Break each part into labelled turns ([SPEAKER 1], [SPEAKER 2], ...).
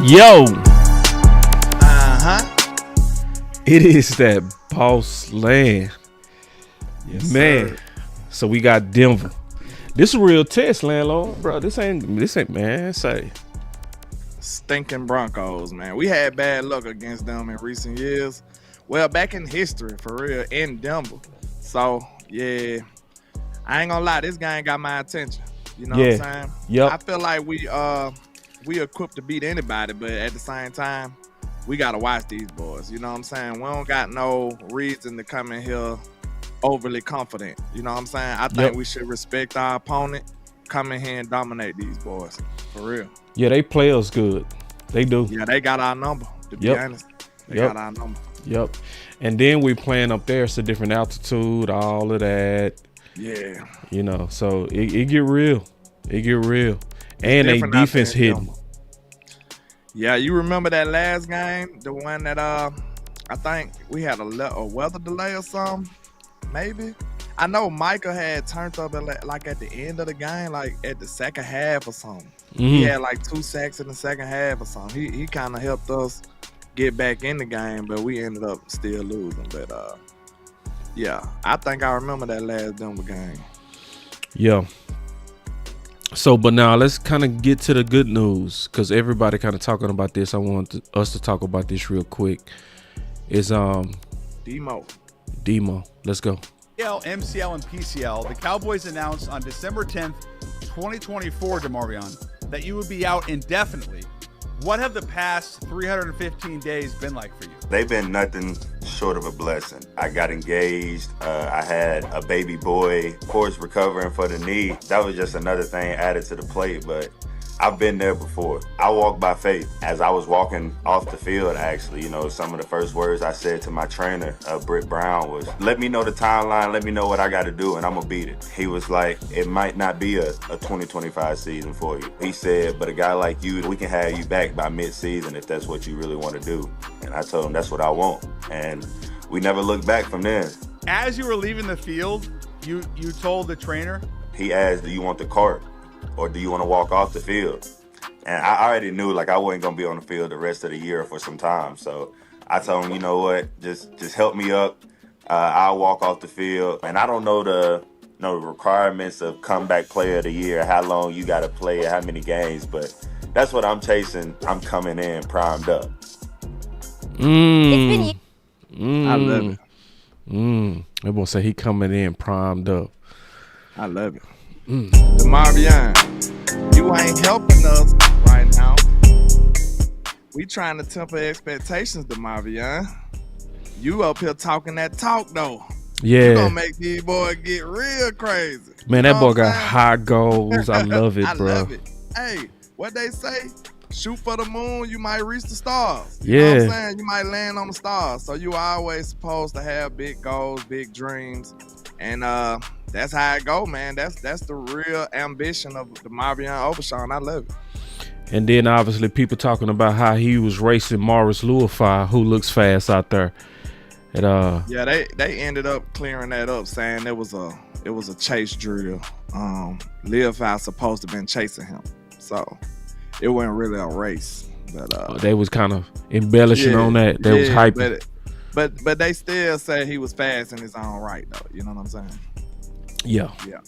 [SPEAKER 1] Yo,
[SPEAKER 2] It is that boss land.
[SPEAKER 1] yes,
[SPEAKER 2] Man.
[SPEAKER 1] sir.
[SPEAKER 2] So we got Denver. This is a real test, landlord. Bro, this ain't man. Say.
[SPEAKER 1] Stinking Broncos, man. We had bad luck against them in recent years. Well, back in history, for real, in Denver. So, yeah, I ain't gonna lie, this game got my attention. You know what I'm saying?
[SPEAKER 2] Yep.
[SPEAKER 1] I feel like we equipped to beat anybody, but at the same time, we gotta watch these boys. You know what I'm saying? We don't got no reason to come in here overly confident. You know what I'm saying? I think we should respect our opponent, come in here and dominate these boys. For real.
[SPEAKER 2] Yeah, they play us good. They do.
[SPEAKER 1] Yeah, they got our number, to be honest. They got our number.
[SPEAKER 2] Yep. And then we playing up there. It's a different altitude, all of that.
[SPEAKER 1] Yeah.
[SPEAKER 2] You know, so it get real. It get real. And they defense hidden.
[SPEAKER 1] Yeah, you remember that last game? The one that I think we had a weather delay or something? Maybe. I know Micah had turned up like at the end of the game, like at the second half or something. He had like 2 sacks in the second half or something. He kind of helped us get back in the game, but we ended up still losing. But yeah, I think I remember that last Denver game.
[SPEAKER 2] Yeah. So, but now let's kind of get to the good news, because everybody kind of talking about this. I want us to talk about this real quick. Is
[SPEAKER 1] Demo.
[SPEAKER 2] Let's go.
[SPEAKER 3] MCL, and PCL, the Cowboys announced on December 10th, 2024, DeMarvion, that you would be out indefinitely. What have the past 315 days been like for you?
[SPEAKER 4] They've been nothing short of a blessing. I got engaged. I had a baby boy. Of course, recovering for the knee. That was just another thing added to the plate, but I've been there before. I walk by faith. As I was walking off the field, actually, you know, some of the first words I said to my trainer, Britt Brown, was, let me know the timeline, let me know what I got to do, and I'm going to beat it. He was like, it might not be a 2025 season for you. He said, but a guy like you, we can have you back by mid-season if that's what you really want to do. And I told him that's what I want. And we never looked back from there.
[SPEAKER 3] As you were leaving the field, you told the trainer?
[SPEAKER 4] He asked, do you want the cart? Or do you want to walk off the field? And I already knew like I wasn't going to be on the field the rest of the year for some time. So I told him, you know what, just help me up. I'll walk off the field. And I don't know the requirements of comeback player of the year, how long you got to play, how many games. But that's what I'm chasing. I'm coming in primed up.
[SPEAKER 1] I love it.
[SPEAKER 2] They gonna say he coming in primed up.
[SPEAKER 1] I love it. DeMarvion, you ain't helping us right now. We trying to temper expectations, DeMarvion. You up here talking that talk though.
[SPEAKER 2] Yeah.
[SPEAKER 1] You gonna make these boys get real crazy.
[SPEAKER 2] Man, that boy got high goals. I love it, bro.
[SPEAKER 1] I love it. Hey, what they say? Shoot for the moon, you might reach the stars.
[SPEAKER 2] Yeah.
[SPEAKER 1] You know what I'm saying? You might land on the stars. So you always supposed to have big goals, big dreams. And that's how it go, man. That's the real ambition of DeMarvion Overshown. I love it.
[SPEAKER 2] And then obviously people talking about how he was racing Morris Luafai, who looks fast out there. And
[SPEAKER 1] yeah, they ended up clearing that up, saying it was a chase drill. Luafai supposed to been chasing him, so it wasn't really a race. But
[SPEAKER 2] they was kind of embellishing on that. They was hyping.
[SPEAKER 1] But they still say he was fast in his own right, though. You know what I'm saying?
[SPEAKER 2] Yeah.
[SPEAKER 1] Yeah.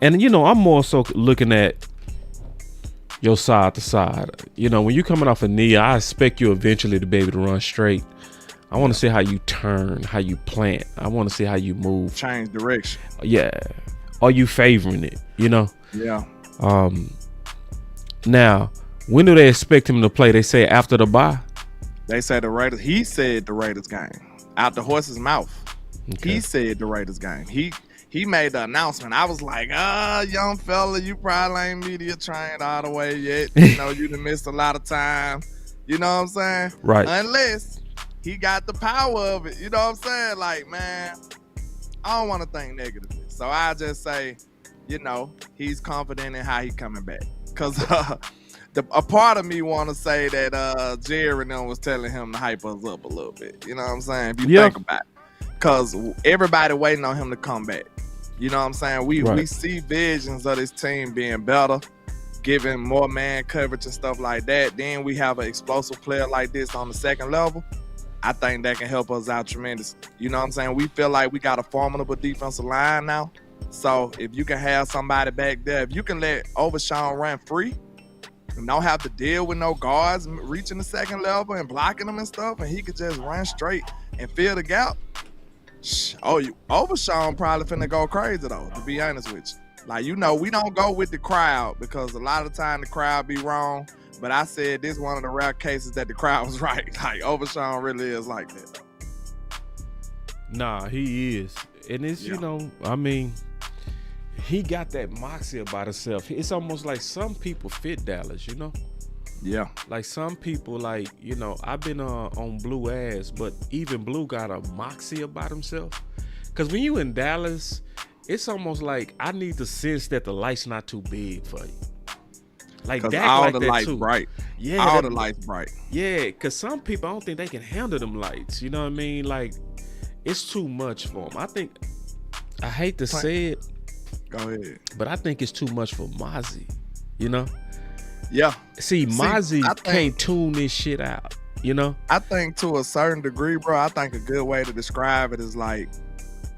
[SPEAKER 2] And, you know, I'm more so looking at your side to side. You know, when you're coming off a knee, I expect you eventually to be able to run straight. I want to see how you turn, how you plant. I want to see how you move.
[SPEAKER 1] Change direction.
[SPEAKER 2] Yeah. Are you favoring it, you know?
[SPEAKER 1] Yeah.
[SPEAKER 2] Now, when do they expect him to play? They say after the bye?
[SPEAKER 1] They say the Raiders. He said the Raiders game. Out the horse's mouth.
[SPEAKER 2] Okay.
[SPEAKER 1] He said the Raiders game. He made the announcement. I was like, young fella, you probably ain't media trained all the way yet. You know, you done missed a lot of time. You know what I'm saying?
[SPEAKER 2] Right.
[SPEAKER 1] Unless he got the power of it. You know what I'm saying? Like, man, I don't want to think negatively. So I just say, you know, he's confident in how he coming back. Because a part of me want to say that Jerry and them was telling him to hype us up a little bit. You know what I'm saying? If you think about it. Because everybody waiting on him to come back. You know what I'm saying? We see visions of this team being better. giving more man coverage and stuff like that, then we have an explosive player like this on the second level, I think that can help us out tremendously. You know what I'm saying? We feel like we got a formidable defensive line now. So if you can have somebody back there, if you can let Overshown run free and don't have to deal with no guards reaching the second level and blocking them and stuff, and he could just run straight and fill the gap. Overshown probably finna go crazy though, to be honest with you. Like, you know, we don't go with the crowd because a lot of time the crowd be wrong. But I said this one of the rare cases that the crowd was right. Like, Overshown really is like that.
[SPEAKER 2] Nah, he is. And it's, you know, I mean, he got that moxie about himself. It's almost like some people fit Dallas, you know?
[SPEAKER 1] Yeah.
[SPEAKER 2] Like some people, like, you know, I've been on Blue ass, but even Blue got a moxie about himself. Because when you in Dallas, it's almost like I need to sense that the light's not too big for you. Like Dak
[SPEAKER 1] all
[SPEAKER 2] like
[SPEAKER 1] the
[SPEAKER 2] that
[SPEAKER 1] lights
[SPEAKER 2] too.
[SPEAKER 1] bright.
[SPEAKER 2] Yeah,
[SPEAKER 1] all the lights bright.
[SPEAKER 2] Yeah, because some people, I don't think they can handle them lights. You know what I mean? Like, it's too much for them. I hate to say it.
[SPEAKER 1] Go ahead.
[SPEAKER 2] But I think it's too much for Mozzie, you know?
[SPEAKER 1] Yeah.
[SPEAKER 2] See, Mozzie can't tune this shit out, you know?
[SPEAKER 1] I think to a certain degree, bro, I think a good way to describe it is like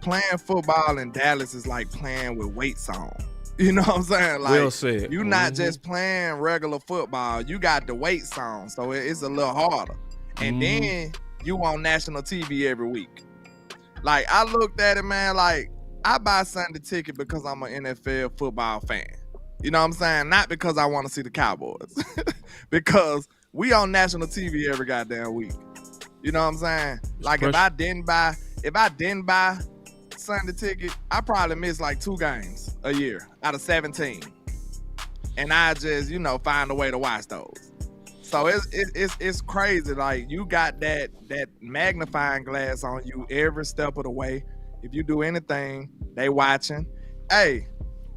[SPEAKER 1] playing football in Dallas is like playing with weights on. You know what I'm saying? Like,
[SPEAKER 2] well said.
[SPEAKER 1] You're not just playing regular football. You got the weights on, so it's a little harder. And then you on national TV every week. Like, I looked at it, man, like, I buy Sunday ticket because I'm an NFL football fan. You know what I'm saying? Not because I want to see the Cowboys. Because we on national TV every goddamn week. You know what I'm saying? Like, if I didn't buy Sunday ticket, I probably miss like 2 games a year out of 17. And I just, you know, find a way to watch those. So it's crazy. Like, you got that magnifying glass on you every step of the way. If you do anything, they watching. Hey,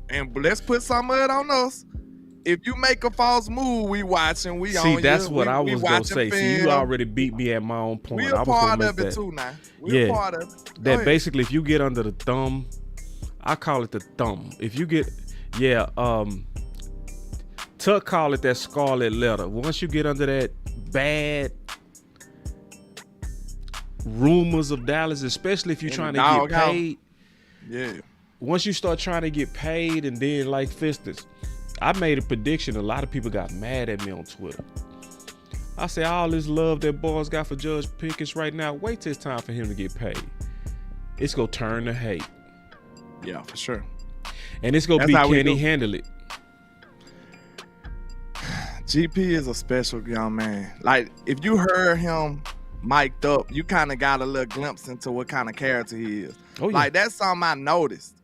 [SPEAKER 1] and let's put some of it on us. If you make a false move, we watching. We
[SPEAKER 2] see,
[SPEAKER 1] on
[SPEAKER 2] that's
[SPEAKER 1] you.
[SPEAKER 2] what I was gonna say.
[SPEAKER 1] Film.
[SPEAKER 2] See, you already beat me at my own point.
[SPEAKER 1] We're part of it too now. We're part of it.
[SPEAKER 2] That basically, if you get under the thumb, I call it the thumb. If you get, Tuck call it that scarlet letter. Once you get under that bad rumors of Dallas, especially if you're trying to get paid.
[SPEAKER 1] Yeah.
[SPEAKER 2] Once you start trying to get paid, and then like Fistus, I made a prediction. A lot of people got mad at me on Twitter. I said, all this love that boys got for Judge Pickens right now, wait till it's time for him to get paid. It's going to turn to hate.
[SPEAKER 1] Yeah, for sure.
[SPEAKER 2] And it's going to be, can he handle it?
[SPEAKER 1] GP is a special young man. Like, if you heard him mic'd up, you kind of got a little glimpse into what kind of character he is. Oh, yeah. Like, that's something I noticed.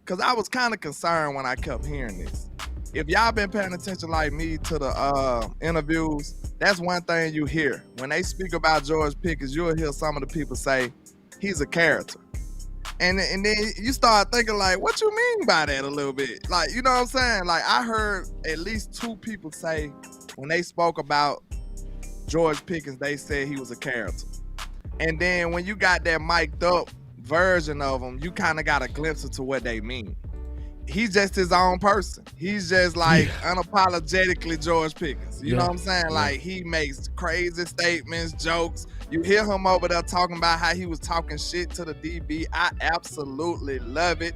[SPEAKER 1] Because I was kind of concerned when I kept hearing this. If y'all been paying attention like me to the interviews, that's one thing you hear. When they speak about George Pickens, you'll hear some of the people say, he's a character. And then you start thinking like, what you mean by that a little bit? Like, you know what I'm saying? Like, I heard at least 2 people say when they spoke about George Pickens, they said he was a character. And then when you got that mic'd up version of him, you kind of got a glimpse into what they mean. He's just his own person. He's just like unapologetically George Pickens. You know what I'm saying? Like, he makes crazy statements, jokes. You hear him over there talking about how he was talking shit to the DB. I absolutely love it.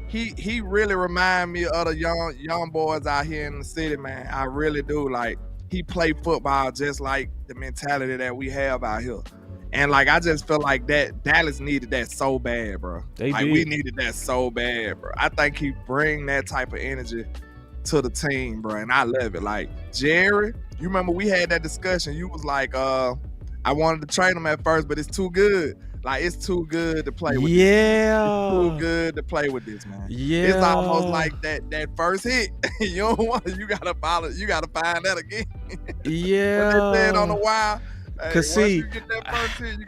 [SPEAKER 1] He really remind me of the young boys out here in the city, man. I really do. Like, he played football just like the mentality that we have out here. And like, I just feel like that Dallas needed that so bad, bro. We needed that so bad, bro. I think he bring that type of energy to the team, bro. And I love it. Like, Jerry, you remember we had that discussion. You was like, I wanted to trade him at first, but it's too good. Like, it's too good to play with. It's too good to play with this, man. It's almost like that first hit. You don't want it. You gotta find that again. What they said on the wire.
[SPEAKER 2] Cause see,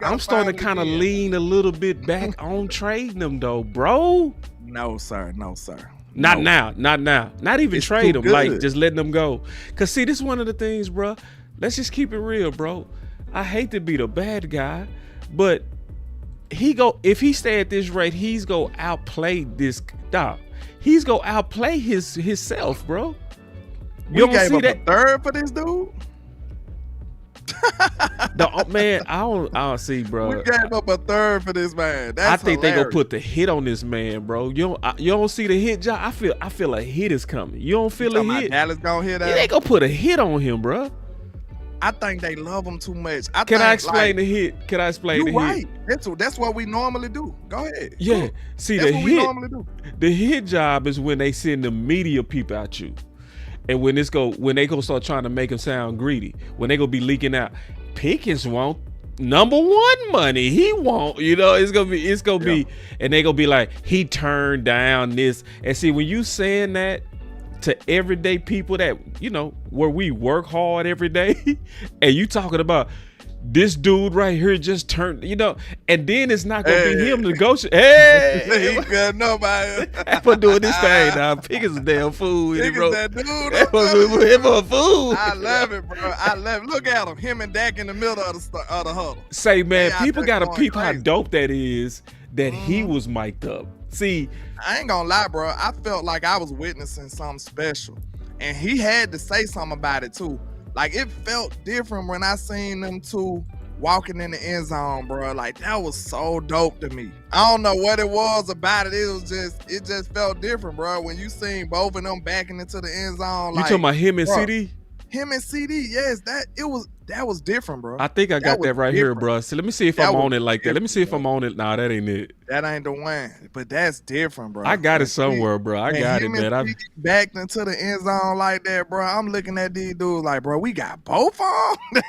[SPEAKER 2] I'm starting to kind of lean a little bit back on trading them though, bro.
[SPEAKER 1] No, sir.
[SPEAKER 2] Not now. Not even it's trade them. Like, just letting them go. Cause see, this is one of the things, bro. Let's just keep it real, bro. I hate to be the bad guy, but if he stay at this rate, he's go outplay this dog. He's go outplay himself, bro. You
[SPEAKER 1] We
[SPEAKER 2] don't
[SPEAKER 1] gave
[SPEAKER 2] see
[SPEAKER 1] up
[SPEAKER 2] that?
[SPEAKER 1] a third for this dude.
[SPEAKER 2] Man, I don't see, bro.
[SPEAKER 1] We gave up a third for this man.
[SPEAKER 2] I
[SPEAKER 1] That's
[SPEAKER 2] think they
[SPEAKER 1] hilarious.
[SPEAKER 2] gonna put the hit on this man, bro. You don't see the hit, John. I feel a hit is coming. You don't feel a
[SPEAKER 1] Talking about
[SPEAKER 2] hit?
[SPEAKER 1] Dallas gonna hit
[SPEAKER 2] Yeah,
[SPEAKER 1] that.
[SPEAKER 2] they gonna put a hit on him, bro.
[SPEAKER 1] I think they love him too much.
[SPEAKER 2] Can I explain the hit? Can I explain the
[SPEAKER 1] You
[SPEAKER 2] hit?
[SPEAKER 1] right. That's what we normally do. Go ahead.
[SPEAKER 2] Yeah.
[SPEAKER 1] Go.
[SPEAKER 2] See,
[SPEAKER 1] That's
[SPEAKER 2] the
[SPEAKER 1] what we
[SPEAKER 2] hit,
[SPEAKER 1] normally do.
[SPEAKER 2] the hit job is when they send the media people at you, and when they go start trying to make him sound greedy, when they gonna be leaking out, Pickens want number one money. He won't. It's gonna be, and they gonna be like, he turned down this. And see, when you saying that to everyday people that where we work hard every day, and you talking about this dude right here just turned, and then it's not gonna be him negotiating. Hey,
[SPEAKER 1] He got nobody.
[SPEAKER 2] for doing this thing now. Pickens a damn fool.
[SPEAKER 1] Niggas that dude.
[SPEAKER 2] Him a fool.
[SPEAKER 1] I love it, bro. I love it. Look at him. Him and Dak in the middle of the huddle.
[SPEAKER 2] Say, man,
[SPEAKER 1] Yeah,
[SPEAKER 2] people
[SPEAKER 1] I
[SPEAKER 2] gotta
[SPEAKER 1] think
[SPEAKER 2] peep
[SPEAKER 1] going
[SPEAKER 2] how
[SPEAKER 1] crazy.
[SPEAKER 2] dope that is that he was mic'd up. See,
[SPEAKER 1] I ain't gonna lie, bro. I felt like I was witnessing something special. And he had to say something about it, too. Like, it felt different when I seen them two walking in the end zone, bro. Like, that was so dope to me. I don't know what it was about it. It just felt different, bro. When you seen both of them backing into the end zone.
[SPEAKER 2] you
[SPEAKER 1] Like,
[SPEAKER 2] talking about him and
[SPEAKER 1] bro,
[SPEAKER 2] CD?
[SPEAKER 1] him and CD, yes, that was different, bro.
[SPEAKER 2] I think I got
[SPEAKER 1] was
[SPEAKER 2] that right here,
[SPEAKER 1] different.
[SPEAKER 2] bro. See, let me see if
[SPEAKER 1] That
[SPEAKER 2] I'm
[SPEAKER 1] was
[SPEAKER 2] on it like that. Let me see if
[SPEAKER 1] different,
[SPEAKER 2] I'm on it. Nah, that ain't it.
[SPEAKER 1] That ain't the one, but that's different, bro.
[SPEAKER 2] I got it
[SPEAKER 1] And
[SPEAKER 2] somewhere, bro. I
[SPEAKER 1] and
[SPEAKER 2] got it,
[SPEAKER 1] him
[SPEAKER 2] man.
[SPEAKER 1] and CD backed into the end zone like that, bro. I'm looking at these dudes like, bro, we got both of them.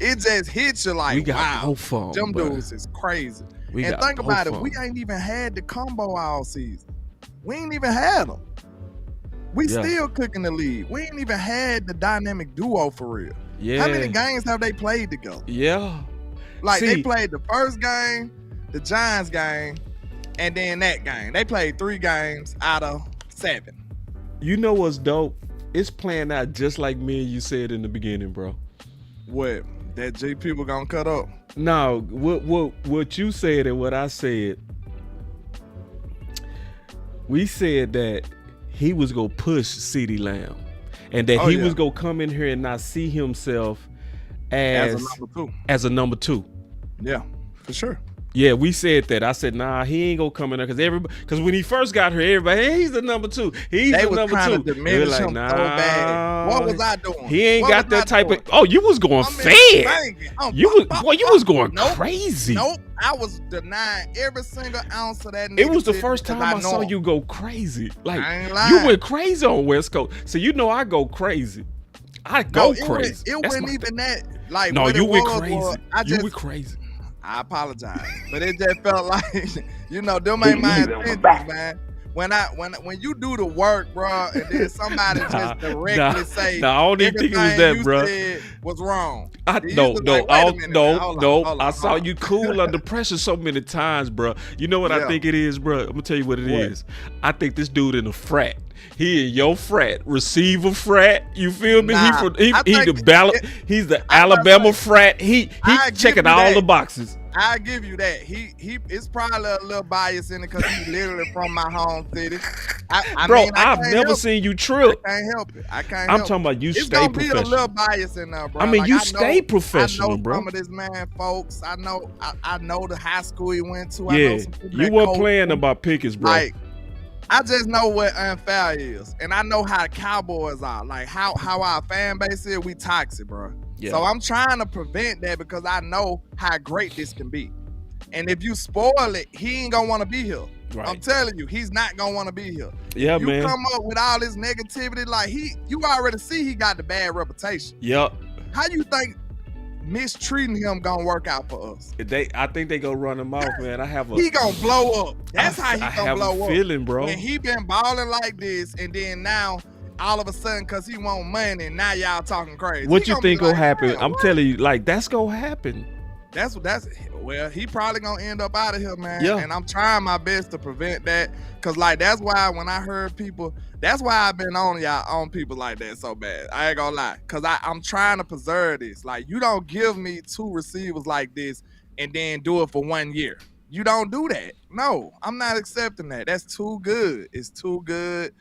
[SPEAKER 1] It just hits you like,
[SPEAKER 2] We got
[SPEAKER 1] wow,
[SPEAKER 2] both of them,
[SPEAKER 1] them
[SPEAKER 2] bro.
[SPEAKER 1] dudes is crazy.
[SPEAKER 2] We
[SPEAKER 1] And
[SPEAKER 2] got
[SPEAKER 1] think
[SPEAKER 2] both
[SPEAKER 1] about it,
[SPEAKER 2] of
[SPEAKER 1] we
[SPEAKER 2] them.
[SPEAKER 1] ain't even had the combo all season. We ain't even had them. We
[SPEAKER 2] Yeah.
[SPEAKER 1] still cooking the lead. We ain't even had the dynamic duo for real.
[SPEAKER 2] Yeah.
[SPEAKER 1] How many games have they played together?
[SPEAKER 2] Yeah.
[SPEAKER 1] Like,
[SPEAKER 2] See-
[SPEAKER 1] they played the first game, the Giants game, and then that game. They played 3 games out of 7.
[SPEAKER 2] You know what's dope? It's playing out just like me and you said in the beginning, bro.
[SPEAKER 1] What? That G people gonna cut up?
[SPEAKER 2] No, what you said and what I said. We said that he was gonna push CeeDee Lamb, and that he was gonna come in here and not see himself as
[SPEAKER 1] a number 2.
[SPEAKER 2] 2.
[SPEAKER 1] Yeah, for sure.
[SPEAKER 2] Yeah, we said that. I said, nah, he ain't gonna come in there because when he first got here, everybody, hey, he's the number 2. He's
[SPEAKER 1] They
[SPEAKER 2] the
[SPEAKER 1] was
[SPEAKER 2] number
[SPEAKER 1] trying
[SPEAKER 2] 2.
[SPEAKER 1] to diminish
[SPEAKER 2] They were
[SPEAKER 1] him so bad. What was I doing?
[SPEAKER 2] He ain't
[SPEAKER 1] What
[SPEAKER 2] got
[SPEAKER 1] was
[SPEAKER 2] that
[SPEAKER 1] I
[SPEAKER 2] type
[SPEAKER 1] doing?
[SPEAKER 2] of. Oh, you was going
[SPEAKER 1] I'm in
[SPEAKER 2] fed.
[SPEAKER 1] banging.
[SPEAKER 2] You was going
[SPEAKER 1] Nope.
[SPEAKER 2] crazy.
[SPEAKER 1] Nope, I was denying every single ounce of that.
[SPEAKER 2] It was the
[SPEAKER 1] negativity
[SPEAKER 2] first time
[SPEAKER 1] because
[SPEAKER 2] I saw
[SPEAKER 1] know him.
[SPEAKER 2] you go crazy. Like
[SPEAKER 1] I ain't
[SPEAKER 2] you
[SPEAKER 1] lying.
[SPEAKER 2] went crazy on West Coast. So I go crazy. I go
[SPEAKER 1] No,
[SPEAKER 2] crazy.
[SPEAKER 1] It
[SPEAKER 2] That's
[SPEAKER 1] wasn't
[SPEAKER 2] my
[SPEAKER 1] even that. Like,
[SPEAKER 2] No,
[SPEAKER 1] what
[SPEAKER 2] you
[SPEAKER 1] it
[SPEAKER 2] went
[SPEAKER 1] was
[SPEAKER 2] crazy.
[SPEAKER 1] was
[SPEAKER 2] You went crazy.
[SPEAKER 1] I apologize, but it just felt like, them ain't my intentions, man. When you do the work, bro, and then somebody just directly say,
[SPEAKER 2] I don't even think it was
[SPEAKER 1] everything
[SPEAKER 2] that, bro.
[SPEAKER 1] you said was wrong.
[SPEAKER 2] No,
[SPEAKER 1] You was like, wait a minute, man. Hold on,
[SPEAKER 2] I saw
[SPEAKER 1] hold on.
[SPEAKER 2] you cool under pressure so many times, bro. You know what I
[SPEAKER 1] Yeah.
[SPEAKER 2] think it is, bro? I'm gonna tell you what it is.
[SPEAKER 1] What?
[SPEAKER 2] I think this dude in a frat. He in your frat, receiver frat. You feel me?
[SPEAKER 1] Nah,
[SPEAKER 2] he
[SPEAKER 1] I
[SPEAKER 2] the
[SPEAKER 1] think
[SPEAKER 2] he's the
[SPEAKER 1] I was
[SPEAKER 2] Alabama
[SPEAKER 1] like,
[SPEAKER 2] frat. He
[SPEAKER 1] I give
[SPEAKER 2] checking
[SPEAKER 1] you
[SPEAKER 2] all
[SPEAKER 1] that.
[SPEAKER 2] the boxes.
[SPEAKER 1] I give you that. He it's probably a little bias in it because he's literally from my home city. I
[SPEAKER 2] Bro,
[SPEAKER 1] mean, I
[SPEAKER 2] I've
[SPEAKER 1] can't
[SPEAKER 2] never
[SPEAKER 1] help
[SPEAKER 2] seen you trip.
[SPEAKER 1] I can't help it. I can't
[SPEAKER 2] I'm
[SPEAKER 1] help
[SPEAKER 2] talking about you
[SPEAKER 1] It's
[SPEAKER 2] stay
[SPEAKER 1] gonna be a
[SPEAKER 2] professional.
[SPEAKER 1] little bias in there, bro.
[SPEAKER 2] I mean,
[SPEAKER 1] Like,
[SPEAKER 2] you
[SPEAKER 1] know-
[SPEAKER 2] stay professional,
[SPEAKER 1] I know
[SPEAKER 2] bro.
[SPEAKER 1] some of this man folks. I know the high school he went to. I know
[SPEAKER 2] Yeah,
[SPEAKER 1] some people
[SPEAKER 2] you
[SPEAKER 1] that
[SPEAKER 2] weren't
[SPEAKER 1] coach
[SPEAKER 2] playing
[SPEAKER 1] him.
[SPEAKER 2] about Pickens, bro.
[SPEAKER 1] Like, I just know what unfair is, and I know how the Cowboys are. Like how our fan base is. We toxic, bro.
[SPEAKER 2] Yeah.
[SPEAKER 1] So I'm trying to prevent that because I know how great this can be. And if you spoil it, he ain't gonna want to be here.
[SPEAKER 2] Right.
[SPEAKER 1] I'm telling you, he's not gonna want to be here.
[SPEAKER 2] Yeah,
[SPEAKER 1] you
[SPEAKER 2] man.
[SPEAKER 1] come up with all this negativity, like you already see he got the bad reputation.
[SPEAKER 2] Yep.
[SPEAKER 1] How you think mistreating him gonna work out for us?
[SPEAKER 2] I think they gonna run him off, man. I have a.
[SPEAKER 1] He gonna blow up. That's how he
[SPEAKER 2] I
[SPEAKER 1] gonna
[SPEAKER 2] have
[SPEAKER 1] blow
[SPEAKER 2] a
[SPEAKER 1] up.
[SPEAKER 2] feeling, bro.
[SPEAKER 1] When he been balling like this, and then now all of a sudden, cause he want money, now y'all talking crazy.
[SPEAKER 2] What
[SPEAKER 1] He
[SPEAKER 2] you
[SPEAKER 1] gonna be
[SPEAKER 2] think gonna
[SPEAKER 1] like,
[SPEAKER 2] happen?
[SPEAKER 1] "Man,
[SPEAKER 2] I'm
[SPEAKER 1] what?"
[SPEAKER 2] telling you, like that's gonna happen.
[SPEAKER 1] That's well, he probably gonna end up out of here, man.
[SPEAKER 2] Yeah.
[SPEAKER 1] And I'm trying my best to prevent that. Cause like that's why when I heard people, that's why I've been on people like that so bad. I ain't gonna lie. Cause I'm trying to preserve this. Like you don't give me 2 receivers like this and then do it for 1 year. You don't do that. No, I'm not accepting that. That's too good. It's too good.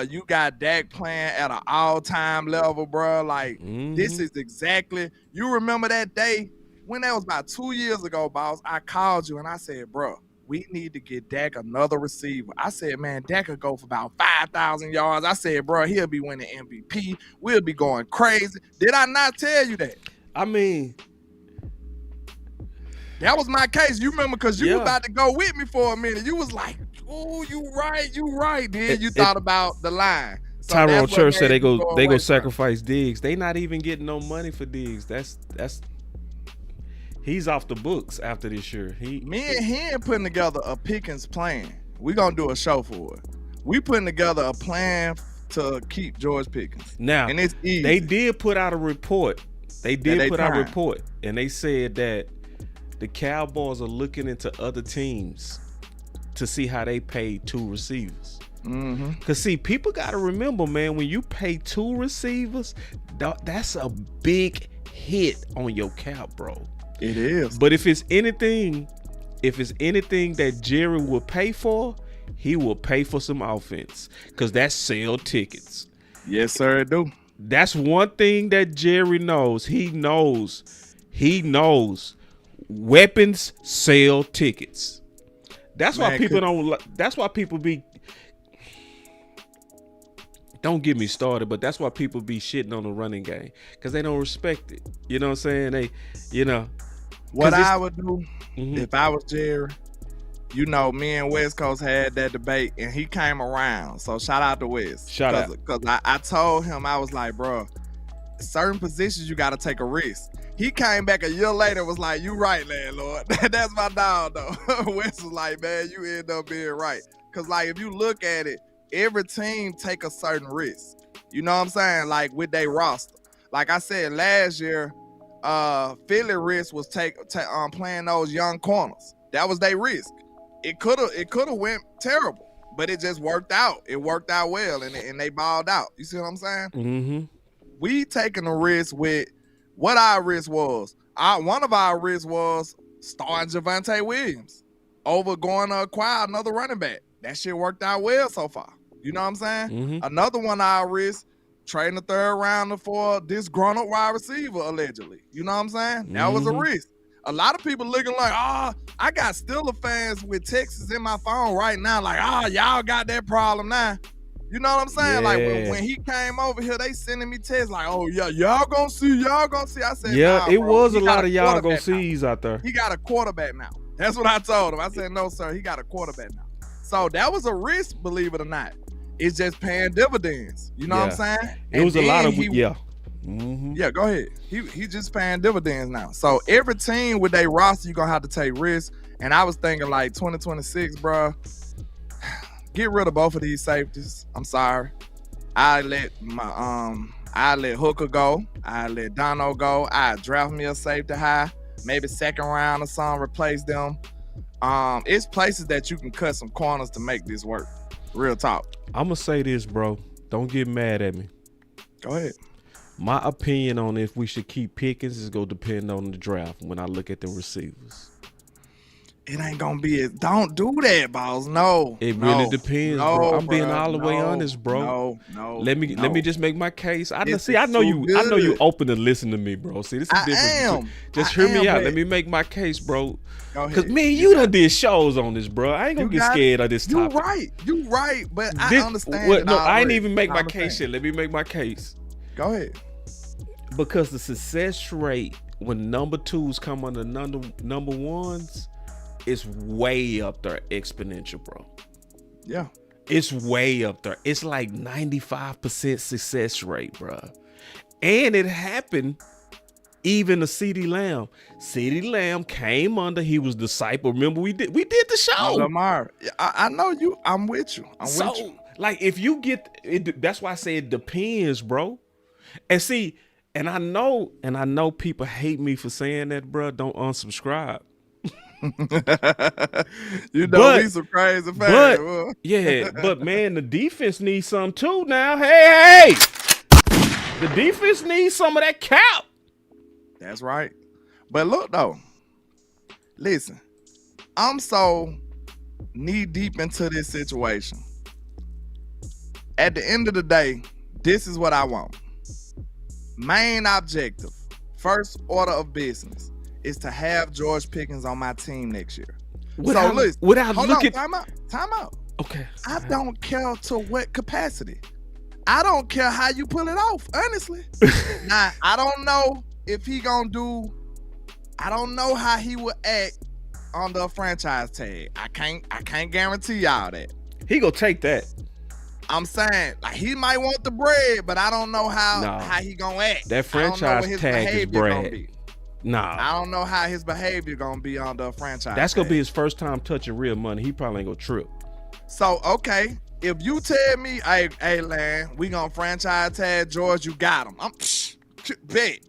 [SPEAKER 1] You got Dak playing at an all-time level, bro. Like, this is exactly. You remember that day when that was about 2 years ago, boss? I called you and I said, bro, we need to get Dak another receiver. I said, man, Dak could go for about 5,000 yards. I said, bro, he'll be winning MVP. We'll be going crazy. Did I not tell you that?
[SPEAKER 2] I mean,
[SPEAKER 1] that was my case. You remember, because you were about to go with me for a minute. You was like, oh, you right. Then you thought about the line. So
[SPEAKER 2] Tyrone Church said they go sacrifice Diggs. They not even getting no money for Diggs. That's he's off the books after this year.
[SPEAKER 1] Me and him putting together a Pickens plan. We gonna do a show for it. We putting together a plan to keep George Pickens.
[SPEAKER 2] Now,
[SPEAKER 1] and it's easy.
[SPEAKER 2] They did put out a report. And they said that the Cowboys are looking into other teams to see how they pay 2 receivers. Because, see, people got to remember, man, when you pay 2 receivers, that's a big hit on your cap, bro.
[SPEAKER 1] It is.
[SPEAKER 2] But if it's anything that Jerry will pay for, he will pay for some offense, because that's sell tickets.
[SPEAKER 1] Yes, sir, it do.
[SPEAKER 2] That's one thing that Jerry knows. He knows weapons sell tickets. That's why people don't. That's why people be. Don't get me started, but that's why people be shitting on the running game, because they don't respect it. You know what I'm saying?
[SPEAKER 1] What I would do if I was Jerry, me and West Coast had that debate, and he came around. So shout out to West.
[SPEAKER 2] Shout out.
[SPEAKER 1] Because I told him, I was like, bro, certain positions you got to take a risk. He came back a year later and was like, you right, landlord. That's my dog, though. West was like, man, you end up being right. Because, like, if you look at it, every team take a certain risk. You know what I'm saying? Like, with their roster. Like I said, last year, Philly risk was playing those young corners. That was their risk. It could have went terrible, but it just worked out. It worked out well, and they balled out. You see what I'm saying? We taking a risk with what our risk was. One of our risks was starting Javonte Williams over going to acquire another running back. That shit worked out well so far. You know what I'm saying? Another one of our risks, trading the 3rd rounder for this grown-up wide receiver, allegedly. You know what I'm saying? That was a risk. A lot of people looking like, I got Steelers fans with Texas in my phone right now, like, y'all got that problem now. You know what I'm saying?
[SPEAKER 2] Yeah.
[SPEAKER 1] Like, when he came over here, they sending me texts like, oh, yeah, y'all gonna see. I said,
[SPEAKER 2] yeah,
[SPEAKER 1] nah,
[SPEAKER 2] it
[SPEAKER 1] bro,
[SPEAKER 2] was a lot of y'all gonna sees out there.
[SPEAKER 1] He got a quarterback now. That's what I told him. I said, no, sir, he got a quarterback now. So that was a risk, believe it or not. It's just paying dividends. You know what I'm saying?
[SPEAKER 2] It was a lot of,
[SPEAKER 1] Yeah, go ahead. He just paying dividends now. So every team with their roster, you're going to have to take risks. And I was thinking like 2026, bro, get rid of both of these safeties. I'm sorry. I let Hooker go. I let Dono go. I draft me a safety high, maybe 2nd round or something, replace them. It's places that you can cut some corners to make this work. Real talk.
[SPEAKER 2] I'm going to say this, bro. Don't get mad at me.
[SPEAKER 1] Go ahead.
[SPEAKER 2] My opinion on if we should keep Pickens is going to depend on the draft when I look at the receivers.
[SPEAKER 1] It ain't going to be it. Don't do that, boss. No.
[SPEAKER 2] It really depends, bro. I'm being all the way honest, bro.
[SPEAKER 1] No.
[SPEAKER 2] Let me just make my case. I know you open to listen to me, bro. See, this is different. Just hear me out. Let me make my case, bro. Because me and you done did shows on this, bro. I ain't gonna get scared of this topic.
[SPEAKER 1] You right, but I understand.
[SPEAKER 2] No, I ain't even make my case yet. Let me make my case.
[SPEAKER 1] Go ahead.
[SPEAKER 2] Because the success rate when number 2s come under number 1s is way up there, exponential, bro.
[SPEAKER 1] Yeah.
[SPEAKER 2] It's way up there. It's like 95% success rate, bro. And it happened even to CeeDee Lamb. CeeDee Lamb came under, he was disciple. Remember, we did the show.
[SPEAKER 1] Lamar, I know you. I'm with you. I'm with you.
[SPEAKER 2] Like, if you get it, that's why I say it depends, bro. And see, and I know people hate me for saying that, bro. Don't unsubscribe.
[SPEAKER 1] You know, he's some crazy fan.
[SPEAKER 2] But man, the defense needs some too now. Hey, the defense needs some of that cap.
[SPEAKER 1] That's right. But look though, listen, I'm so knee deep into this situation. At the end of the day, this is what I want. Main objective, first order of business, is to have George Pickens on my team next year.
[SPEAKER 2] Without
[SPEAKER 1] Hold
[SPEAKER 2] looking,
[SPEAKER 1] on, time out.
[SPEAKER 2] okay.
[SPEAKER 1] I don't care to what capacity. I don't care how you pull it off, honestly. Now, I don't know if he gonna do, I don't know how he will act on the franchise tag. I can't guarantee y'all that.
[SPEAKER 2] He gonna take that.
[SPEAKER 1] I'm saying, like, he might want the bread, but I don't know how he gonna act.
[SPEAKER 2] That franchise tag is bread. Nah.
[SPEAKER 1] I don't know how his behavior gonna be on the franchise.
[SPEAKER 2] That's gonna be his first time touching real money. He probably ain't gonna trip.
[SPEAKER 1] So, okay, if you tell me, hey, Lan, we gonna franchise tag George, you got him. I'm bet.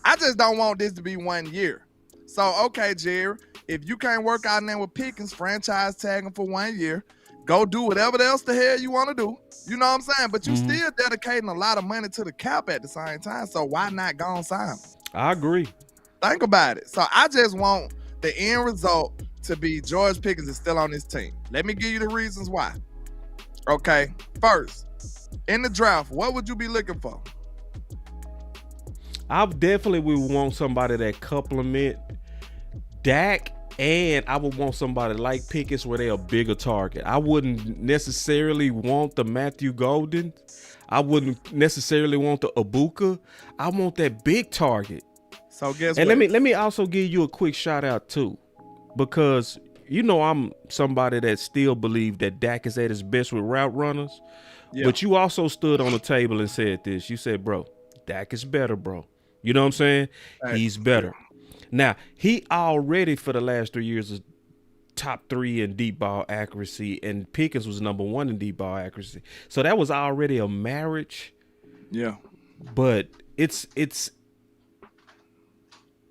[SPEAKER 1] I just don't want this to be 1 year. So, okay, Jerry, if you can't work out in there with Pickens, franchise tag him for 1 year. Go do whatever else the hell you want to do. You know what I'm saying? But you still dedicating a lot of money to the cap at the same time. So why not go and sign him?
[SPEAKER 2] I agree.
[SPEAKER 1] Think about it. So I just want the end result to be George Pickens is still on this team. Let me give you the reasons why. Okay. First, in the draft, what would you be looking for?
[SPEAKER 2] I definitely would want somebody that complement Dak, and I would want somebody like Pickens where they're a bigger target. I wouldn't necessarily want the Matthew Golden. I wouldn't necessarily want the Ibuka. I want that big target.
[SPEAKER 1] So guess
[SPEAKER 2] and
[SPEAKER 1] what?
[SPEAKER 2] let me also give you a quick shout out too, because you know I'm somebody that still believe that Dak is at his best with route runners. Yeah. But you also stood on the table and said this. You said, bro, Dak is better, bro. You know what I'm saying?
[SPEAKER 1] Right.
[SPEAKER 2] He's better. Now, he already for the last 3 years is top 3 in deep ball accuracy, and Pickens was number 1 in deep ball accuracy. So that was already a marriage.
[SPEAKER 1] Yeah.
[SPEAKER 2] But it's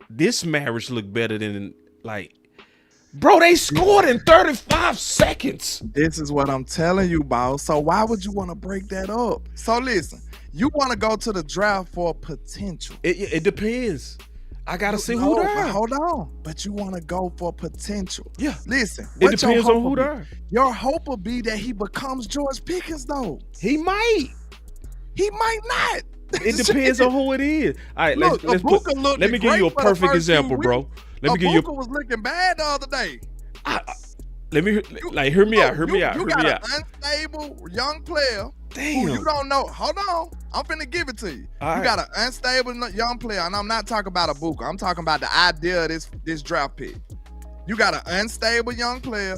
[SPEAKER 2] this marriage looked better than, like, bro, they scored in 35 seconds.
[SPEAKER 1] This is what I'm telling you, boss. So why would you want to break that up? So listen, you want to go to the draft for potential.
[SPEAKER 2] It depends. I gotta see who there.
[SPEAKER 1] Hold on, but you want to go for potential.
[SPEAKER 2] Yeah.
[SPEAKER 1] Listen,
[SPEAKER 2] it depends on who there.
[SPEAKER 1] Your hope will be that he becomes George Pickens, though.
[SPEAKER 2] He might.
[SPEAKER 1] He might not.
[SPEAKER 2] It depends on who it is. All right, let's let me give you a perfect example, bro. Let me give you.
[SPEAKER 1] Ibuka was looking bad the other day.
[SPEAKER 2] Hear me out.
[SPEAKER 1] You got an unstable young player.
[SPEAKER 2] Damn.
[SPEAKER 1] Who you don't know. Hold on. I'm finna give it to you.
[SPEAKER 2] All
[SPEAKER 1] you got an unstable young player, and I'm not talking about Ibuka. I'm talking about the idea of this draft pick. You got an unstable young player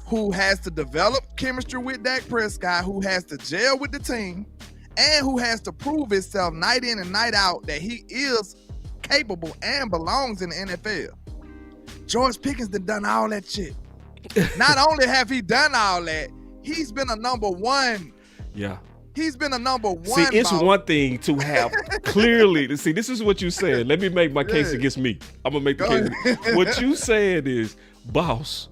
[SPEAKER 1] who has to develop chemistry with Dak Prescott, who has to gel with the team, and who has to prove himself night in and night out that he is capable and belongs in the NFL. George Pickens done all that shit. Not only have he done all that, he's been a number 1.
[SPEAKER 2] Yeah.
[SPEAKER 1] He's been a number 1.
[SPEAKER 2] See, it's one thing to have clearly. See, this is what you said. Let me make my case against me. I'm gonna make the case. What you said is, boss.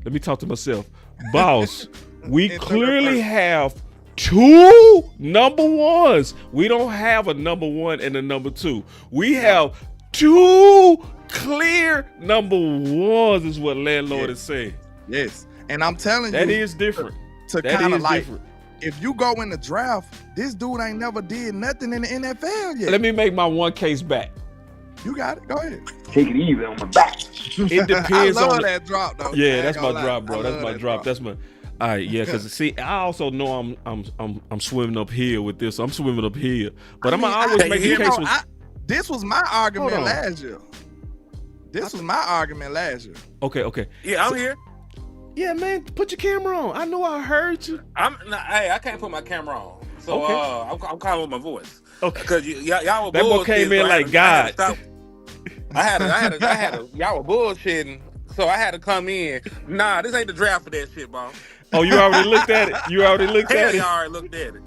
[SPEAKER 2] Let me talk to myself. Boss, we clearly have 2 number 1s. We don't have a number 1 and a number 2. We have 2 clear number 1s is what Landlord is saying.
[SPEAKER 1] Yes. And I'm telling you.
[SPEAKER 2] That is different.
[SPEAKER 1] To kind of like, if you go in the draft, this dude ain't never did nothing in the NFL yet.
[SPEAKER 2] Let me make my one case back.
[SPEAKER 1] You got it. Go ahead.
[SPEAKER 5] Take it easy on my back.
[SPEAKER 2] It depends
[SPEAKER 1] I love
[SPEAKER 2] on
[SPEAKER 1] that drop, though.
[SPEAKER 2] Yeah, that's my drop, bro. That's my drop. That's my. All right, yeah, because see, I also know I'm swimming uphill with this. I'm swimming uphill, but I'm always make the case.
[SPEAKER 1] This was my argument last year. This was my argument last year.
[SPEAKER 2] Okay.
[SPEAKER 6] Yeah, I'm here.
[SPEAKER 2] Yeah, man, put your camera on. I know I heard you.
[SPEAKER 6] I can't put my camera on, so I'm calling with my voice.
[SPEAKER 2] Okay,
[SPEAKER 6] because y'all were
[SPEAKER 2] that boy came in like God.
[SPEAKER 6] I had y'all were bullshitting, so I had to come in. Nah, this ain't the draft for that shit, bro.
[SPEAKER 2] Oh, you already looked at it? You already looked at it?
[SPEAKER 6] I already looked at it.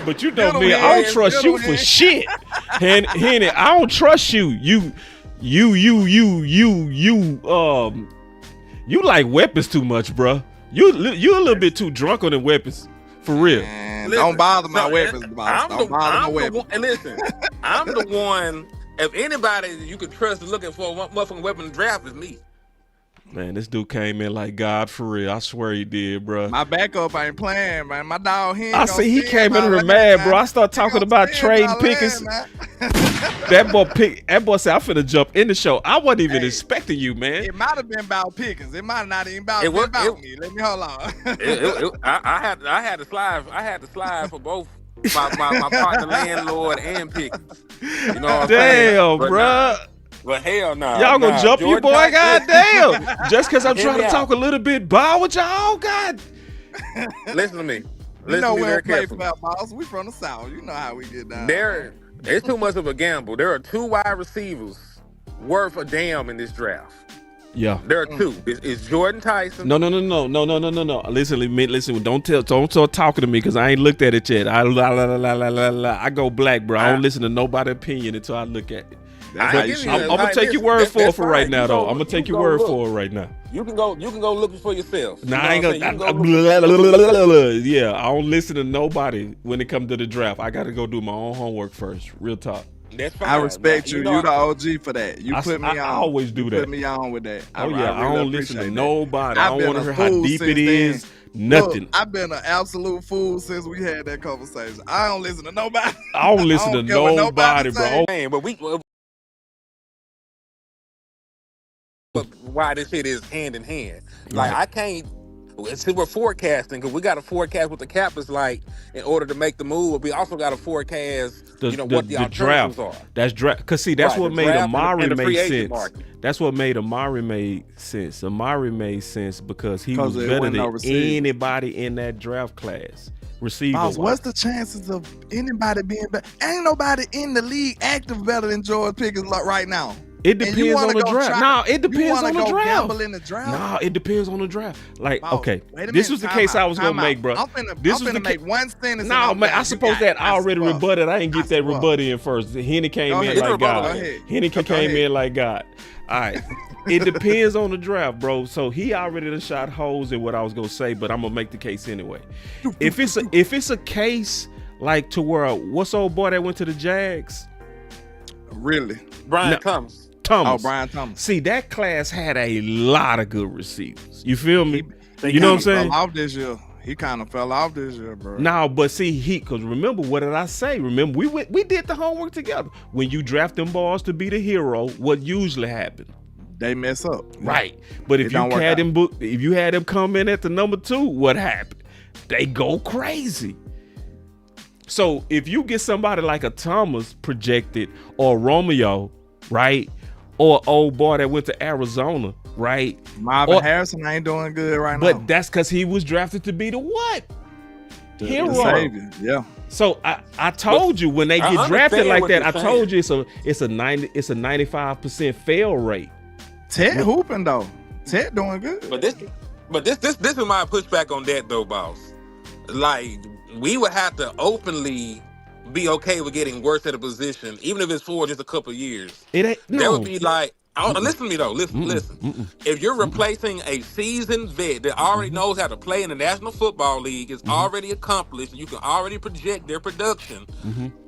[SPEAKER 2] But you know me, I don't trust you for shit. Henny, I don't trust you. You like weapons too much, bro. You a little bit too drunk on them weapons, for real.
[SPEAKER 1] Man, don't bother my weapons, boss. Don't bother my weapons.
[SPEAKER 6] And listen, I'm the one. If anybody you could trust is looking for a motherfucking weapon to draft is me.
[SPEAKER 2] Man, this dude came in like God for real. I swear he did, bro.
[SPEAKER 1] My backup ain't playing, man. My dog,
[SPEAKER 2] I see he came in here mad, bro. I start talking about trading Pickens. That boy said, I'm finna jump in the show. I wasn't even expecting you, man.
[SPEAKER 1] It might have been about Pickens. It might not even about me. Let me hold on.
[SPEAKER 6] I had to slide. I had to slide for both my partner landlord and Pickens. You know what I'm saying?
[SPEAKER 2] Damn, bro.
[SPEAKER 6] But hell no.
[SPEAKER 2] Y'all gonna jump you, boy? Goddamn. Just because I'm
[SPEAKER 6] Hear
[SPEAKER 2] trying
[SPEAKER 6] me
[SPEAKER 2] to talk a little bit ball with y'all, God.
[SPEAKER 6] Listen to me.
[SPEAKER 1] You know we
[SPEAKER 6] very
[SPEAKER 1] don't play
[SPEAKER 6] carefully.
[SPEAKER 1] fat balls. We from the South. You know how we get down.
[SPEAKER 6] It's too much of a gamble. There are 2 wide receivers worth a damn in this draft.
[SPEAKER 2] Yeah.
[SPEAKER 6] There are 2. It's Jordan Tyson.
[SPEAKER 2] No. Listen. Don't start talking to me because I ain't looked at it yet. I go black, bro. I don't listen to nobody's opinion until I look at it. I'm gonna take your word for it for right now, though. I'm gonna take your word for it right now.
[SPEAKER 6] You can go look for yourself.
[SPEAKER 2] Nah, I ain't gonna. Yeah, I don't listen to nobody when it comes to the draft. I got to go do my own homework first. Real talk.
[SPEAKER 6] That's fine.
[SPEAKER 1] I respect you. You the OG for that. You put me on.
[SPEAKER 2] I always do that.
[SPEAKER 1] Put me on with that.
[SPEAKER 2] I don't listen to nobody.
[SPEAKER 1] I've
[SPEAKER 2] I don't want to hear how deep it is.
[SPEAKER 1] Then.
[SPEAKER 2] Nothing.
[SPEAKER 1] Look, I've been an absolute fool since we had that conversation. I don't listen to nobody.
[SPEAKER 2] I don't listen to nobody, bro.
[SPEAKER 6] Man, but why this shit is hand in hand. Like I can't. Since we're forecasting, because we got to forecast what the cap is like in order to make the move. We also got to forecast, what the alternatives
[SPEAKER 2] draft
[SPEAKER 6] are.
[SPEAKER 2] That's draft. Because see, that's what made Amari make sense.
[SPEAKER 6] Market.
[SPEAKER 2] That's what made Amari make sense. Amari made sense because he was better than anybody in that draft class.
[SPEAKER 1] Boss, what's the chances of anybody being better? Ain't nobody in the league active better than George Pickens right now.
[SPEAKER 2] It depends on the draft. No, it depends on the draft.
[SPEAKER 1] Gamble in the draft?
[SPEAKER 2] No, it depends on the draft. Like,
[SPEAKER 1] Boss,
[SPEAKER 2] okay,
[SPEAKER 1] wait a
[SPEAKER 2] this
[SPEAKER 1] minute,
[SPEAKER 2] was the case I was gonna make, bro.
[SPEAKER 1] I'm finna make one sentence.
[SPEAKER 2] No, man, I suppose that I already rebutted. I didn't get that rebut in first. Henny came in like God. Henny came in like God. All right. It depends on the draft, bro. So he already done shot holes in what I was gonna say, but I'm gonna make the case anyway. If it's a case like to where what's old boy that went to the Jags?
[SPEAKER 1] Really?
[SPEAKER 6] Brian Thomas.
[SPEAKER 1] Oh, Brian Thomas.
[SPEAKER 2] See, that class had a lot of good receivers. You feel me? You know what I'm saying?
[SPEAKER 1] Fell off this year. He kind of fell off this year, bro.
[SPEAKER 2] No, but see, because remember, what did I say? Remember, we did the homework together. When you draft them balls to be the hero, what usually happens?
[SPEAKER 1] They mess up.
[SPEAKER 2] Right. But if you had them come in at the number 2, what happened? They go crazy. So if you get somebody like a Thomas projected or Romeo, right? Or old boy that went to Arizona, right?
[SPEAKER 1] Marvin Harrison ain't doing good right now.
[SPEAKER 2] But that's because he was drafted to be the what? Hero.
[SPEAKER 1] The savior. Yeah.
[SPEAKER 2] So I told you when they get drafted like that, I told you it's a 95% fail rate.
[SPEAKER 1] Ted hooping though. Ted doing good.
[SPEAKER 6] But this is my pushback on that though, boss. Like we would have to openly be okay with getting worse at a position, even if it's for just a couple of years.
[SPEAKER 2] It ain't. No.
[SPEAKER 6] That would be like, listen to me though. Listen. If you're replacing a seasoned vet that already knows how to play in the National Football League, it's already accomplished, and you can already project their production.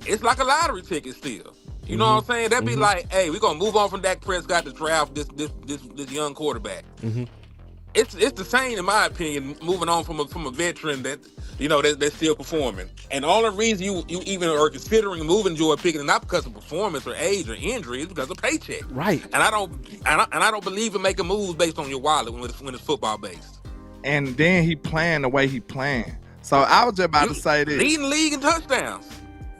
[SPEAKER 6] It's like a lottery ticket still. You know what I'm saying? That'd be like, hey, we're gonna move on from Dak Prescott to draft this young quarterback. It's the same in my opinion. Moving on from a veteran that that's still performing, and the only reason you even are considering moving George Pickens not because of performance or age or injury, it's because of paycheck.
[SPEAKER 2] Right.
[SPEAKER 6] And I don't believe in making moves based on your wallet when it's football based.
[SPEAKER 1] And then he playing the way he playing. So I was just about to say this.
[SPEAKER 6] Leading the league in touchdowns.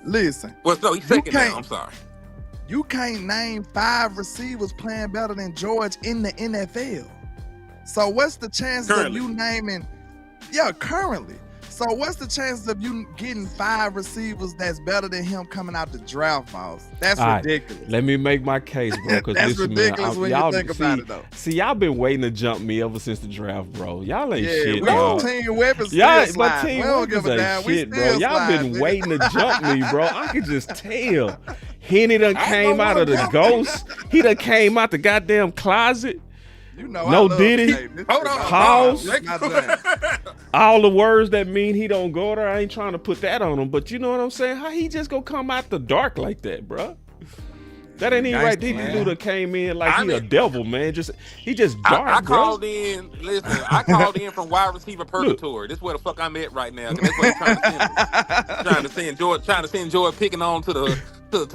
[SPEAKER 1] Listen.
[SPEAKER 6] Well, no, he's second now. I'm sorry.
[SPEAKER 1] You can't name 5 receivers playing better than George in the NFL. So what's the chances of you naming? Yeah, currently. So what's the chances of you getting 5 receivers that's better than him coming out the draft, boss? That's ridiculous.
[SPEAKER 2] Let me make my case, bro.
[SPEAKER 1] That's ridiculous when you think about it, though.
[SPEAKER 2] See, y'all been waiting to jump me ever since the draft, bro. Y'all ain't shit,
[SPEAKER 1] bro. Team weapons still slide. We don't give a damn. We still
[SPEAKER 2] bro. Y'all been waiting to jump me, bro. I can just tell. Henny done came out of the ghost. He done came out the goddamn closet.
[SPEAKER 1] You know,
[SPEAKER 2] no Diddy.
[SPEAKER 6] Hold on.
[SPEAKER 2] Pause. All the words that mean he don't go there. I ain't trying to put that on him, but you know what I'm saying? How he just gonna come out the dark like that, bro? That ain't even right. This dude that came in like he a devil, man. He just dark,
[SPEAKER 6] I
[SPEAKER 2] bro.
[SPEAKER 6] called in. Listen, I called in from wide receiver purgatory. This is where the fuck I'm at right now. 'Cause that's what I'm trying to send George picking on to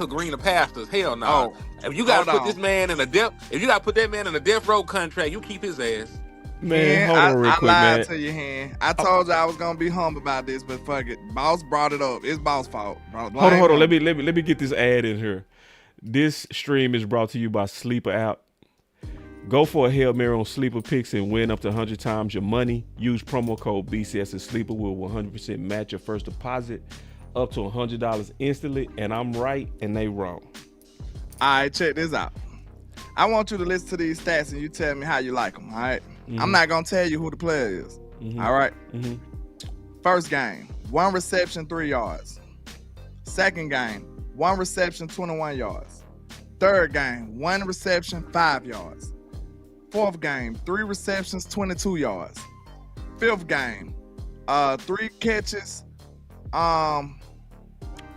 [SPEAKER 6] greener pastures. Hell no.
[SPEAKER 1] Oh,
[SPEAKER 6] if you gotta put this man in a if you gotta put that man in a death row contract, you keep his ass.
[SPEAKER 2] Man, hold on real quick,
[SPEAKER 1] I lied
[SPEAKER 2] man.
[SPEAKER 1] to you, Hen. I told you I was gonna be humble about this, but fuck it. Boss brought it up. It's Boss' fault.
[SPEAKER 2] Hold on. Let me get this ad in here. This stream is brought to you by Sleeper app. Go for a Hail Mary on Sleeper picks and win up to 100 times your money. Use promo code BCS and Sleeper will 100% match your first deposit up to $100 instantly. And I'm right and they wrong.
[SPEAKER 1] All right, check this out. I want you to listen to these stats and you tell me how you like them, all right? I'm not going to tell you who the player is, all right? First game, 1 reception, 3 yards. Second game, 1 reception, 21 yards. Third game, 1 reception, 5 yards. Fourth game, 3 receptions, 22 yards. Fifth game, 3 catches,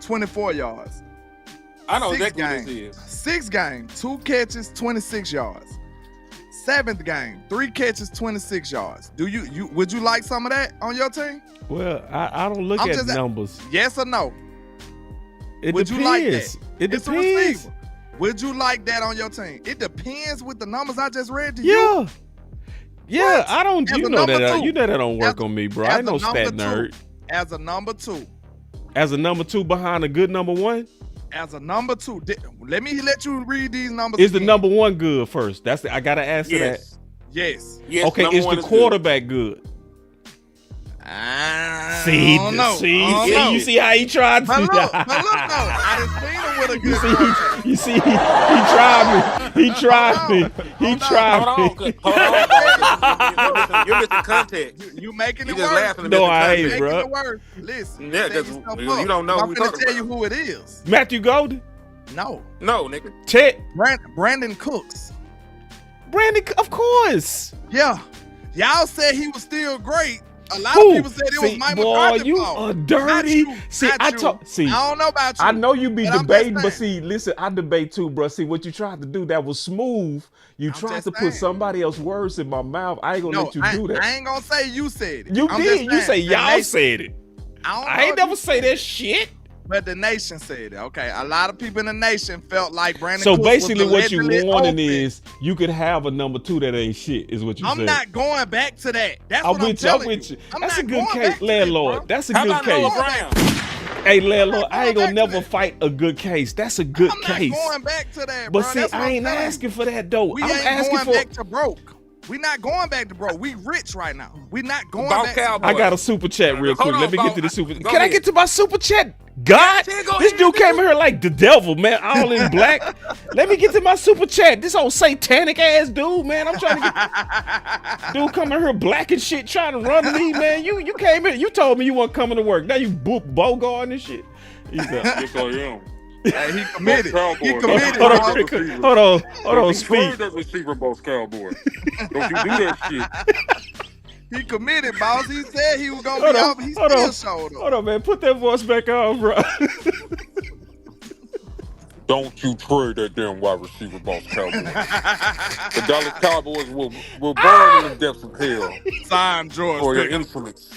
[SPEAKER 1] 24 yards.
[SPEAKER 6] I know exactly what this is.
[SPEAKER 1] Sixth game, 2 catches, 26 yards. Seventh game, 3 catches, 26 yards. Would you like some of that on your team?
[SPEAKER 2] Well, I don't look at numbers.
[SPEAKER 1] Yes or no?
[SPEAKER 2] Would you like that? It
[SPEAKER 1] it's
[SPEAKER 2] depends.
[SPEAKER 1] Would you like that on your team? It depends with the numbers I just read to you.
[SPEAKER 2] Yeah,
[SPEAKER 1] What?
[SPEAKER 2] I don't.
[SPEAKER 1] As
[SPEAKER 2] You
[SPEAKER 1] a
[SPEAKER 2] know
[SPEAKER 1] number
[SPEAKER 2] that.
[SPEAKER 1] two.
[SPEAKER 2] You know that don't work on me, bro. I ain't no stat
[SPEAKER 1] number
[SPEAKER 2] nerd.
[SPEAKER 1] two. As a number 2.
[SPEAKER 2] As a number 2 behind a good number 1.
[SPEAKER 1] As a number 2. Let me let you read these numbers.
[SPEAKER 2] Is the
[SPEAKER 1] again.
[SPEAKER 2] number 1 good first? I gotta answer that.
[SPEAKER 1] Yes.
[SPEAKER 2] Okay, is the quarterback good?
[SPEAKER 1] See,
[SPEAKER 2] You see how he tried to.
[SPEAKER 1] But look, no. I done seen him with a good quarterback.
[SPEAKER 2] You see, he tried me. He tried me. He tried me.
[SPEAKER 6] Hold on. You're missing context.
[SPEAKER 1] You making it
[SPEAKER 6] You just
[SPEAKER 1] worse.
[SPEAKER 6] laughing.
[SPEAKER 2] No, I
[SPEAKER 1] You
[SPEAKER 2] ain't,
[SPEAKER 1] making
[SPEAKER 2] bro.
[SPEAKER 1] it worse. Listen.
[SPEAKER 6] Yeah,
[SPEAKER 1] set
[SPEAKER 6] 'cause
[SPEAKER 1] yourself
[SPEAKER 6] you
[SPEAKER 1] up.
[SPEAKER 6] don't know
[SPEAKER 1] I'm
[SPEAKER 6] who we
[SPEAKER 1] finna
[SPEAKER 6] talking
[SPEAKER 1] tell you
[SPEAKER 6] about.
[SPEAKER 1] who it is.
[SPEAKER 2] Matthew Golden.
[SPEAKER 1] No.
[SPEAKER 6] No, nigga.
[SPEAKER 2] Chet.
[SPEAKER 1] Brandon Cooks.
[SPEAKER 2] Brandon, of course.
[SPEAKER 1] Yeah. Y'all said he was still great. A lot
[SPEAKER 2] Who?
[SPEAKER 1] of people said it was Mike McCarthy's
[SPEAKER 2] you
[SPEAKER 1] fault.
[SPEAKER 2] are dirty.
[SPEAKER 1] I don't know about you.
[SPEAKER 2] I know you be
[SPEAKER 1] but I'm
[SPEAKER 2] debating,
[SPEAKER 1] just
[SPEAKER 2] but
[SPEAKER 1] saying.
[SPEAKER 2] see, listen, I debate too, bro. See, what you tried to do, that was smooth. You
[SPEAKER 1] I'm
[SPEAKER 2] tried
[SPEAKER 1] just
[SPEAKER 2] to put
[SPEAKER 1] saying.
[SPEAKER 2] somebody else's words in my mouth. I ain't gonna let you do that.
[SPEAKER 1] I ain't gonna say you said it.
[SPEAKER 2] You
[SPEAKER 1] I'm
[SPEAKER 2] did.
[SPEAKER 1] just
[SPEAKER 2] You say
[SPEAKER 1] saying, the
[SPEAKER 2] y'all
[SPEAKER 1] nation-
[SPEAKER 2] said it. I ain't
[SPEAKER 1] know
[SPEAKER 2] never
[SPEAKER 1] if
[SPEAKER 2] say that shit.
[SPEAKER 1] But the nation said it. Okay, a lot of people in the nation felt like Brandon.
[SPEAKER 2] So
[SPEAKER 1] Cooks
[SPEAKER 2] basically,
[SPEAKER 1] was
[SPEAKER 2] what you
[SPEAKER 1] allegedly
[SPEAKER 2] wanting
[SPEAKER 1] open.
[SPEAKER 2] is you could have a number 2 that ain't shit. Is what you
[SPEAKER 1] I'm
[SPEAKER 2] said.
[SPEAKER 1] not going back to that. That's
[SPEAKER 2] I'm
[SPEAKER 1] what I'm
[SPEAKER 2] with you. I'm
[SPEAKER 1] telling
[SPEAKER 2] with
[SPEAKER 1] you.
[SPEAKER 2] you.
[SPEAKER 1] I'm
[SPEAKER 2] That's a
[SPEAKER 1] not
[SPEAKER 2] good
[SPEAKER 1] going
[SPEAKER 2] case,
[SPEAKER 1] back to
[SPEAKER 2] landlord.
[SPEAKER 1] that, bro.
[SPEAKER 2] That's a
[SPEAKER 6] How
[SPEAKER 2] good
[SPEAKER 6] about Noah
[SPEAKER 2] case.
[SPEAKER 6] Brown?
[SPEAKER 2] Hey, landlord,
[SPEAKER 1] I'm
[SPEAKER 2] I ain't
[SPEAKER 1] not
[SPEAKER 2] gonna
[SPEAKER 1] going back
[SPEAKER 2] never
[SPEAKER 1] to
[SPEAKER 2] fight a good case. That's a good
[SPEAKER 1] I'm
[SPEAKER 2] case.
[SPEAKER 1] not going back to that,
[SPEAKER 2] But
[SPEAKER 1] bro.
[SPEAKER 2] see,
[SPEAKER 1] That's what
[SPEAKER 2] I
[SPEAKER 1] I'm
[SPEAKER 2] ain't
[SPEAKER 1] telling
[SPEAKER 2] asking
[SPEAKER 1] you.
[SPEAKER 2] for that though.
[SPEAKER 1] We
[SPEAKER 2] I'm
[SPEAKER 1] ain't
[SPEAKER 2] asking
[SPEAKER 1] going
[SPEAKER 2] for.
[SPEAKER 1] back to broke. We not going back to broke. We rich right now. We not going
[SPEAKER 6] Boss
[SPEAKER 1] back to
[SPEAKER 6] Cowboy.
[SPEAKER 1] broke.
[SPEAKER 2] I got a super chat real quick.
[SPEAKER 6] Hold on,
[SPEAKER 2] Let me get to the
[SPEAKER 6] Boss.
[SPEAKER 2] super.
[SPEAKER 6] Go
[SPEAKER 2] Can I
[SPEAKER 6] ahead.
[SPEAKER 2] get to my super chat? God,
[SPEAKER 6] Yeah, go
[SPEAKER 2] this
[SPEAKER 6] ahead,
[SPEAKER 2] dude came
[SPEAKER 6] nigga.
[SPEAKER 2] here like the devil, man, all in black. Let me get to my super chat. This old satanic ass dude, man. I'm trying to get dude coming here black and shit, trying to run me, man. You came in. You told me you weren't coming to work. Now you bogart and shit. He's
[SPEAKER 6] Yes, I am.
[SPEAKER 1] Hey, he committed. He
[SPEAKER 6] Cowboy.
[SPEAKER 1] committed.
[SPEAKER 2] hold
[SPEAKER 1] dog.
[SPEAKER 2] on, speak.
[SPEAKER 6] that receiver, Boss Cowboy. Don't you do that shit.
[SPEAKER 1] He committed, boss. He said he was gonna
[SPEAKER 2] Hold
[SPEAKER 1] be
[SPEAKER 2] on,
[SPEAKER 1] up. He
[SPEAKER 2] hold
[SPEAKER 1] still
[SPEAKER 2] on.
[SPEAKER 1] showed up.
[SPEAKER 2] Hold on, man. Put that voice back on, bro.
[SPEAKER 6] Don't you trade that damn wide receiver, Boss Cowboy. The Dallas Cowboys will burn in the depths of hell
[SPEAKER 1] Sign George
[SPEAKER 6] for your
[SPEAKER 1] Pickens.
[SPEAKER 6] insolence.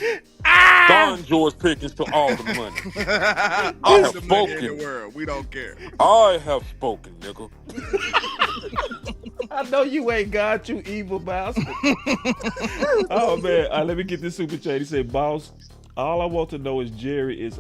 [SPEAKER 6] Sign George Pickens to all the money.
[SPEAKER 1] All
[SPEAKER 6] have
[SPEAKER 1] the money in
[SPEAKER 6] spoken.
[SPEAKER 1] the world. We don't care.
[SPEAKER 6] I have spoken, nigga.
[SPEAKER 2] I know you ain't God, you evil bastard. Oh man, let me get this super chat. He said, "Boss, all I want to know is Jerry is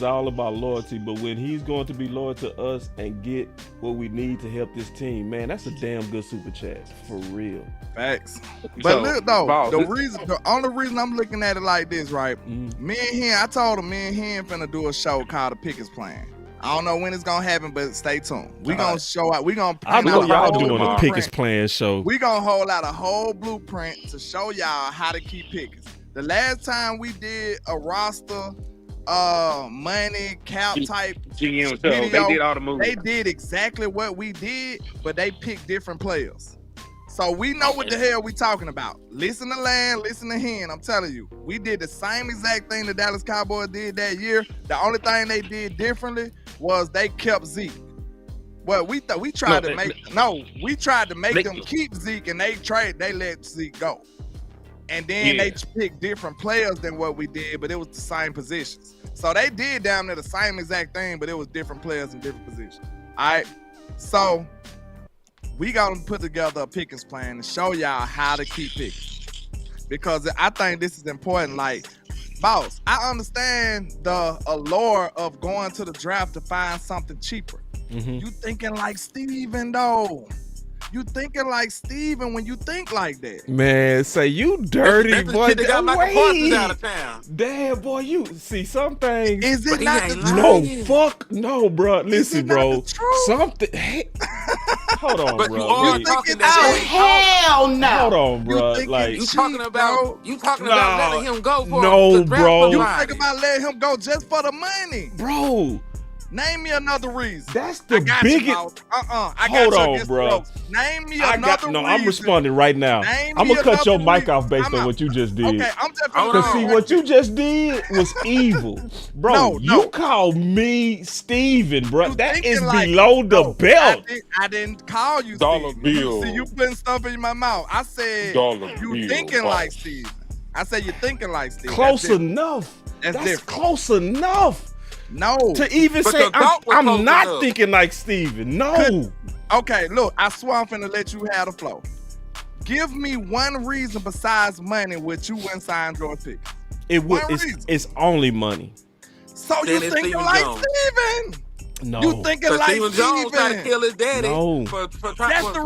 [SPEAKER 2] all about loyalty, but when he's going to be loyal to us and get what we need to help this team, man, that's a damn good super chat for real."
[SPEAKER 1] Facts. But
[SPEAKER 6] So,
[SPEAKER 1] look though,
[SPEAKER 6] Boss,
[SPEAKER 1] the only reason I'm looking at it like this, right? Me and him, I told him me and him finna do a show called The Pickens Plan. I don't know when it's gonna happen, but stay tuned. We gonna show out. We gonna.
[SPEAKER 2] I know
[SPEAKER 1] print out
[SPEAKER 2] y'all
[SPEAKER 1] a whole
[SPEAKER 2] doing a
[SPEAKER 1] blueprint.
[SPEAKER 2] Pickens plan show.
[SPEAKER 1] We gonna hold out a whole blueprint to show y'all how to keep Pickens. The last time we did a roster, money cap type
[SPEAKER 6] GM show.
[SPEAKER 1] video,
[SPEAKER 6] They did all the moves.
[SPEAKER 1] they did exactly what we did, but they picked different players. So we know what the hell we talking about. Listen to Land, listen to Hen. I'm telling you, we did the same exact thing the Dallas Cowboys did that year. The only thing they did differently was they kept Zeke. Well, we tried to make them keep Zeke, and they let Zeke go, and then they picked different players than what we did, but it was the same positions. So they did down there the same exact thing, but it was different players in different positions. All right, so we got to put together a Pickens plan to show y'all how to keep Pickens, because I think this is important. Like, boss, I understand the allure of going to the draft to find something cheaper. You thinking like Steven, though. You thinking like Steven when you think like that.
[SPEAKER 2] Man, say you dirty,
[SPEAKER 6] that's
[SPEAKER 2] boy.
[SPEAKER 6] They got Michael Parsons out of town.
[SPEAKER 2] Damn, boy, you see some things.
[SPEAKER 1] Is it not the truth?
[SPEAKER 2] No, fuck no, bro. Listen, bro. Something. Hey, hold on,
[SPEAKER 6] but
[SPEAKER 2] bro.
[SPEAKER 6] You are talking
[SPEAKER 5] hell no.
[SPEAKER 2] Hold on, bro. Like
[SPEAKER 6] you talking about letting him go for
[SPEAKER 2] no, bro.
[SPEAKER 1] You think about letting him go just for the money,
[SPEAKER 2] bro.
[SPEAKER 1] Name me another reason.
[SPEAKER 2] That's the biggest. Hold on, bro.
[SPEAKER 1] Name me another reason.
[SPEAKER 2] I'm responding right now. I'm gonna cut your mic off based on what you just did.
[SPEAKER 1] Okay, I'm just
[SPEAKER 2] because see what you just did was evil, bro. No. You called me Steven, bro. That is below the belt.
[SPEAKER 1] I didn't call you
[SPEAKER 6] Dollar
[SPEAKER 1] Steven.
[SPEAKER 6] bill.
[SPEAKER 1] See, you putting stuff in my mouth. I said you thinking like Steven. I said you thinking like Steven.
[SPEAKER 2] Close enough. That's close enough.
[SPEAKER 1] No.
[SPEAKER 2] To even say I'm not thinking like Steven. No.
[SPEAKER 1] Okay, look, I swear I'm finna let you have the flow. Give me one reason besides money which you wouldn't sign George Pickens.
[SPEAKER 2] It's only money.
[SPEAKER 1] So you thinking like Steven?
[SPEAKER 2] No.
[SPEAKER 1] You thinking like
[SPEAKER 6] Steven Jones tried to kill his daddy.
[SPEAKER 2] No.
[SPEAKER 1] That's the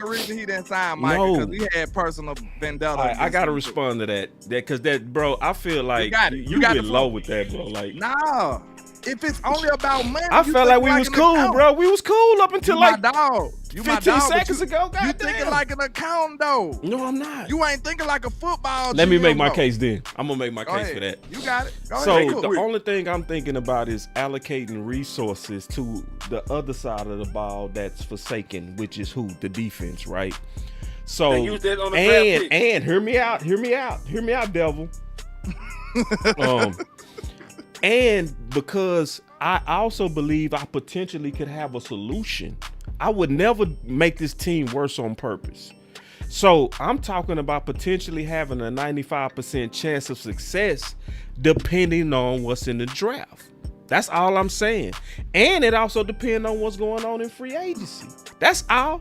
[SPEAKER 1] reason he didn't sign Mike, because he had personal vendetta.
[SPEAKER 2] Right, I gotta respond to that because bro, I feel like you get low with that, bro. Like,
[SPEAKER 1] nah, if it's only about money,
[SPEAKER 2] I felt like we was cool, bro. We was cool up until like
[SPEAKER 1] my dog.
[SPEAKER 2] 15 seconds ago. God
[SPEAKER 1] you thinking like an accountant though?
[SPEAKER 2] No, I'm not.
[SPEAKER 1] You ain't thinking like a football.
[SPEAKER 2] Let me make my case then. I'm gonna make my case for that.
[SPEAKER 1] You got it.
[SPEAKER 2] So the only thing I'm thinking about is allocating resources to the other side of the ball that's forsaken, which is who? The defense, right? So and hear me out, devil. And because I also believe I potentially could have a solution. I would never make this team worse on purpose. So I'm talking about potentially having a 95% chance of success depending on what's in the draft. That's all I'm saying. And it also depends on what's going on in free agency. That's all.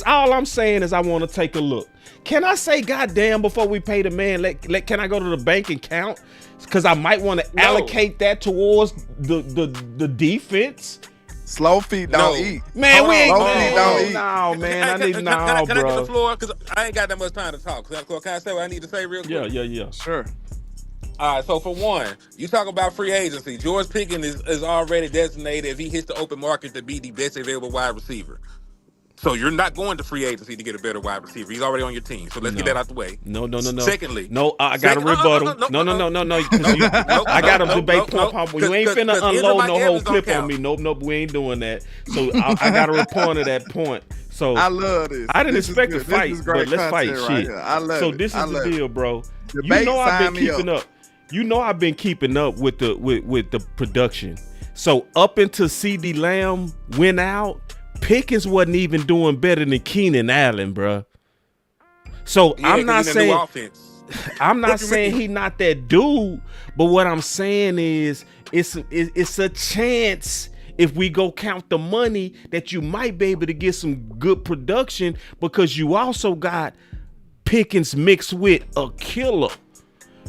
[SPEAKER 2] All I'm saying is I want to take a look. Can I say goddamn before we pay the man? Can I go to the bank and count? Because I might want to allocate that towards the defense.
[SPEAKER 1] Slow feet don't eat.
[SPEAKER 2] Man, we ain't
[SPEAKER 1] don't eat.
[SPEAKER 2] No, man.
[SPEAKER 6] Can I get the floor? Because I ain't got that much time to talk. Can I say what I need to say real quick?
[SPEAKER 2] Yeah.
[SPEAKER 1] Sure.
[SPEAKER 6] All right, so for one, you talk about free agency. George Pickens is already designated, if he hits the open market, to be the best available wide receiver. So you're not going to free agency to get a better wide receiver. He's already on your team. So let's get that out the way.
[SPEAKER 2] No.
[SPEAKER 6] Secondly.
[SPEAKER 2] No, I got a rebuttal. No. I got a debate point. You ain't finna unload no whole clip on me. Nope, we ain't doing that. So I got to respond to that point. So
[SPEAKER 1] I love this.
[SPEAKER 2] I didn't expect a fight, but let's fight shit.
[SPEAKER 1] I love
[SPEAKER 2] so
[SPEAKER 1] it.
[SPEAKER 2] this is the deal, bro.
[SPEAKER 1] Debate,
[SPEAKER 2] you know I've been keeping
[SPEAKER 1] up.
[SPEAKER 2] You know I've been keeping up with the production. So up until CeeDee Lamb went out, Pickens wasn't even doing better than Keenan Allen, bro. So I'm not saying he not that dude, but what I'm saying is it's a chance if we go count the money that you might be able to get some good production because you also got Pickens mixed with a killer.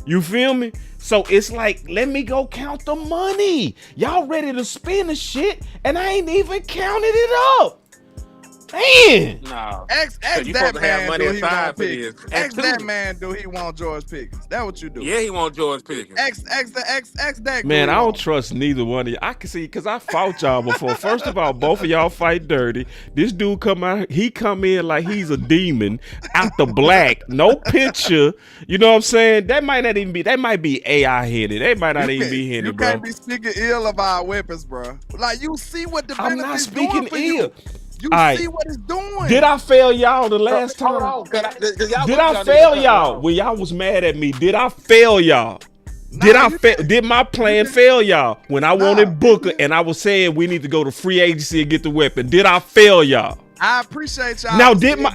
[SPEAKER 2] You feel me? So it's like, let me go count the money. Y'all ready to spend the shit, and I ain't even counted it up. Man.
[SPEAKER 6] No.
[SPEAKER 1] Ask that man do he want Pickens. Ask that man do he want George Pickens. That's what you do.
[SPEAKER 6] Yeah, he want George Pickens.
[SPEAKER 1] Ask that.
[SPEAKER 2] Man, I don't trust neither one of you. I can see because I fought y'all before. First of all, both of y'all fight dirty. This dude come out, he come in like he's a demon out the black. No picture. You know what I'm saying? That might not even be. That might be AI headed. That might not even be headed, bro.
[SPEAKER 1] You can't be speaking ill of our weapons, bro. Like you see what the
[SPEAKER 2] I'm not speaking ill.
[SPEAKER 1] You see what it's doing.
[SPEAKER 2] Did I fail y'all the last time? Did I fail y'all when y'all was mad at me? Did I fail y'all? Did my plan fail y'all when I wanted Booker and I was saying we need to go to free agency and get the weapon? Did I fail y'all?
[SPEAKER 1] I appreciate y'all.
[SPEAKER 2] Now, did my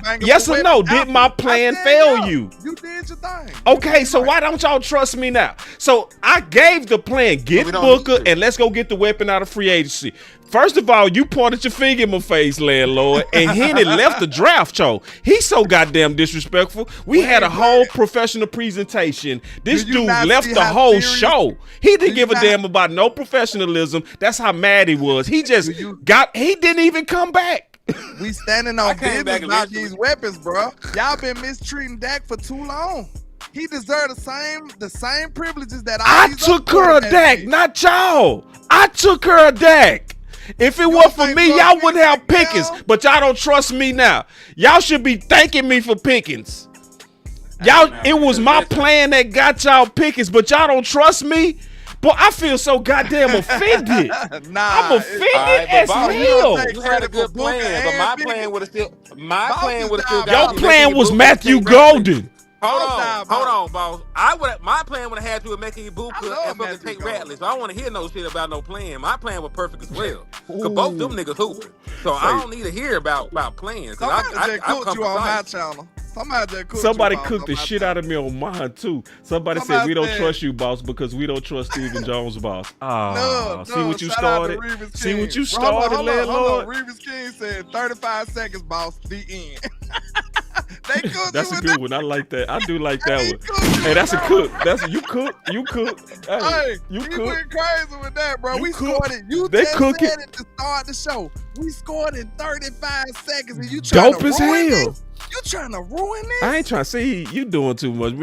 [SPEAKER 2] plan fail you?
[SPEAKER 1] You did your thing.
[SPEAKER 2] Okay, so why don't y'all trust me now? So I gave the plan, get Booker and let's go get the weapon out of free agency. First of all, you pointed your finger in my face, landlord, and Henny left the draft show. He's so goddamn disrespectful. We had a whole professional presentation. This dude left the whole show. He didn't give a damn about no professionalism. That's how mad he was. He just he didn't even come back.
[SPEAKER 1] We standing on business about these weapons, bro. Y'all been mistreating Dak for too long. He deserved the same privileges that
[SPEAKER 2] I took her a Dak, not y'all. I took her a Dak. If it weren't for me, y'all wouldn't have Pickens, but y'all don't trust me now. Y'all should be thanking me for Pickens. It was my plan that got y'all Pickens, but y'all don't trust me. Boy, I feel so goddamn offended. I'm offended as hell.
[SPEAKER 6] You had a good plan, but my plan would have still.
[SPEAKER 2] Your plan was Matthew Golden.
[SPEAKER 6] Hold on, boss. My plan would have had to have making Ibuka and fucking take Ratley. So I don't want to hear no shit about no plan. My plan was perfect as well. Cause both them niggas hooping. So I don't need to hear about plans.
[SPEAKER 1] Somebody cooked you on my channel.
[SPEAKER 2] Somebody cooked the shit out of me on mine too. Somebody said we don't trust you, boss, because we don't trust Stephen Jones, boss. See what you started? See what you started, landlord?
[SPEAKER 1] Reeves King said 35 seconds, boss. The end.
[SPEAKER 2] That's a good one. I like that. I do like that one. Hey, that's a cook. You cook.
[SPEAKER 1] Hey, you went crazy with that, bro. We scored it. You just said it to start the show. We scored in 35 seconds, and you trying to ruin this? You trying to ruin this?
[SPEAKER 2] I ain't trying to see you doing too much, but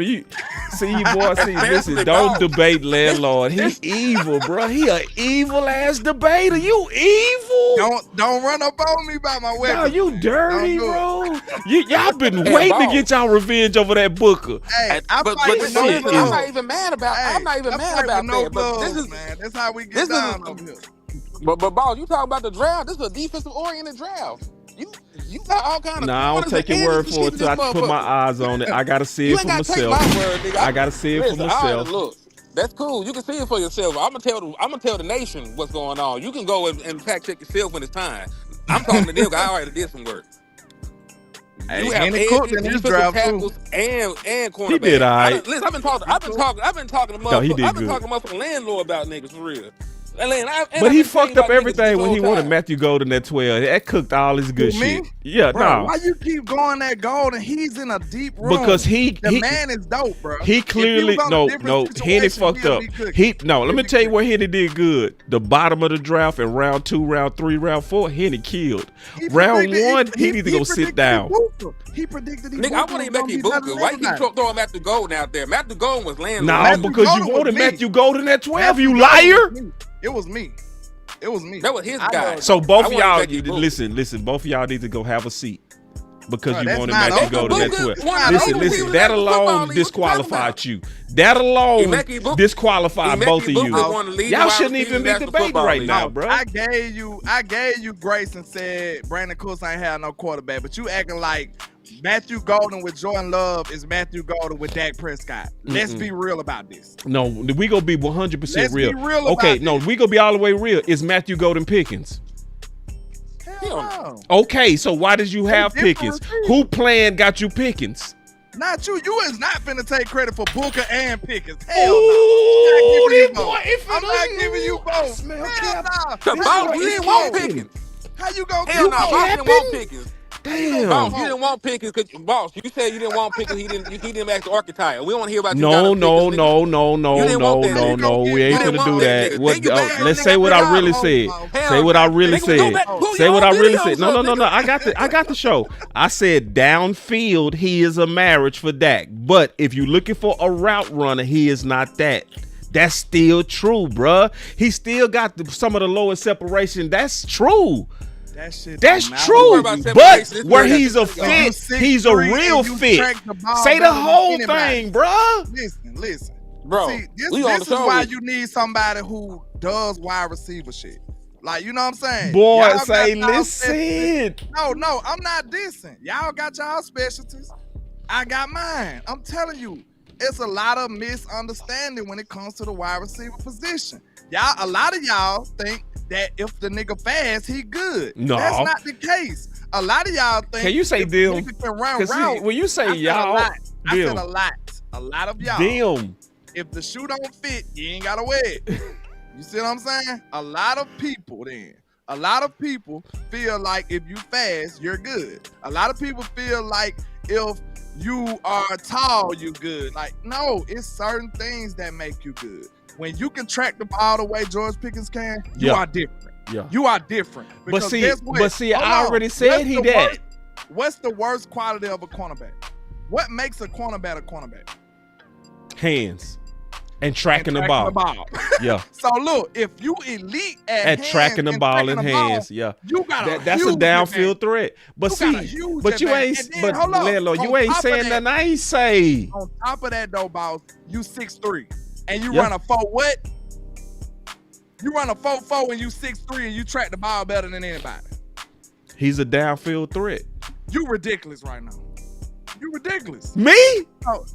[SPEAKER 2] listen, don't debate landlord. He evil, bro. He an evil ass debater. You evil.
[SPEAKER 1] Don't run up on me about my weapon.
[SPEAKER 2] No, you dirty, bro. Y'all been waiting to get y'all revenge over that Booker.
[SPEAKER 1] Hey,
[SPEAKER 6] I'm not even mad about that.
[SPEAKER 1] But this is, man. That's how we get down over here.
[SPEAKER 6] But boss, you talking about the draft? This is a defensive oriented draft. You got all kind of.
[SPEAKER 2] Nah, I don't take your word for it till I put my eyes on it. I gotta see it for myself. I gotta see it for myself.
[SPEAKER 6] Look, that's cool. You can see it for yourself. I'm gonna tell the nation what's going on. You can go and fact check yourself when it's time. I'm talking to them. I already did some work.
[SPEAKER 1] Hey,
[SPEAKER 6] you have defensive tackles and cornerbacks.
[SPEAKER 2] He did all right.
[SPEAKER 6] Listen, I've been talking to motherfucking landlord about niggas for real.
[SPEAKER 2] But he fucked up everything when he wanted Matthew Golden at 12. That cooked all his good shit. Yeah,
[SPEAKER 1] bro, why you keep going that Golden? He's in a deep room.
[SPEAKER 2] Because the
[SPEAKER 1] man is dope, bro.
[SPEAKER 2] He clearly Henny fucked up. Let me tell you what Henny did good. The bottom of the draft in round 2, round 3, round 4, Henny killed. Round 1, he need to go sit down.
[SPEAKER 1] He predicted
[SPEAKER 6] Nigga, I want to make Ibuka. Why you keep throwing Matthew Golden out there? Matthew Golden was landlord.
[SPEAKER 2] No, because you wanted Matthew Golden at 12, you liar.
[SPEAKER 1] It was me.
[SPEAKER 6] That was his guy.
[SPEAKER 2] So both of y'all, listen. Both of y'all need to go have a seat because you wanted Matthew Golden at 12. Listen. That alone disqualified you. That alone disqualified both of you. Y'all shouldn't even be debating right now, bro.
[SPEAKER 1] I gave you grace and said Brandon Cooks ain't had no quarterback, but you acting like Matthew Golden with Jordan Love is Matthew Golden with Dak Prescott. Let's be real about this.
[SPEAKER 2] No, we gonna be 100% real.
[SPEAKER 1] Be real
[SPEAKER 2] okay, no, we gonna be all the way real. Is Matthew Golden Pickens?
[SPEAKER 1] Hell no.
[SPEAKER 2] Okay, so why did you have Pickens? Who plan got you Pickens?
[SPEAKER 1] Not you. You is not finna take credit for Booker and Pickens. Hell
[SPEAKER 2] no.
[SPEAKER 1] I'm not giving you both. Hell
[SPEAKER 6] no. You didn't want Pickens.
[SPEAKER 1] How you gonna
[SPEAKER 6] Hell no, Boss didn't want Pickens.
[SPEAKER 2] Damn.
[SPEAKER 6] Boss, you didn't want Pickens because Boss, you said you didn't want Pickens. He didn't ask the archetype. We don't want to hear about you.
[SPEAKER 2] No. We ain't gonna do that. Let's say what I really said. Say what I really said. Say what I really said. No. I got the show. I said downfield, he is a marriage for Dak. But if you're looking for a route runner, he is not that. That's still true, bruh. He still got some of the lowest separation. That's true. That's true, but where he's a fit, he's a real fit. Say the whole thing, bro.
[SPEAKER 1] Listen,
[SPEAKER 6] bro.
[SPEAKER 1] See, this is why you need somebody who does wide receiver shit. Like, you know what I'm saying?
[SPEAKER 2] Boy, say listen.
[SPEAKER 1] No, I'm not dissing. Y'all got y'all specialties. I got mine. I'm telling you. it's a lot of misunderstanding when it comes to the wide receiver position. A lot of y'all think that if the nigga fast, he good.
[SPEAKER 2] No.
[SPEAKER 1] That's not the case. A lot of y'all think
[SPEAKER 2] Can you say
[SPEAKER 1] if
[SPEAKER 2] them?
[SPEAKER 1] the nigga can run routes.
[SPEAKER 2] When you say y'all,
[SPEAKER 1] I said a lot. A lot of y'all.
[SPEAKER 2] Them.
[SPEAKER 1] If the shoe don't fit, you ain't gotta wear it. You see what I'm saying? A lot of people feel like if you fast, you're good. A lot of people feel like if you are tall, you good. Like, no, it's certain things that make you good. When you can track the ball the way George Pickens can, you are different.
[SPEAKER 2] Yeah.
[SPEAKER 1] You are different.
[SPEAKER 2] But see, I already said he that.
[SPEAKER 1] What's the worst quality of a cornerback? What makes a cornerback a cornerback?
[SPEAKER 2] Hands. And tracking the ball. Yeah.
[SPEAKER 1] So look, if you elite at
[SPEAKER 2] tracking the ball in hands, yeah.
[SPEAKER 1] You got
[SPEAKER 2] that's a downfield threat. But you ain't saying nothing I ain't say.
[SPEAKER 1] On top of that though, boss, you 6'3", and you run a 4 what? You run a 4.4 and you 6'3" and you track the ball better than anybody.
[SPEAKER 2] He's a downfield threat.
[SPEAKER 1] You ridiculous right now. You ridiculous.
[SPEAKER 2] Me?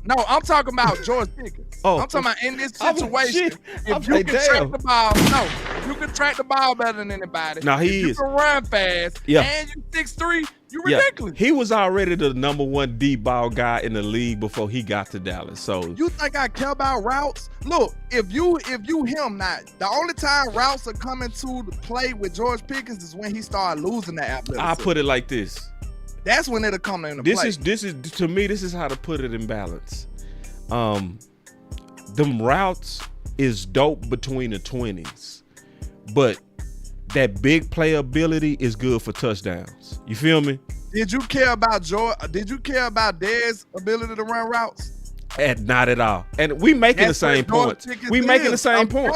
[SPEAKER 1] No, I'm talking about George Pickens. I'm talking about in this situation. If you can track the ball, if you can track the ball better than anybody.
[SPEAKER 2] Now
[SPEAKER 1] you can run fast. And you 6'3", you ridiculous.
[SPEAKER 2] He was already the number 1 deep ball guy in the league before he got to Dallas. So
[SPEAKER 1] you think I care about routes? Look, if you him not, the only time routes are coming to play with George Pickens is when he started losing that athleticism.
[SPEAKER 2] I put it like this.
[SPEAKER 1] That's when it'll come into play.
[SPEAKER 2] This is to me, this is how to put it in balance. Them routes is dope between the 20s, but that big playability is good for touchdowns. You feel me?
[SPEAKER 1] Did you care about Did you care about Dez's ability to run routes?
[SPEAKER 2] Not at all. And we making the same points. We making the same point.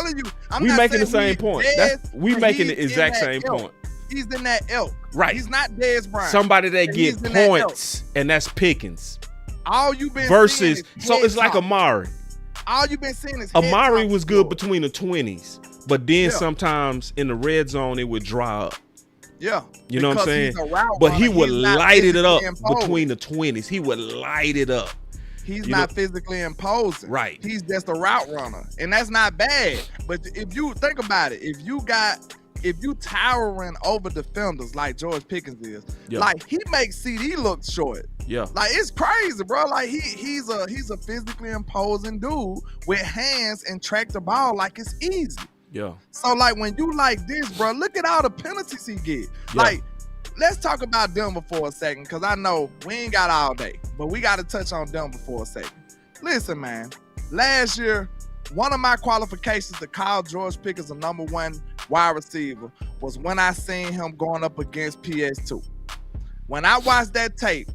[SPEAKER 2] We making the same point. We making the exact same point.
[SPEAKER 1] He's in that ilk.
[SPEAKER 2] Right.
[SPEAKER 1] He's not Dez Bryant.
[SPEAKER 2] Somebody that get points, and that's Pickens.
[SPEAKER 1] All you've been
[SPEAKER 2] versus, so it's like Amari.
[SPEAKER 1] All you've been seeing is
[SPEAKER 2] Amari was good between the 20s, but then sometimes in the red zone it would dry up.
[SPEAKER 1] Yeah.
[SPEAKER 2] You know what I'm saying? But he would light it up between the 20s. He would light it up.
[SPEAKER 1] He's not physically imposing.
[SPEAKER 2] Right.
[SPEAKER 1] He's just a route runner. And that's not bad. But if you think about it, if you towering over defenders like George Pickens is, like he makes CD look short.
[SPEAKER 2] Yeah.
[SPEAKER 1] Like it's crazy, bro. Like he's a physically imposing dude with hands and track the ball like it's easy.
[SPEAKER 2] Yeah.
[SPEAKER 1] So like when you like this, bro, look at all the penalties he get.
[SPEAKER 2] Yeah.
[SPEAKER 1] Like, let's talk about Denver for a second, because I know we ain't got all day, but we got to touch on Denver for a second. Listen, man, last year, one of my qualifications to call George Pickens a number 1 wide receiver was when I seen him going up against PS2. When I watched that tape,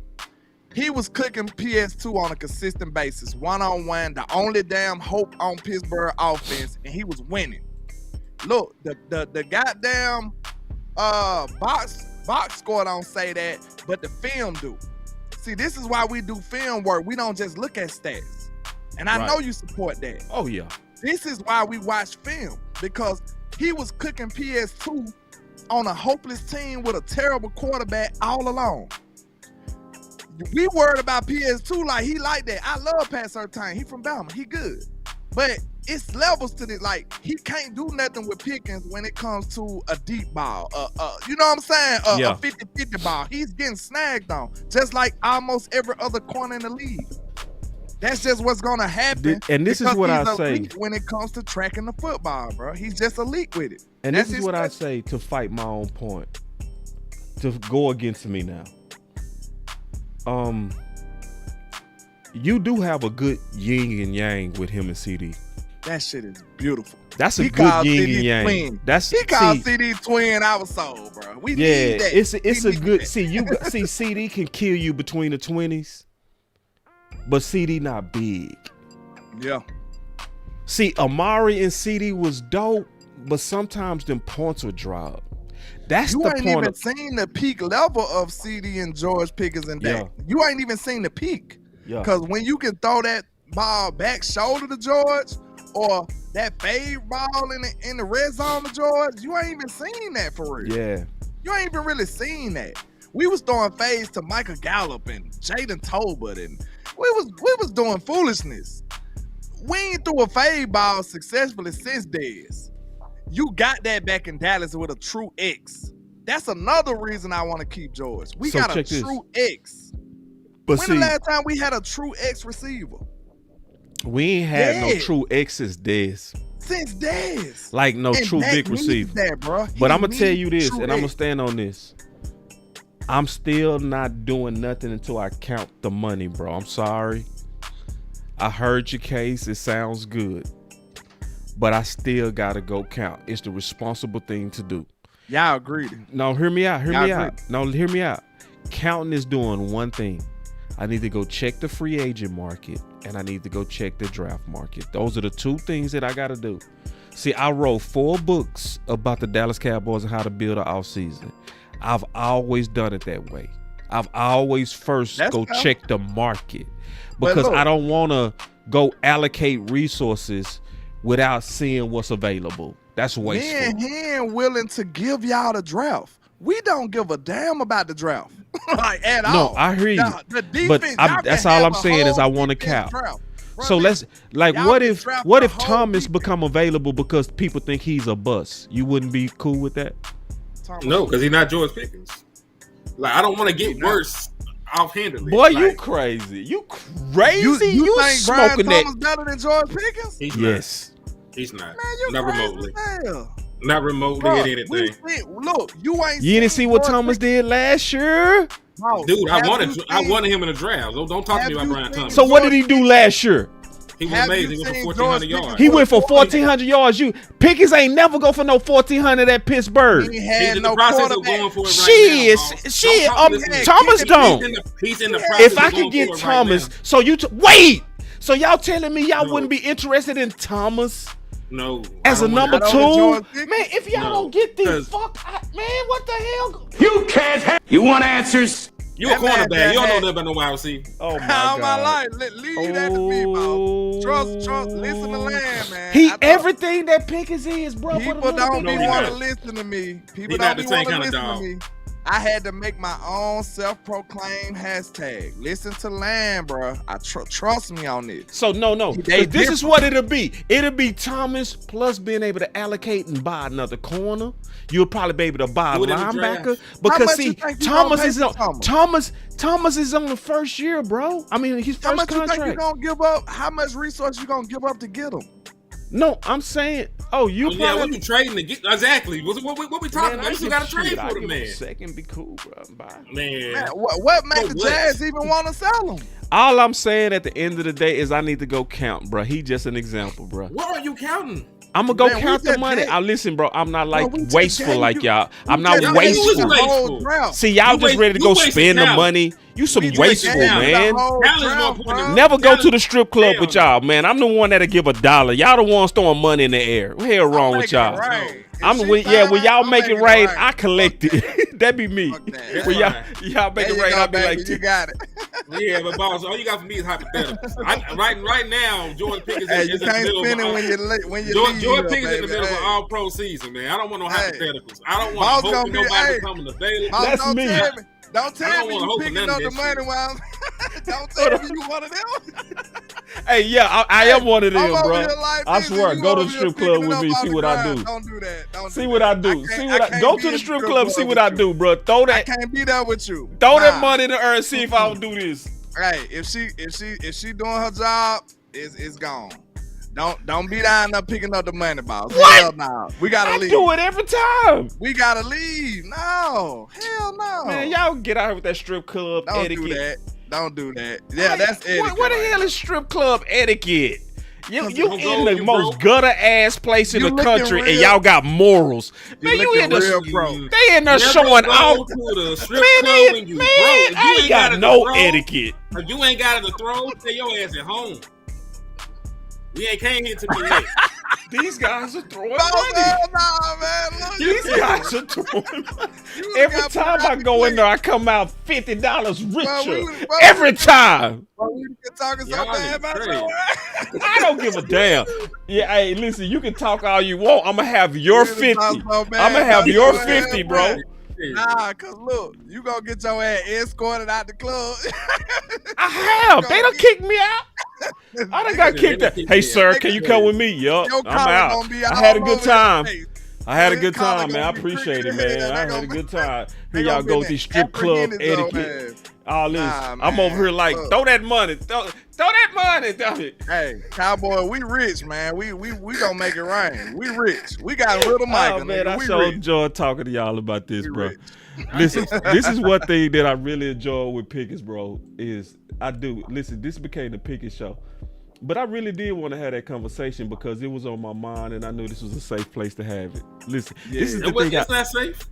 [SPEAKER 1] he was cooking PS2 on a consistent basis, one-on-one, the only damn hope on Pittsburgh offense, and he was winning. Look, the goddamn box score don't say that, but the film do. See, this is why we do film work. We don't just look at stats. And I know you support that.
[SPEAKER 2] Oh, yeah.
[SPEAKER 1] This is why we watch film, because he was cooking PS2 on a hopeless team with a terrible quarterback all along. We worried about PS2 like he like that. I love Pat Surtain. He from Bama. He good. But it's levels to this. Like, he can't do nothing with Pickens when it comes to a deep ball. You know what I'm saying? A 50-50 ball. He's getting snagged on, just like almost every other corner in the league. That's just what's going to happen.
[SPEAKER 2] And this is what I say.
[SPEAKER 1] When it comes to tracking the football, bro. He's just elite with it.
[SPEAKER 2] And this is what I say to fight my own point. To go against me now. You do have a good yin and yang with him and CD.
[SPEAKER 1] That shit is beautiful.
[SPEAKER 2] That's a good yin and yang.
[SPEAKER 1] Twin. He called CD twin our soul, bro. We need that.
[SPEAKER 2] It's a good that. See CD can kill you between the 20s, but CD not big.
[SPEAKER 1] Yeah.
[SPEAKER 2] See, Amari and CD was dope, but sometimes them points would drop. That's
[SPEAKER 1] you
[SPEAKER 2] the
[SPEAKER 1] ain't
[SPEAKER 2] point.
[SPEAKER 1] Even seen the peak level of CD and George Pickens and Dak. You ain't even seen the peak.
[SPEAKER 2] Yeah.
[SPEAKER 1] Because when you can throw that ball back shoulder to George, or that fade ball in the red zone to George, you ain't even seen that for real.
[SPEAKER 2] Yeah.
[SPEAKER 1] You ain't even really seen that. We was throwing fades to Michael Gallup and Jaden Tolbert we was doing foolishness. We ain't threw a fade ball successfully since Dez. You got that back in Dallas with a true X. That's another reason I want to keep George. We
[SPEAKER 2] So
[SPEAKER 1] got a
[SPEAKER 2] check this.
[SPEAKER 1] true X.
[SPEAKER 2] But
[SPEAKER 1] When
[SPEAKER 2] see,
[SPEAKER 1] the last time we had a true X receiver?
[SPEAKER 2] we ain't had no
[SPEAKER 1] Yeah.
[SPEAKER 2] true X's Dez.
[SPEAKER 1] Since Dez.
[SPEAKER 2] Like no
[SPEAKER 1] And
[SPEAKER 2] true
[SPEAKER 1] Dak
[SPEAKER 2] big
[SPEAKER 1] needs
[SPEAKER 2] receiver.
[SPEAKER 1] that, bro.
[SPEAKER 2] But
[SPEAKER 1] He
[SPEAKER 2] I'm gonna tell
[SPEAKER 1] needs
[SPEAKER 2] you this,
[SPEAKER 1] true
[SPEAKER 2] and I'm gonna
[SPEAKER 1] X.
[SPEAKER 2] stand on this. I'm still not doing nothing until I count the money, bro. I'm sorry. I heard your case. It sounds good. But I still gotta go count. It's the responsible thing to do.
[SPEAKER 1] Y'all agreed.
[SPEAKER 2] No, hear me out. Hear
[SPEAKER 1] Y'all
[SPEAKER 2] me
[SPEAKER 1] agree.
[SPEAKER 2] out. No, hear me out. Counting is doing one thing. I need to go check the free agent market and I need to go check the draft market. Those are the two things that I got to do. See, I wrote 4 books about the Dallas Cowboys and how to build an offseason. I've always done it that way. I've always first
[SPEAKER 1] That's
[SPEAKER 2] go
[SPEAKER 1] tough.
[SPEAKER 2] check the market
[SPEAKER 1] But
[SPEAKER 2] because
[SPEAKER 1] look.
[SPEAKER 2] I don't want to go allocate resources without seeing what's available. That's
[SPEAKER 1] Me
[SPEAKER 2] wasteful.
[SPEAKER 1] and him willing to give y'all the draft. We don't give a damn about the draft. Like at
[SPEAKER 2] No,
[SPEAKER 1] all.
[SPEAKER 2] I hear you.
[SPEAKER 1] Now, the defense,
[SPEAKER 2] But
[SPEAKER 1] y'all can
[SPEAKER 2] that's all
[SPEAKER 1] have
[SPEAKER 2] I'm
[SPEAKER 1] a
[SPEAKER 2] saying is
[SPEAKER 1] whole
[SPEAKER 2] I want to
[SPEAKER 1] defense
[SPEAKER 2] count.
[SPEAKER 1] draft. Bro,
[SPEAKER 2] So let's like
[SPEAKER 1] y'all
[SPEAKER 2] what
[SPEAKER 1] can
[SPEAKER 2] if
[SPEAKER 1] draft
[SPEAKER 2] what
[SPEAKER 1] the
[SPEAKER 2] if
[SPEAKER 1] whole
[SPEAKER 2] Thomas
[SPEAKER 1] defense.
[SPEAKER 2] become available because people think he's a bust? You wouldn't be cool with that?
[SPEAKER 1] Thomas-
[SPEAKER 6] No, because he's not George Pickens. Like I don't want to get worse offhandedly.
[SPEAKER 2] Boy, you
[SPEAKER 6] Like,
[SPEAKER 2] crazy. You crazy.
[SPEAKER 1] You think Brian
[SPEAKER 2] smoking
[SPEAKER 1] Thomas
[SPEAKER 2] that.
[SPEAKER 1] better than George Pickens?
[SPEAKER 6] he's
[SPEAKER 2] Yes.
[SPEAKER 6] not. He's not.
[SPEAKER 1] Man, you
[SPEAKER 6] Not
[SPEAKER 1] crazy
[SPEAKER 6] remotely.
[SPEAKER 1] as hell.
[SPEAKER 6] Not remotely
[SPEAKER 1] Bro,
[SPEAKER 6] at anything.
[SPEAKER 1] look, you ain't
[SPEAKER 2] You didn't
[SPEAKER 1] seen
[SPEAKER 2] see what
[SPEAKER 1] George
[SPEAKER 2] Thomas
[SPEAKER 1] Pickens.
[SPEAKER 2] did last year?
[SPEAKER 1] No,
[SPEAKER 6] Dude, I
[SPEAKER 1] have
[SPEAKER 6] wanted
[SPEAKER 1] you
[SPEAKER 6] I
[SPEAKER 1] seen-
[SPEAKER 6] wanted him in the draft. Don't talk to
[SPEAKER 1] Have
[SPEAKER 6] me about
[SPEAKER 1] you
[SPEAKER 6] Brian
[SPEAKER 1] seen-
[SPEAKER 6] Thomas.
[SPEAKER 2] So what did he do last year?
[SPEAKER 6] He was
[SPEAKER 1] have
[SPEAKER 6] amazing.
[SPEAKER 1] you
[SPEAKER 6] He went for
[SPEAKER 1] seen
[SPEAKER 6] 1,400
[SPEAKER 1] George
[SPEAKER 6] yards.
[SPEAKER 2] He went for
[SPEAKER 1] Boy,
[SPEAKER 2] 1,400 yards. You Pickens ain't never go for no 1,400 at Pittsburgh.
[SPEAKER 1] He
[SPEAKER 6] He's
[SPEAKER 1] had
[SPEAKER 6] in the
[SPEAKER 1] no
[SPEAKER 6] process of
[SPEAKER 1] quarterback.
[SPEAKER 6] going for it right
[SPEAKER 2] Shit,
[SPEAKER 6] now. boss.
[SPEAKER 2] shit.
[SPEAKER 6] Don't listen to me.
[SPEAKER 2] Thomas don't.
[SPEAKER 6] He's in the process
[SPEAKER 2] If I
[SPEAKER 6] of going
[SPEAKER 2] could get
[SPEAKER 6] for it
[SPEAKER 2] Thomas,
[SPEAKER 6] right
[SPEAKER 2] so you wait. So y'all telling me y'all
[SPEAKER 6] No.
[SPEAKER 2] wouldn't be interested in Thomas
[SPEAKER 6] now. No.
[SPEAKER 2] as
[SPEAKER 6] I
[SPEAKER 2] a
[SPEAKER 6] don't
[SPEAKER 2] number
[SPEAKER 6] wanna-
[SPEAKER 1] Not over
[SPEAKER 2] two?
[SPEAKER 1] George Pickens?
[SPEAKER 2] Man, if y'all
[SPEAKER 6] No,
[SPEAKER 2] don't get these,
[SPEAKER 6] 'cause-
[SPEAKER 2] man, what the hell?
[SPEAKER 5] You want answers?
[SPEAKER 6] You a
[SPEAKER 1] That man
[SPEAKER 6] cornerback. You don't know
[SPEAKER 1] had-
[SPEAKER 6] nothing about no wide receiver.
[SPEAKER 2] Oh my
[SPEAKER 1] All my
[SPEAKER 2] god!
[SPEAKER 1] life. Leave that to me, bro. Trust, listen to Lamb, man.
[SPEAKER 2] He
[SPEAKER 1] I thought-
[SPEAKER 2] everything that Pickens is, bro.
[SPEAKER 1] People don't be
[SPEAKER 6] No, he
[SPEAKER 1] want to
[SPEAKER 6] not.
[SPEAKER 1] listen to me. People
[SPEAKER 6] He
[SPEAKER 1] don't
[SPEAKER 6] not
[SPEAKER 1] be
[SPEAKER 6] the same
[SPEAKER 1] want to
[SPEAKER 6] kind of
[SPEAKER 1] listen
[SPEAKER 6] dog.
[SPEAKER 1] to me. I had to make my own self-proclaimed hashtag. Listen to Lamb, bro. I trust me on this.
[SPEAKER 2] So no.
[SPEAKER 1] They
[SPEAKER 2] This is
[SPEAKER 1] different.
[SPEAKER 2] what it'll be. It'll be Thomas plus being able to allocate and buy another corner. You'll probably be able to buy a
[SPEAKER 6] Do it in the
[SPEAKER 2] linebacker
[SPEAKER 6] draft.
[SPEAKER 2] because
[SPEAKER 1] much
[SPEAKER 2] see,
[SPEAKER 1] you think you
[SPEAKER 2] Thomas
[SPEAKER 1] gonna pay
[SPEAKER 2] is
[SPEAKER 1] for
[SPEAKER 2] on
[SPEAKER 1] Thomas?
[SPEAKER 2] Thomas is on the first year, bro. I mean, his
[SPEAKER 1] How
[SPEAKER 2] first
[SPEAKER 1] much you think you
[SPEAKER 2] contract.
[SPEAKER 1] gonna give up? How much resource you gonna give up to get him?
[SPEAKER 2] No, I'm saying, you
[SPEAKER 6] Yeah, what
[SPEAKER 2] probably.
[SPEAKER 6] you trading to get? Exactly. What we talking about? You got to trade for the man.
[SPEAKER 2] Second, be cool, bro. Bye.
[SPEAKER 6] Man.
[SPEAKER 1] Man, what made
[SPEAKER 6] For
[SPEAKER 1] the
[SPEAKER 6] what?
[SPEAKER 1] Jazz even want to sell him?
[SPEAKER 2] All I'm saying at the end of the day is I need to go count, bro. He just an example, bro.
[SPEAKER 6] What are you counting?
[SPEAKER 2] I'm gonna go
[SPEAKER 1] Man, we
[SPEAKER 2] count the
[SPEAKER 1] just
[SPEAKER 2] money.
[SPEAKER 1] gave-
[SPEAKER 2] I listen, bro. I'm not like
[SPEAKER 1] we just
[SPEAKER 2] wasteful
[SPEAKER 1] gave
[SPEAKER 2] like
[SPEAKER 1] you-
[SPEAKER 2] y'all. I'm
[SPEAKER 1] We
[SPEAKER 2] not
[SPEAKER 1] just
[SPEAKER 6] wasteful.
[SPEAKER 1] gave you the
[SPEAKER 2] wasteful.
[SPEAKER 1] whole
[SPEAKER 6] Wasteful.
[SPEAKER 1] draft.
[SPEAKER 2] See, y'all
[SPEAKER 6] You
[SPEAKER 2] just ready to
[SPEAKER 6] you
[SPEAKER 2] go
[SPEAKER 6] wasting
[SPEAKER 2] spend the
[SPEAKER 6] talent.
[SPEAKER 2] money. You some
[SPEAKER 1] We just
[SPEAKER 2] wasteful,
[SPEAKER 1] gave you the
[SPEAKER 2] man.
[SPEAKER 1] whole
[SPEAKER 6] Talent is more
[SPEAKER 1] draft,
[SPEAKER 6] important
[SPEAKER 1] bro.
[SPEAKER 6] than-
[SPEAKER 2] Never go
[SPEAKER 6] Talent-
[SPEAKER 2] to the strip club
[SPEAKER 6] Hell
[SPEAKER 2] with
[SPEAKER 6] no.
[SPEAKER 2] y'all, man. I'm the one that'll give a dollar. Y'all the ones throwing money in the air. What the hell wrong
[SPEAKER 1] I'll
[SPEAKER 2] with
[SPEAKER 1] make it
[SPEAKER 2] y'all?
[SPEAKER 1] rain. If
[SPEAKER 2] I'm
[SPEAKER 1] she
[SPEAKER 2] when
[SPEAKER 1] fine,
[SPEAKER 2] when y'all
[SPEAKER 1] I'll
[SPEAKER 2] make it rain, I
[SPEAKER 1] Fuck
[SPEAKER 2] collect it. That be me.
[SPEAKER 1] Fuck that.
[SPEAKER 6] That's
[SPEAKER 2] When y'all
[SPEAKER 6] fine.
[SPEAKER 2] y'all make
[SPEAKER 1] There
[SPEAKER 2] it
[SPEAKER 1] you
[SPEAKER 2] rain,
[SPEAKER 1] go,
[SPEAKER 2] I'll be
[SPEAKER 1] baby.
[SPEAKER 2] like,
[SPEAKER 1] You got it.
[SPEAKER 6] Yeah, but boss, all you got for me is hypotheticals. Right now, Jordan Pickens
[SPEAKER 1] Hey,
[SPEAKER 6] is
[SPEAKER 1] you
[SPEAKER 6] in the
[SPEAKER 1] can't
[SPEAKER 6] middle
[SPEAKER 1] spin
[SPEAKER 6] of
[SPEAKER 1] it when you
[SPEAKER 6] Jordan
[SPEAKER 1] leave.
[SPEAKER 6] Pickens
[SPEAKER 1] here,
[SPEAKER 6] in the
[SPEAKER 1] baby.
[SPEAKER 6] middle of an
[SPEAKER 1] Hey.
[SPEAKER 6] all-pro season, man. I don't want no
[SPEAKER 1] Hey.
[SPEAKER 6] hypotheticals. I don't
[SPEAKER 1] Boss
[SPEAKER 6] want to
[SPEAKER 1] gonna
[SPEAKER 6] hope
[SPEAKER 1] be-
[SPEAKER 6] nobody
[SPEAKER 1] hey.
[SPEAKER 6] becoming available.
[SPEAKER 1] Boss,
[SPEAKER 2] That's
[SPEAKER 1] don't
[SPEAKER 2] me.
[SPEAKER 1] Tell me. Don't
[SPEAKER 6] I
[SPEAKER 1] tell
[SPEAKER 6] don't
[SPEAKER 1] me
[SPEAKER 6] wanna
[SPEAKER 1] you
[SPEAKER 6] hope for
[SPEAKER 1] picking
[SPEAKER 6] none
[SPEAKER 1] up
[SPEAKER 6] of
[SPEAKER 1] the
[SPEAKER 6] that
[SPEAKER 1] money
[SPEAKER 6] shit.
[SPEAKER 1] while don't tell me you one of them.
[SPEAKER 2] hey, yeah, I am one of them,
[SPEAKER 1] I'm over
[SPEAKER 2] bro.
[SPEAKER 1] here like
[SPEAKER 2] I
[SPEAKER 1] this,
[SPEAKER 2] swear,
[SPEAKER 1] and you
[SPEAKER 2] go to
[SPEAKER 1] over
[SPEAKER 2] the
[SPEAKER 1] here
[SPEAKER 2] strip club
[SPEAKER 1] picking
[SPEAKER 2] with
[SPEAKER 1] up
[SPEAKER 2] me.
[SPEAKER 1] off
[SPEAKER 2] See
[SPEAKER 1] the
[SPEAKER 2] what I
[SPEAKER 1] ground.
[SPEAKER 2] do.
[SPEAKER 1] Don't do that. Don't
[SPEAKER 2] See
[SPEAKER 1] do
[SPEAKER 2] what
[SPEAKER 1] that.
[SPEAKER 2] I do.
[SPEAKER 1] can't-
[SPEAKER 2] See what I
[SPEAKER 1] can't
[SPEAKER 2] go
[SPEAKER 1] be
[SPEAKER 2] to
[SPEAKER 1] in
[SPEAKER 2] the strip club. See what
[SPEAKER 1] with
[SPEAKER 2] I
[SPEAKER 1] you.
[SPEAKER 2] do, bro. Throw
[SPEAKER 1] I
[SPEAKER 2] that,
[SPEAKER 1] can't be there with you.
[SPEAKER 2] throw that
[SPEAKER 1] Nah.
[SPEAKER 2] money in the earth. See if I will do this.
[SPEAKER 1] Hey, if she doing her job, it's gone. Don't be down there picking up the money, boss.
[SPEAKER 2] What?
[SPEAKER 1] Hell no. We gotta
[SPEAKER 2] I
[SPEAKER 1] leave.
[SPEAKER 2] do it every time.
[SPEAKER 1] We gotta leave. No. Hell no.
[SPEAKER 2] Man, y'all get out here with that strip club
[SPEAKER 1] Don't
[SPEAKER 2] etiquette.
[SPEAKER 1] do that. Don't do that. Yeah, that's etiquette.
[SPEAKER 2] What the
[SPEAKER 1] right
[SPEAKER 2] hell
[SPEAKER 1] there.
[SPEAKER 2] is strip club etiquette? You
[SPEAKER 1] Cause
[SPEAKER 2] you
[SPEAKER 6] you
[SPEAKER 2] in
[SPEAKER 6] broke,
[SPEAKER 2] the
[SPEAKER 6] you
[SPEAKER 2] most
[SPEAKER 6] broke.
[SPEAKER 2] gutter ass place in
[SPEAKER 1] You
[SPEAKER 2] the
[SPEAKER 1] looking
[SPEAKER 2] country, and
[SPEAKER 1] real-
[SPEAKER 2] y'all got morals. Man, you
[SPEAKER 1] looking
[SPEAKER 2] in the
[SPEAKER 1] real broke.
[SPEAKER 2] they in there
[SPEAKER 6] Never
[SPEAKER 2] showing
[SPEAKER 6] go
[SPEAKER 2] off.
[SPEAKER 6] to the strip
[SPEAKER 2] Man,
[SPEAKER 6] club when you broke. If you
[SPEAKER 2] I ain't got
[SPEAKER 6] it
[SPEAKER 2] no
[SPEAKER 6] to throw,
[SPEAKER 2] etiquette.
[SPEAKER 6] If you ain't got it to throw, stay your ass at home. We ain't came here to collect.
[SPEAKER 2] These guys are throwing
[SPEAKER 1] No,
[SPEAKER 2] money.
[SPEAKER 1] nah, man. Look,
[SPEAKER 2] These guys are throwing money.
[SPEAKER 1] you
[SPEAKER 2] Every
[SPEAKER 1] got
[SPEAKER 2] time I
[SPEAKER 1] put
[SPEAKER 2] go
[SPEAKER 1] out
[SPEAKER 2] in there, I come out $50 richer.
[SPEAKER 1] we-
[SPEAKER 2] Every time.
[SPEAKER 1] Bro, we been talking so
[SPEAKER 6] Y'all
[SPEAKER 1] bad
[SPEAKER 6] is
[SPEAKER 1] about
[SPEAKER 6] crazy.
[SPEAKER 1] your
[SPEAKER 2] I don't give a damn. Yeah, hey, listen, you can talk all you want. I'm gonna have your 50. I'm gonna have your 50, bro.
[SPEAKER 1] Nah, cause look, you gonna get your ass escorted out the club.
[SPEAKER 2] I have. They done kicked me out. I done got kicked out. Hey, sir, can you come with me? Yup,
[SPEAKER 1] Your
[SPEAKER 2] I'm
[SPEAKER 1] collar
[SPEAKER 2] out.
[SPEAKER 1] gonna be
[SPEAKER 2] I
[SPEAKER 1] all
[SPEAKER 2] had a good
[SPEAKER 1] over your
[SPEAKER 2] time.
[SPEAKER 1] face.
[SPEAKER 2] I had a
[SPEAKER 1] His
[SPEAKER 2] good
[SPEAKER 1] collar
[SPEAKER 2] time, man. I
[SPEAKER 1] gonna be
[SPEAKER 2] appreciate it,
[SPEAKER 1] crooked.
[SPEAKER 2] man. I
[SPEAKER 1] They
[SPEAKER 2] had a good time.
[SPEAKER 1] they
[SPEAKER 2] Here y'all
[SPEAKER 1] gonna
[SPEAKER 2] go
[SPEAKER 1] be
[SPEAKER 2] with these strip club
[SPEAKER 1] apprehended your
[SPEAKER 2] etiquette.
[SPEAKER 1] ass.
[SPEAKER 2] All this.
[SPEAKER 1] Nah,
[SPEAKER 2] I'm over here like,
[SPEAKER 1] look.
[SPEAKER 2] throw that money. Throw that money. Throw it.
[SPEAKER 1] Hey, Cowboy, we rich, man. We gonna make it rain. We rich. We got rid of Micah,
[SPEAKER 2] Oh, man,
[SPEAKER 1] nigga.
[SPEAKER 2] I
[SPEAKER 1] We
[SPEAKER 2] so
[SPEAKER 1] rich.
[SPEAKER 2] enjoy talking to y'all about this,
[SPEAKER 1] We
[SPEAKER 2] bro.
[SPEAKER 1] rich.
[SPEAKER 2] Listen, this is one thing that I really enjoy with Pickens, bro, is listen, this became the Pickens show. But I really did want to have that conversation because it was on my mind and I knew this was a safe place to have it. Listen, this is the thing.
[SPEAKER 7] It's not safe.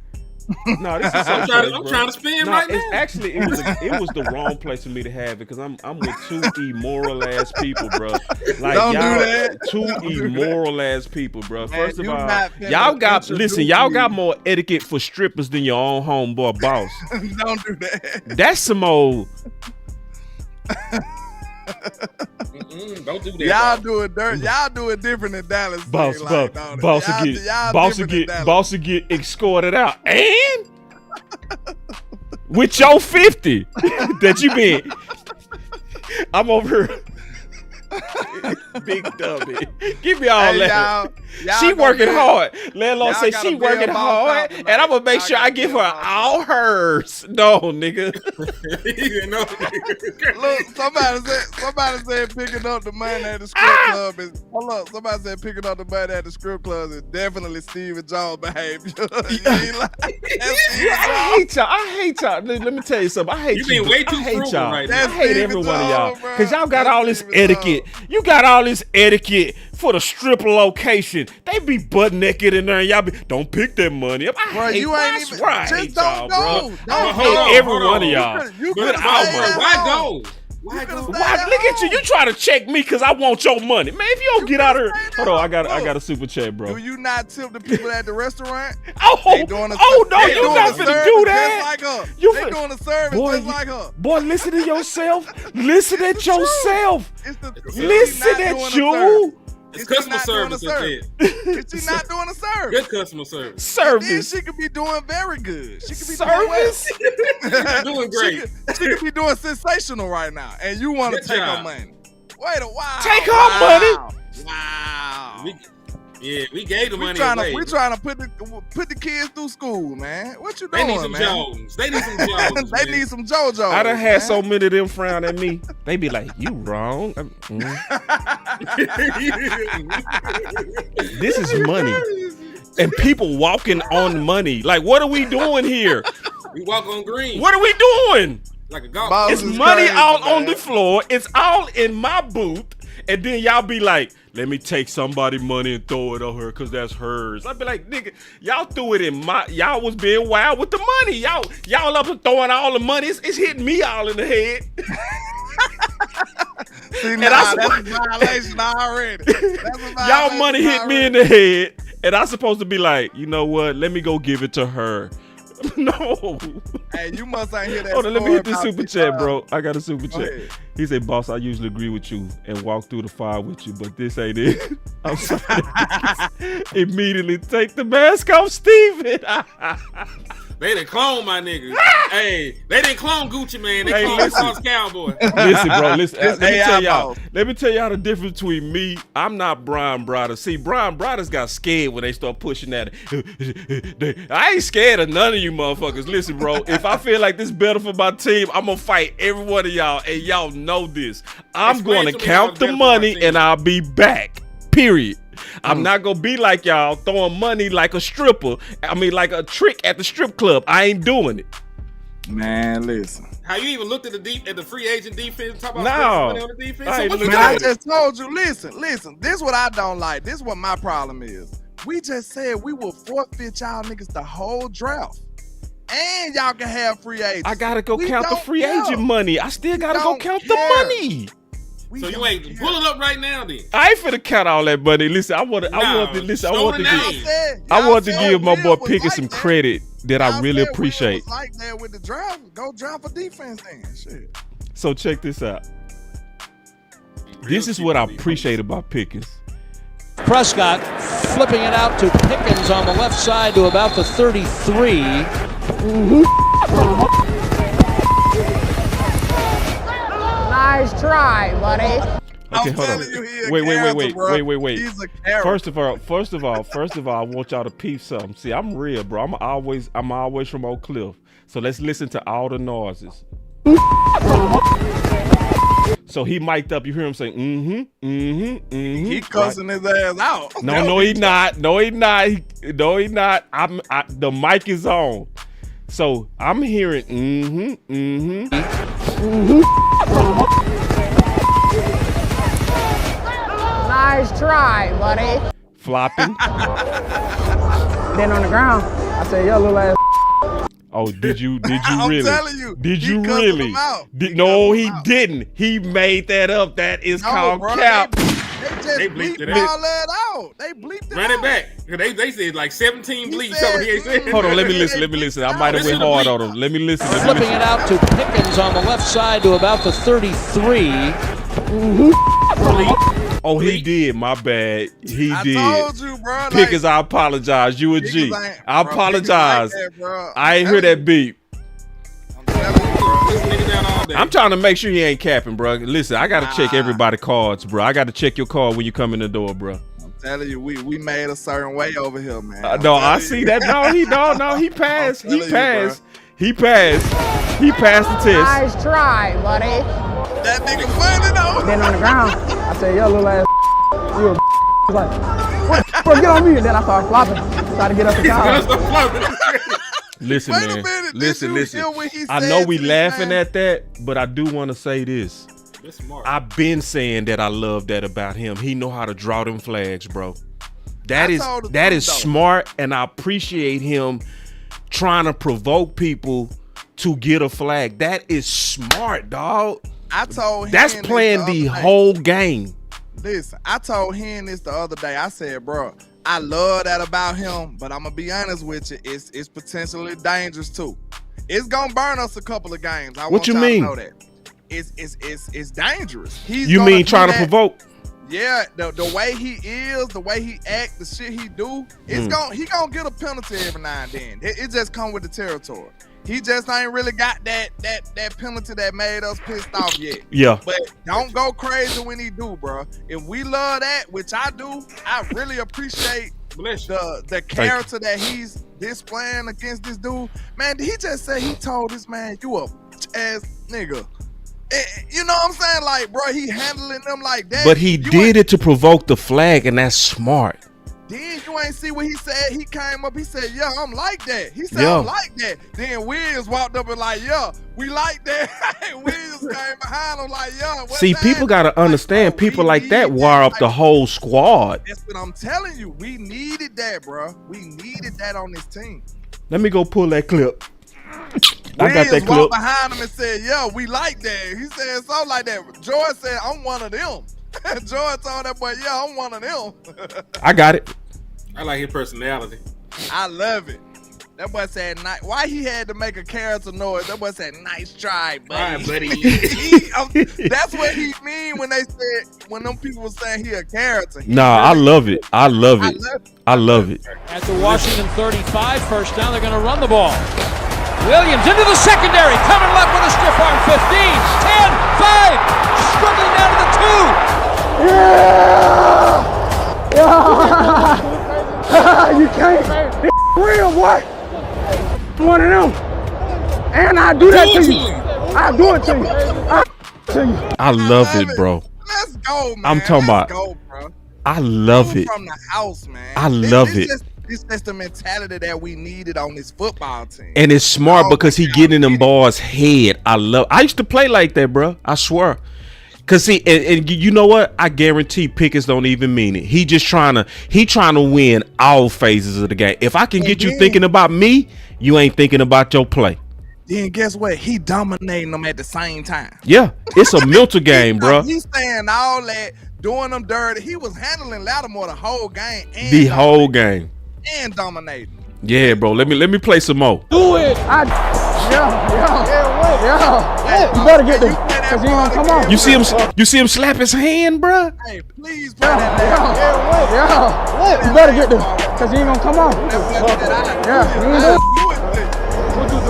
[SPEAKER 2] No, this is safe.
[SPEAKER 7] I'm trying to spin right now.
[SPEAKER 2] Actually, it was the wrong place for me to have it because I'm with two immoral ass people, bro. Like
[SPEAKER 1] Don't do
[SPEAKER 2] y'all,
[SPEAKER 1] that.
[SPEAKER 2] two immoral ass people, bro.
[SPEAKER 1] Man,
[SPEAKER 2] First of
[SPEAKER 1] you
[SPEAKER 2] all,
[SPEAKER 1] not finna
[SPEAKER 2] y'all got
[SPEAKER 1] introduce
[SPEAKER 2] y'all
[SPEAKER 1] me.
[SPEAKER 2] got more etiquette for strippers than your own homeboy boss.
[SPEAKER 1] Don't do that.
[SPEAKER 2] That's some old.
[SPEAKER 7] Don't do that.
[SPEAKER 1] Y'all do it dirt. Y'all do it different than Dallas.
[SPEAKER 2] Boss
[SPEAKER 1] don't it?
[SPEAKER 2] will
[SPEAKER 1] Y'all different than Dallas.
[SPEAKER 2] get escorted out. And with your 50 that you been. I'm over here. Big dummy. Give me all
[SPEAKER 1] Hey,
[SPEAKER 2] that.
[SPEAKER 1] y'all
[SPEAKER 2] She
[SPEAKER 1] gonna
[SPEAKER 2] working
[SPEAKER 1] be-
[SPEAKER 2] hard. Landlord
[SPEAKER 1] y'all
[SPEAKER 2] say
[SPEAKER 1] gotta
[SPEAKER 2] she
[SPEAKER 1] be
[SPEAKER 2] working
[SPEAKER 1] about
[SPEAKER 2] hard,
[SPEAKER 1] something,
[SPEAKER 2] and I'm gonna make
[SPEAKER 1] y'all
[SPEAKER 2] sure I
[SPEAKER 1] gotta
[SPEAKER 2] give
[SPEAKER 1] be
[SPEAKER 2] her
[SPEAKER 1] about
[SPEAKER 2] all hers. No, nigga.
[SPEAKER 7] You know?
[SPEAKER 1] Look, somebody said picking up the money at the strip club is. Hold up, somebody said picking up the money at the strip club is definitely Steven Jones behavior. You ain't like, that's Steven
[SPEAKER 2] I hate y'all. Let me tell you something. I hate
[SPEAKER 7] You being way too
[SPEAKER 2] I hate
[SPEAKER 7] frugal
[SPEAKER 2] y'all.
[SPEAKER 7] right
[SPEAKER 2] I
[SPEAKER 7] now.
[SPEAKER 2] hate
[SPEAKER 1] Steven
[SPEAKER 2] every one of y'all
[SPEAKER 1] Jones, bro.
[SPEAKER 2] because y'all got
[SPEAKER 1] That's
[SPEAKER 2] all this
[SPEAKER 1] Steven
[SPEAKER 2] etiquette. You got all this etiquette for the stripper location. They be butt naked in there, and y'all be don't pick that money up.
[SPEAKER 1] Bro, you ain't even.
[SPEAKER 2] Right,
[SPEAKER 1] Just
[SPEAKER 2] hate
[SPEAKER 1] don't
[SPEAKER 2] y'all,
[SPEAKER 1] go.
[SPEAKER 2] bro.
[SPEAKER 1] Don't
[SPEAKER 2] I
[SPEAKER 1] go.
[SPEAKER 2] hate every
[SPEAKER 7] Hold
[SPEAKER 2] one
[SPEAKER 7] on.
[SPEAKER 2] of y'all.
[SPEAKER 1] You
[SPEAKER 2] But
[SPEAKER 1] could
[SPEAKER 2] I
[SPEAKER 1] have
[SPEAKER 2] don't-
[SPEAKER 7] Why go? Why go?
[SPEAKER 2] Why? Look at you. You try to check me because I want your money, man. If you don't get out of here, hold on. I got a super chat, bro.
[SPEAKER 1] Do you not tip the people at the restaurant?
[SPEAKER 2] Oh,
[SPEAKER 1] They doing a,
[SPEAKER 2] oh no,
[SPEAKER 1] they
[SPEAKER 2] you
[SPEAKER 1] doing
[SPEAKER 2] not
[SPEAKER 1] a
[SPEAKER 2] finna
[SPEAKER 1] service
[SPEAKER 2] do that.
[SPEAKER 1] Just like her.
[SPEAKER 2] You
[SPEAKER 1] They
[SPEAKER 2] fin-
[SPEAKER 1] doing a service
[SPEAKER 2] Boy,
[SPEAKER 1] just
[SPEAKER 2] you-
[SPEAKER 1] like her.
[SPEAKER 2] Boy, listen to yourself. Listen at
[SPEAKER 1] It's the truth.
[SPEAKER 2] yourself.
[SPEAKER 1] It's the
[SPEAKER 2] Listen at you.
[SPEAKER 7] It's customer service. That's it.
[SPEAKER 1] Is she not doing a service?
[SPEAKER 7] Good customer service.
[SPEAKER 1] Then
[SPEAKER 2] Service.
[SPEAKER 1] she could be doing very good. She could be
[SPEAKER 2] Service.
[SPEAKER 7] Doing great.
[SPEAKER 1] She could be doing sensational right now, and you want to
[SPEAKER 7] Good
[SPEAKER 1] take her
[SPEAKER 7] job.
[SPEAKER 1] money. Wait a while.
[SPEAKER 2] Take her money.
[SPEAKER 1] Wow.
[SPEAKER 7] We gave the
[SPEAKER 1] We
[SPEAKER 7] money
[SPEAKER 1] trying
[SPEAKER 7] away.
[SPEAKER 1] to put the kids through school, man. What you
[SPEAKER 7] They
[SPEAKER 1] doing,
[SPEAKER 7] need some
[SPEAKER 1] man?
[SPEAKER 7] Jones. They need some Jones.
[SPEAKER 1] They
[SPEAKER 7] man.
[SPEAKER 1] need some JoJo.
[SPEAKER 2] I done had so many of them frown at me. They be like, "You wrong." This is money, and people walking on money. Like, what are we doing here?
[SPEAKER 7] We walk on green.
[SPEAKER 2] What are we doing?
[SPEAKER 7] Like a golf.
[SPEAKER 1] Boss
[SPEAKER 2] It's
[SPEAKER 1] is
[SPEAKER 2] money
[SPEAKER 1] crazy,
[SPEAKER 2] out
[SPEAKER 1] man.
[SPEAKER 2] on the floor. It's all in my booth. And then y'all be like, let me take somebody money and throw it on her because that's hers. I'd be like, nigga, y'all threw it in y'all was being wild with the money. Y'all up and throwing all the money. It's hitting me all in the head.
[SPEAKER 1] See,
[SPEAKER 2] that's
[SPEAKER 1] that's a violation already. That's a violation
[SPEAKER 2] Y'all money hit me in the head. And I'm supposed to be like, you know what? Let me go give it to her. No.
[SPEAKER 1] Hey, you must ain't hear that.
[SPEAKER 2] Hold on, let me
[SPEAKER 1] story
[SPEAKER 2] hit this
[SPEAKER 1] about
[SPEAKER 2] super
[SPEAKER 1] the,
[SPEAKER 2] chat, bro. I got a super
[SPEAKER 1] go
[SPEAKER 2] chat.
[SPEAKER 1] ahead.
[SPEAKER 2] He said, boss, I usually agree with you and walk through the fire with you, but this ain't it. I'm sorry. Immediately take the mask off, Steven.
[SPEAKER 7] They done clone my niggas. Hey, they didn't clone Gucci Man. They
[SPEAKER 2] Hey,
[SPEAKER 7] cloned
[SPEAKER 2] listen.
[SPEAKER 7] Boss Cowboy.
[SPEAKER 2] Listen, bro, listen.
[SPEAKER 1] This
[SPEAKER 2] Let me
[SPEAKER 1] AI
[SPEAKER 2] tell y'all.
[SPEAKER 1] boss.
[SPEAKER 2] Let me tell y'all the difference between me. I'm not Brian Brothers. See, Brian Brothers got scared when they start pushing that. I ain't scared of none of you motherfuckers. Listen, bro, if I feel like this better for my team, I'm gonna fight every one of y'all, and y'all know this. I'm
[SPEAKER 7] Explain
[SPEAKER 2] going
[SPEAKER 7] to
[SPEAKER 2] to
[SPEAKER 7] me how
[SPEAKER 2] count
[SPEAKER 7] it's
[SPEAKER 2] the
[SPEAKER 7] better for my
[SPEAKER 2] money,
[SPEAKER 7] team.
[SPEAKER 2] and I'll be back. Period. I'm not gonna be like y'all throwing money like a stripper. I mean, like a trick at the strip club. I ain't doing it.
[SPEAKER 1] Man, listen.
[SPEAKER 7] How you even looked at the free agent defense? Talk about
[SPEAKER 2] No.
[SPEAKER 7] spending money on the defense.
[SPEAKER 2] I
[SPEAKER 7] So
[SPEAKER 2] ain't
[SPEAKER 7] what you
[SPEAKER 2] looked
[SPEAKER 1] Man,
[SPEAKER 2] at
[SPEAKER 1] I
[SPEAKER 2] it.
[SPEAKER 1] just told you. Listen. This what I don't like. This what my problem is. We just said we will forfeit y'all niggas the whole draft, and y'all can have free agents.
[SPEAKER 2] I gotta go
[SPEAKER 1] We
[SPEAKER 2] count the
[SPEAKER 1] don't
[SPEAKER 2] free
[SPEAKER 1] care.
[SPEAKER 2] agent money. I still gotta go
[SPEAKER 1] don't
[SPEAKER 2] count
[SPEAKER 1] care.
[SPEAKER 2] the money.
[SPEAKER 1] We
[SPEAKER 7] So you
[SPEAKER 1] don't
[SPEAKER 7] ain't
[SPEAKER 1] care.
[SPEAKER 7] pull it up right now then.
[SPEAKER 2] I ain't finna count all that money. Listen, I want to
[SPEAKER 7] show the name.
[SPEAKER 2] I want to give my boy
[SPEAKER 1] Will
[SPEAKER 2] Pickett
[SPEAKER 1] was
[SPEAKER 2] some
[SPEAKER 1] like that.
[SPEAKER 2] credit that I
[SPEAKER 1] Y'all
[SPEAKER 2] really
[SPEAKER 1] said Will
[SPEAKER 2] appreciate.
[SPEAKER 1] was like that with the draft. Go draft for defense then. Shit.
[SPEAKER 2] So check this out. This is what I appreciate about Pickens.
[SPEAKER 8] Prescott flipping it out to Pickens on the left side to about the 33. Nice try, buddy.
[SPEAKER 2] Okay,
[SPEAKER 1] I'm
[SPEAKER 2] hold on.
[SPEAKER 1] telling you, he a
[SPEAKER 2] Wait.
[SPEAKER 1] character, bro. He's a character.
[SPEAKER 2] First of all, I want y'all to peep something. See, I'm real, bro. I'm always from Oak Cliff. So let's listen to all the noises. So he mic'd up. You hear him saying,
[SPEAKER 1] He cussing his ass out.
[SPEAKER 2] No, he not. No, he not. The mic is on. So I'm hearing,
[SPEAKER 8] Nice try, buddy.
[SPEAKER 2] flopping.
[SPEAKER 8] Then on the ground, I said, yo, little ass.
[SPEAKER 2] Oh, did you
[SPEAKER 1] I'm
[SPEAKER 2] really?
[SPEAKER 1] telling you.
[SPEAKER 2] Did
[SPEAKER 1] he
[SPEAKER 2] you
[SPEAKER 1] cussing
[SPEAKER 2] really?
[SPEAKER 1] him out.
[SPEAKER 2] No, he didn't. He made that up. That is called
[SPEAKER 1] bro,
[SPEAKER 2] cap.
[SPEAKER 1] They just
[SPEAKER 7] They bleeped it
[SPEAKER 1] all
[SPEAKER 7] out.
[SPEAKER 1] that out. They bleeped it
[SPEAKER 7] Run
[SPEAKER 1] out.
[SPEAKER 7] it back. They said like 17
[SPEAKER 1] He
[SPEAKER 7] bleeps.
[SPEAKER 1] said-
[SPEAKER 7] Something he ain't said.
[SPEAKER 2] Hold on, let me listen. I might have went hard on him. Let me listen.
[SPEAKER 9] Flipping it out to Pickens on the left side to about the 33.
[SPEAKER 2] Oh, he did. My bad. He did.
[SPEAKER 1] I told you, bro.
[SPEAKER 2] Pickens, I apologize. You a G. I apologize. I ain't hear that beep.
[SPEAKER 7] This nigga down all day.
[SPEAKER 2] I'm trying to make sure he ain't capping, bro. Listen, I gotta check everybody's cards, bro. I gotta check your card when you come in the door, bro.
[SPEAKER 1] I'm telling you, we made a certain way over here, man.
[SPEAKER 2] No, I see that. No, he passed. He
[SPEAKER 1] telling you,
[SPEAKER 2] passed. He passed. He passed the test.
[SPEAKER 8] Nice try, buddy.
[SPEAKER 1] That nigga funny though.
[SPEAKER 8] Then on the ground, I said, yo, little ass. You a He's like, what? Bro, get on me. And then I started flopping. Tried to get up the car.
[SPEAKER 2] Listen,
[SPEAKER 1] Wait a
[SPEAKER 2] man.
[SPEAKER 1] minute,
[SPEAKER 2] Listen.
[SPEAKER 1] did you hear what he
[SPEAKER 2] I
[SPEAKER 1] said
[SPEAKER 2] know we
[SPEAKER 1] to this
[SPEAKER 2] laughing
[SPEAKER 1] man?
[SPEAKER 2] at that, but I do want to say this.
[SPEAKER 7] That's smart.
[SPEAKER 2] I've been saying that I love that about him. He know how to draw them flags, bro. That is
[SPEAKER 1] told the
[SPEAKER 2] that
[SPEAKER 1] truth,
[SPEAKER 2] is
[SPEAKER 1] though.
[SPEAKER 2] smart, and I appreciate him trying to provoke people to get a flag. That is smart, dog.
[SPEAKER 1] I told him
[SPEAKER 2] That's
[SPEAKER 1] this
[SPEAKER 2] playing
[SPEAKER 1] the
[SPEAKER 2] the
[SPEAKER 1] other day.
[SPEAKER 2] whole game.
[SPEAKER 1] Listen, I told him this the other day. I said, bro, I love that about him, but I'm gonna be honest with you, it's potentially dangerous too. It's gonna burn us a couple of games. I
[SPEAKER 2] What
[SPEAKER 1] want
[SPEAKER 2] you
[SPEAKER 1] y'all
[SPEAKER 2] mean?
[SPEAKER 1] to know that. It's dangerous. He's
[SPEAKER 2] You
[SPEAKER 1] gonna
[SPEAKER 2] mean
[SPEAKER 1] do
[SPEAKER 2] trying to
[SPEAKER 1] that.
[SPEAKER 2] provoke?
[SPEAKER 1] Yeah, the way he is, the way he act, the shit he do, it's he gonna get a penalty every now and then. It just come with the territory. He just ain't really got that penalty that made us pissed off yet.
[SPEAKER 2] Yeah.
[SPEAKER 1] But don't go crazy when he do, bro. If we love that, which I do, I really appreciate
[SPEAKER 7] Bless you.
[SPEAKER 1] the character that he's displaying against this dude. Man, he just said he told this man, you a ass nigga. You know what I'm saying? Like, bro, he handling them like that.
[SPEAKER 2] But he did it to provoke the flag, and that's smart.
[SPEAKER 1] Then you ain't see what he said. He came up, he said, yeah, I'm like that. He said,
[SPEAKER 2] Yeah.
[SPEAKER 1] I'm like that. Then Wiz walked up and like, yeah, we like that. Wiz came behind him like, yeah. what's
[SPEAKER 2] See,
[SPEAKER 1] that?
[SPEAKER 2] people gotta understand.
[SPEAKER 1] Like, bro,
[SPEAKER 2] People
[SPEAKER 1] we
[SPEAKER 2] like that
[SPEAKER 1] need
[SPEAKER 2] wire up the
[SPEAKER 1] Like,
[SPEAKER 2] whole squad.
[SPEAKER 1] that's what I'm telling you. We needed that, bro. We needed that on this team.
[SPEAKER 2] Let me go pull that clip. I got
[SPEAKER 1] Wiz
[SPEAKER 2] that clip.
[SPEAKER 1] walked behind him and said, yeah, we like that. He said something like that. George said, I'm one of them. George told that boy, yeah, I'm one of them.
[SPEAKER 2] I got it.
[SPEAKER 7] I like his personality.
[SPEAKER 1] I love it. That boy said, why he had to make a character noise? That boy said, nice try, buddy.
[SPEAKER 7] Right, buddy.
[SPEAKER 1] That's what he mean when they said, when them people were saying he a character.
[SPEAKER 2] Nah, I love it. I love it.
[SPEAKER 1] love it.
[SPEAKER 2] I love it.
[SPEAKER 9] At the Washington 35, first down, they're going to run the ball. Williams into the secondary, coming left with a stiff arm, 15, 10, 5, struggling down to the 2.
[SPEAKER 8] You can't. This real, boy. One of them. And I do that to you. I do it to you.
[SPEAKER 2] I love it, bro.
[SPEAKER 1] Let's go, man.
[SPEAKER 2] I'm talking about-
[SPEAKER 1] Let's go, bro.
[SPEAKER 2] I love it.
[SPEAKER 1] From the house, man.
[SPEAKER 2] I love it.
[SPEAKER 1] This just the mentality that we needed on this football team.
[SPEAKER 2] And it's smart because he getting in them boys' head. I used to play like that, bro. I swear. Cause see, and you know what? I guarantee Pickens don't even mean it. He trying to win all phases of the game. If I can get you thinking about me, you ain't thinking about your play.
[SPEAKER 1] Then guess what? He dominating them at the same time.
[SPEAKER 2] Yeah, it's a mental game, bro.
[SPEAKER 1] He's saying all that, doing them dirty. He was handling Lattimore the whole game. And
[SPEAKER 2] The whole game.
[SPEAKER 1] And dominating.
[SPEAKER 2] Yeah, bro. Let me play some more.
[SPEAKER 8] Do it. You better get this. Cause you ain't gonna come on.
[SPEAKER 2] You see him slap his hand, bro?
[SPEAKER 1] Hey, please put that down.
[SPEAKER 8] You better get this. Cause you ain't gonna come on. Yeah, you ain't do it.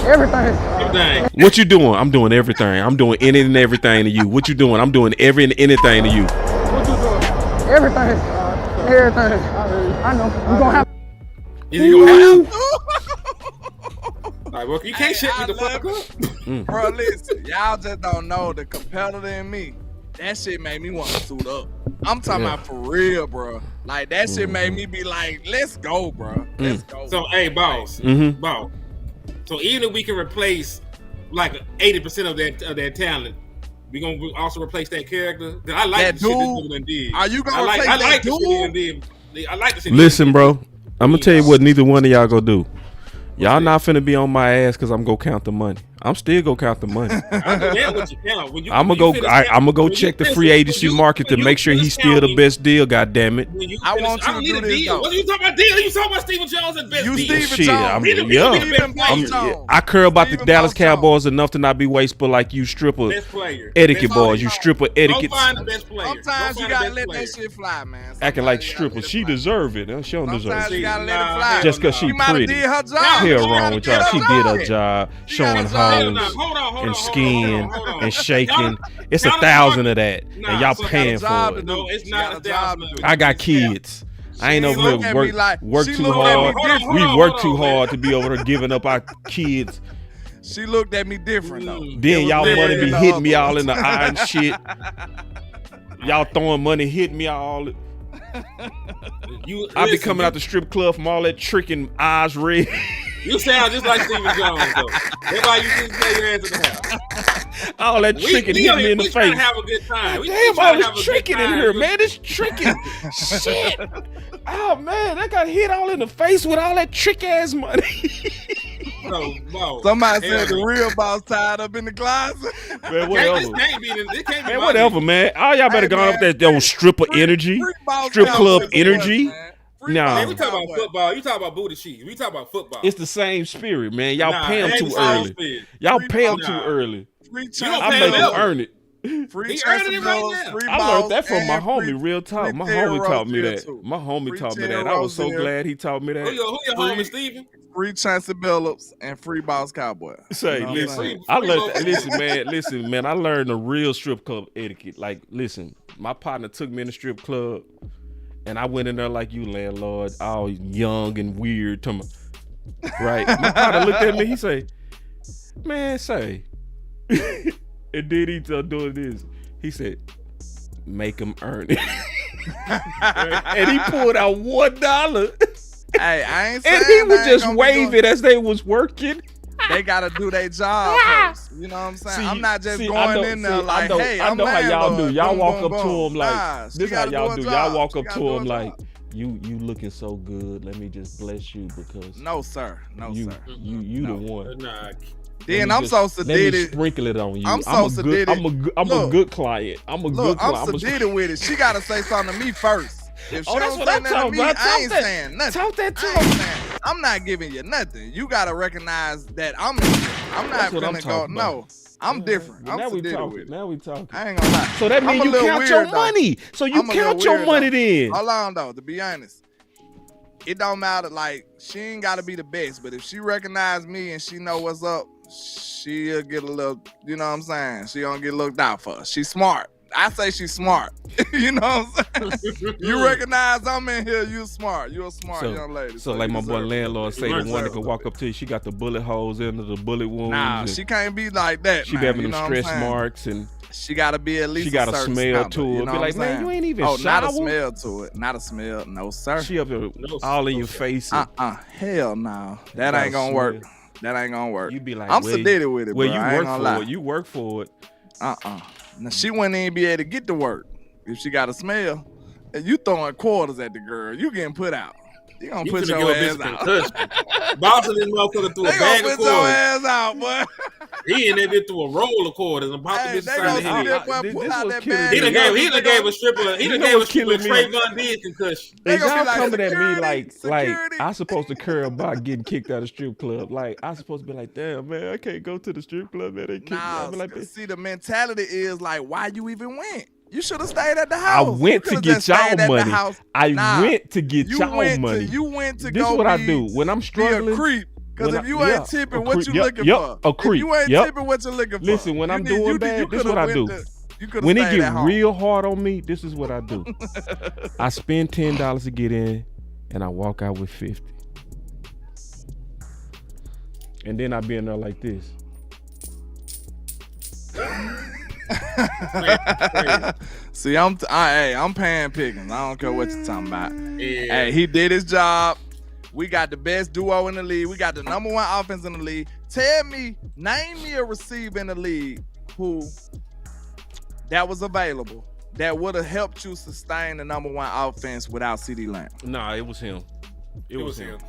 [SPEAKER 8] Everything.
[SPEAKER 7] Everything.
[SPEAKER 2] What you doing? I'm doing everything. I'm doing any and everything to you. What you doing? I'm doing every and anything to you.
[SPEAKER 8] What you doing? Everything. Everything. I know. You gonna have.
[SPEAKER 7] You gonna have? Like, well, you can't shut me the fuck up.
[SPEAKER 1] Bro, listen, y'all just don't know the competitor in me. That shit made me want to suit up. I'm talking about for real, bro. Like, that shit made me be like, let's go, bro. Let's go.
[SPEAKER 7] So, hey, boss. Boss. So, even if we can replace like 80% of that talent, we gonna also replace that character. I like
[SPEAKER 1] that
[SPEAKER 7] the
[SPEAKER 1] dude.
[SPEAKER 7] shit this dude did.
[SPEAKER 1] Are you gonna replace
[SPEAKER 7] I
[SPEAKER 1] that
[SPEAKER 7] like
[SPEAKER 1] dude?
[SPEAKER 7] The shit he did. I like the shit.
[SPEAKER 2] Listen, bro. I'm gonna tell you what neither one of y'all gonna do. Y'all not finna be on my ass because I'm gonna count the money. I'm still gonna count the money. I'm gonna go check the free agency market to make sure he's still the best deal. God damn it!
[SPEAKER 1] I want you to do this though.
[SPEAKER 7] What are you talking about deal? You talking about Stephen Jones and best deal?
[SPEAKER 1] Stephen Jones.
[SPEAKER 2] I care about the Dallas Cowboys enough to not be wasteful like you stripper etiquette boys. You stripper etiquette.
[SPEAKER 1] Sometimes you gotta let that shit fly, man.
[SPEAKER 2] Acting like strippers. She deserve it. She don't deserve
[SPEAKER 1] Sometimes you
[SPEAKER 2] it.
[SPEAKER 1] gotta let it fly.
[SPEAKER 2] Just because she pretty.
[SPEAKER 1] Did her job.
[SPEAKER 2] Hell wrong with y'all. She did her job. Showing hoes and skin and shaking. It's 1,000 of that, and y'all paying for it.
[SPEAKER 7] No, it's not 1,000.
[SPEAKER 2] I got kids. I ain't over here work too hard. We work too hard to be over there giving up our kids.
[SPEAKER 1] She looked at me different though.
[SPEAKER 2] Then y'all money be hitting me all in the eye and shit. Y'all throwing money, hitting me all. I be coming out the strip club from all that tricking eyes red.
[SPEAKER 7] You sound just like Stephen Jones, though. That's why you just play your hands in the house.
[SPEAKER 2] All that tricking hitting me in the face.
[SPEAKER 7] We trying to have a good time.
[SPEAKER 2] Damn, all this tricking in here, man. This tricking. Shit. Oh, man, I got hit all in the face with all that trick ass money.
[SPEAKER 7] No.
[SPEAKER 1] Somebody said the real boss tied up in the closet.
[SPEAKER 2] Man, whatever.
[SPEAKER 7] This can't be
[SPEAKER 2] man, whatever, man. All y'all better go up that old stripper energy, strip club energy. Nah.
[SPEAKER 7] Man, we talk about football. You talk about booty cheeks. We talk about football.
[SPEAKER 2] It's the same spirit, man. Y'all pay them too early. Y'all pay them too early. I make them earn it.
[SPEAKER 7] He earning it right now.
[SPEAKER 2] I learned that from my homie, real talk. My homie taught me that. My homie taught me that. I was so glad he taught me that.
[SPEAKER 7] Who your homie, Steven?
[SPEAKER 1] Free Chancellor Billups and free Boss Cowboy.
[SPEAKER 2] Say, listen, I learned. Listen, man. I learned the real strip club etiquette. Like, listen, my partner took me in the strip club, and I went in there like you, landlord, all young and weird. Right? My partner looked at me. He say, "Man, say," and then he started doing this. He said, "Make him earn it," and he pulled out $1.
[SPEAKER 1] Hey, I ain't saying
[SPEAKER 2] and he would just wave it as they was working.
[SPEAKER 1] They gotta do their job first. You know what I'm saying? I'm not just going in there like, hey,
[SPEAKER 2] I know how y'all do. Y'all walk up to him like,
[SPEAKER 1] nah,
[SPEAKER 2] this how y'all do. Y'all walk up to him like, you looking so good. Let me just bless you because
[SPEAKER 1] no, sir.
[SPEAKER 2] You the one.
[SPEAKER 7] Nah.
[SPEAKER 1] Then I'm so sedated.
[SPEAKER 2] Let me sprinkle it on you.
[SPEAKER 1] I'm so sedated.
[SPEAKER 2] I'm a good client. I'm a good client.
[SPEAKER 1] I'm sedated with it. She gotta say something to me first. If she don't say nothing to me, I ain't saying nothing.
[SPEAKER 2] Talk that talk.
[SPEAKER 1] I'm not giving you nothing. You gotta recognize that I'm not gonna go. No, I'm different. I'm sedated with it.
[SPEAKER 2] Now we talking.
[SPEAKER 1] I ain't gonna lie.
[SPEAKER 2] So that means you count your money. So you count your money then.
[SPEAKER 1] Hold on though. To be honest, it don't matter. Like, she ain't gotta be the best, but if she recognize me and she know what's up, she'll get a little. You know what I'm saying? She don't get looked out for. She's smart. I say she's smart. You know what I'm saying? You recognize I'm in here, you smart. You're a smart young lady.
[SPEAKER 2] So like my boy landlord say, the one that can walk up to you, she got the bullet holes into the bullet wounds.
[SPEAKER 1] Nah, she can't be like that.
[SPEAKER 2] She be having them stress marks and
[SPEAKER 1] she gotta be at least
[SPEAKER 2] she got a smell to it.
[SPEAKER 1] You know
[SPEAKER 2] be like, man, you ain't even shower.
[SPEAKER 1] Not a smell to it. Not a smell. No, sir.
[SPEAKER 2] She up here all in your face.
[SPEAKER 1] Hell no. That ain't gonna work. That ain't gonna work.
[SPEAKER 2] You be like,
[SPEAKER 1] I'm sedated with it, bro.
[SPEAKER 2] Well, you work for it. You work for it.
[SPEAKER 1] Now she wouldn't even be able to get to work if she got a smell. And you throwing quarters at the girl, you getting put out. You gonna put your ass out.
[SPEAKER 7] Boss of this motherfucker threw a bag of quarters.
[SPEAKER 1] Put your ass out, boy.
[SPEAKER 7] He and they did through a roll of quarters and popped the bitch inside the head. He done gave a stripper. He done gave a stripper Trayvon Diggs concussion.
[SPEAKER 2] They y'all coming at me like I supposed to care about getting kicked out of strip club. Like I supposed to be like, damn man, I can't go to the strip club. Man, they kick me out. Like,
[SPEAKER 1] see, the mentality is like, why you even went? You should have stayed at the house.
[SPEAKER 2] I went to get y'all money. I went to get y'all money.
[SPEAKER 1] You went to
[SPEAKER 2] this
[SPEAKER 1] go.
[SPEAKER 2] This what I do when I'm struggling.
[SPEAKER 1] Be a creep Because if you ain't tipping, what you looking for?
[SPEAKER 2] A creep.
[SPEAKER 1] If you ain't tipping, what you looking for?
[SPEAKER 2] Listen, when I'm doing bad, this is what I do. When it get real hard on me, this is what I do. I spend $10 to get in, and I walk out with 50. And then I be in there like this.
[SPEAKER 1] See, I'm pan picking. I don't care what you're talking about. Yeah. Hey, he did his job. We got the best duo in the league. We got the number one offense in the league. Name me a receiver in the league who that was available that would have helped you sustain the number one offense without CeeDee Lamb.
[SPEAKER 2] Nah, it was him. It was him.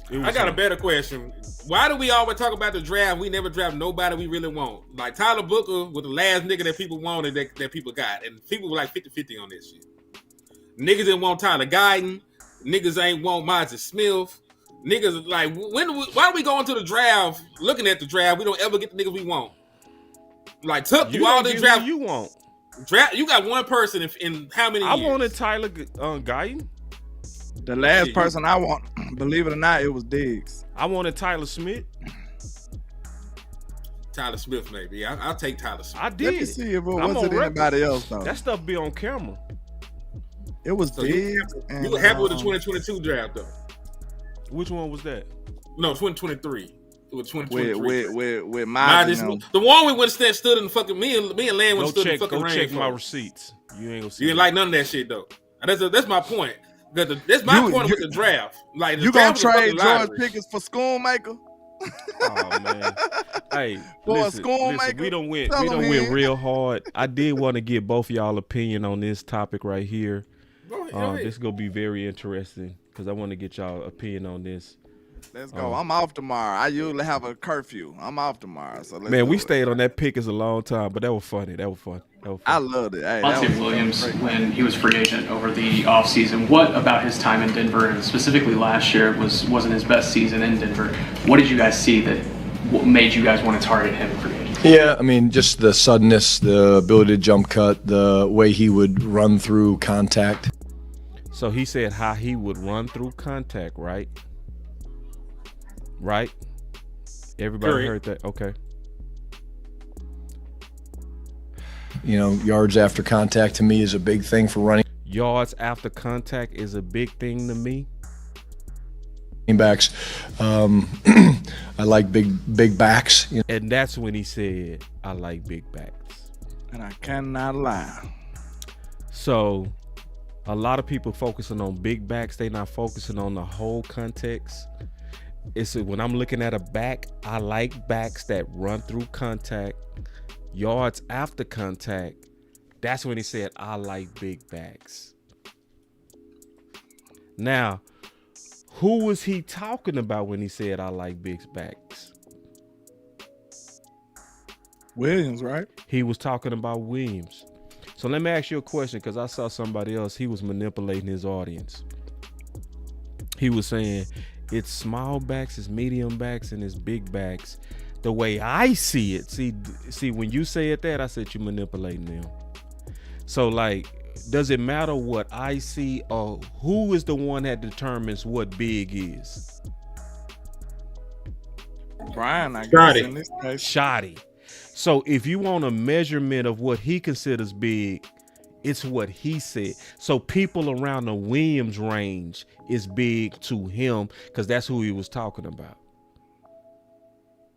[SPEAKER 7] I got a better question. Why do we always talk about the draft? We never draft nobody we really want. Like Tyler Booker was the last nigga that people wanted that people got. And people were like 50-50 on this shit. Niggas didn't want Tyler Guyton. Niggas ain't want Moses Smith. Niggas like, why are we going to the draft, looking at the draft, we don't ever get the niggas we want? Like, took
[SPEAKER 2] you
[SPEAKER 7] all the draft.
[SPEAKER 2] You want.
[SPEAKER 7] Draft, you got one person in how many years?
[SPEAKER 2] I wanted Tyler Guyton.
[SPEAKER 1] The last person I want, believe it or not, it was Diggs.
[SPEAKER 2] I wanted Tyler Smith.
[SPEAKER 7] Tyler Smith, maybe. I'll take Tyler Smith.
[SPEAKER 2] I did.
[SPEAKER 1] Let me see if it wasn't anybody else, though.
[SPEAKER 2] That stuff be on camera.
[SPEAKER 1] It was Diggs.
[SPEAKER 7] You were happy with the 2022 draft, though?
[SPEAKER 2] Which one was that?
[SPEAKER 7] No, 2023. It was 2023.
[SPEAKER 1] With my
[SPEAKER 7] the one we would have stood in the fucking me and Land would have stood in the fucking rain.
[SPEAKER 2] Go check my receipts. You ain't gonna see.
[SPEAKER 7] You didn't like none of that shit though. That's my point. That's my point with the draft. Like
[SPEAKER 1] you gonna trade George Pickens for Schoonmaker?
[SPEAKER 2] Oh man. Hey, listen, we don't win real hard. I did want to get both of y'all opinion on this topic right here. This is gonna be very interesting because I want to get y'all opinion on this.
[SPEAKER 1] Let's go. I'm off tomorrow. I usually have a curfew. I'm off tomorrow. So
[SPEAKER 2] we stayed on that Pickens a long time, but that was funny. I
[SPEAKER 1] loved it. Hey,
[SPEAKER 10] Monty Williams, when he was free agent over the offseason, what about his time in Denver, and specifically last year, wasn't his best season in Denver? What did you guys see that made you guys want to target him in free agency?
[SPEAKER 11] Yeah, I mean, just the suddenness, the ability to jump cut, the way he would run through contact.
[SPEAKER 2] So he said how he would run through contact, right? Right? Everybody heard that? Okay.
[SPEAKER 11] You know, yards after contact to me is a big thing for running.
[SPEAKER 2] Yards after contact is a big thing to me.
[SPEAKER 11] Backs. I like big backs. You know.
[SPEAKER 2] And that's when he said, I like big backs.
[SPEAKER 1] And I cannot lie.
[SPEAKER 2] So a lot of people focusing on big backs. They not focusing on the whole context. It's when I'm looking at a back, I like backs that run through contact. Yards after contact, that's when he said, I like big backs. Now, who was he talking about when he said, I like big backs?
[SPEAKER 1] Williams, right?
[SPEAKER 2] He was talking about Williams. So let me ask you a question, because I saw somebody else, he was manipulating his audience. He was saying, it's small backs, it's medium backs, and it's big backs. The way I see it, see, when you say it that, I said you manipulating them. So, like, does it matter what I see, or who is the one that determines what big is?
[SPEAKER 1] Brian, I guess in this case.
[SPEAKER 2] Shoddy. So, if you want a measurement of what he considers big, it's what he said. So, people around the Williams range is big to him because that's who he was talking about.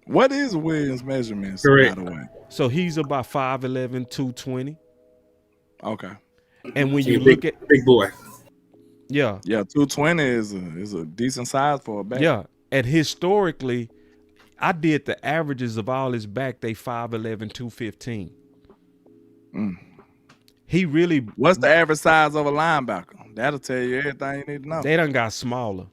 [SPEAKER 1] What is Williams' measurements, by the way?
[SPEAKER 2] So he's about 5'11", 220.
[SPEAKER 1] Okay.
[SPEAKER 2] And when you look at
[SPEAKER 7] big boy,
[SPEAKER 1] yeah, 220 is a decent size for a back.
[SPEAKER 2] Yeah, and historically, I did the averages of all his back. They 5'11", 215. He really.
[SPEAKER 1] What's the average size of a linebacker? That'll tell you everything you need to know.
[SPEAKER 2] They done got smaller.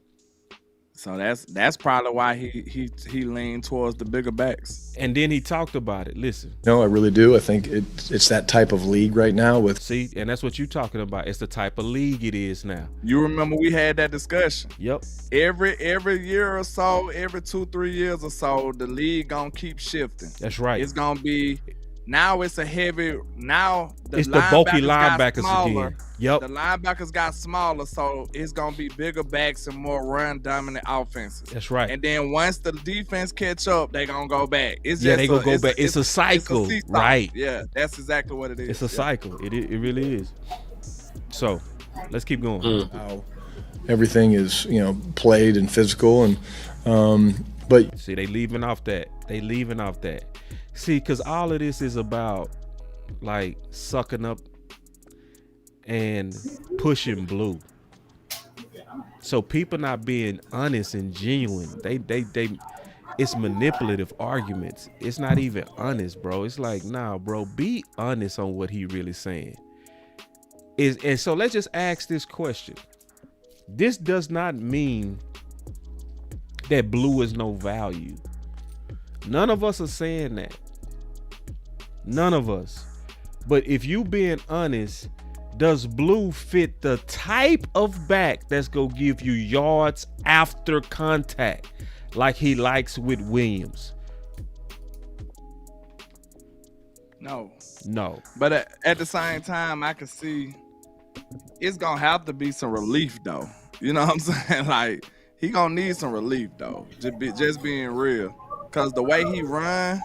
[SPEAKER 1] So that's probably why he leaned towards the bigger backs.
[SPEAKER 2] And then he talked about it. Listen.
[SPEAKER 11] No, I really do. I think it's that type of league right now with.
[SPEAKER 2] See, and that's what you're talking about. It's the type of league it is now.
[SPEAKER 1] You remember we had that discussion.
[SPEAKER 2] Yep.
[SPEAKER 1] Every year or so, every 2-3 years or so, the league gonna keep shifting.
[SPEAKER 2] That's right.
[SPEAKER 1] It's gonna be Now it's a heavy. Now
[SPEAKER 2] it's the bulky
[SPEAKER 1] got
[SPEAKER 2] linebackers
[SPEAKER 1] smaller.
[SPEAKER 2] again. Yep.
[SPEAKER 1] The linebackers got smaller, so it's gonna be bigger backs and more run dominant offenses.
[SPEAKER 2] That's right.
[SPEAKER 1] And then once the defense catch up, they gonna go back. It's
[SPEAKER 2] yeah,
[SPEAKER 1] just
[SPEAKER 2] they gonna go back. It's a cycle,
[SPEAKER 1] it's a
[SPEAKER 2] right?
[SPEAKER 1] Yeah, that's exactly what it is.
[SPEAKER 2] It's a cycle. It really is. So let's keep going.
[SPEAKER 11] How everything is, played and physical, and but
[SPEAKER 2] see, they leaving off that. See, because all of this is about like sucking up and pushing Blue. So people not being honest and genuine. They it's manipulative arguments. It's not even honest, bro. It's like, nah, bro, be honest on what he really saying. And so let's just ask this question. This does not mean that Blue is no value. None of us are saying that. None of us. But if you being honest, does Blue fit the type of back that's gonna give you yards after contact like he likes with Williams?
[SPEAKER 1] No.
[SPEAKER 2] But
[SPEAKER 1] at the same time, I can see it's gonna have to be some relief though. You know what I'm saying? Like, he gonna need some relief though. Just being real. Cause the way he run,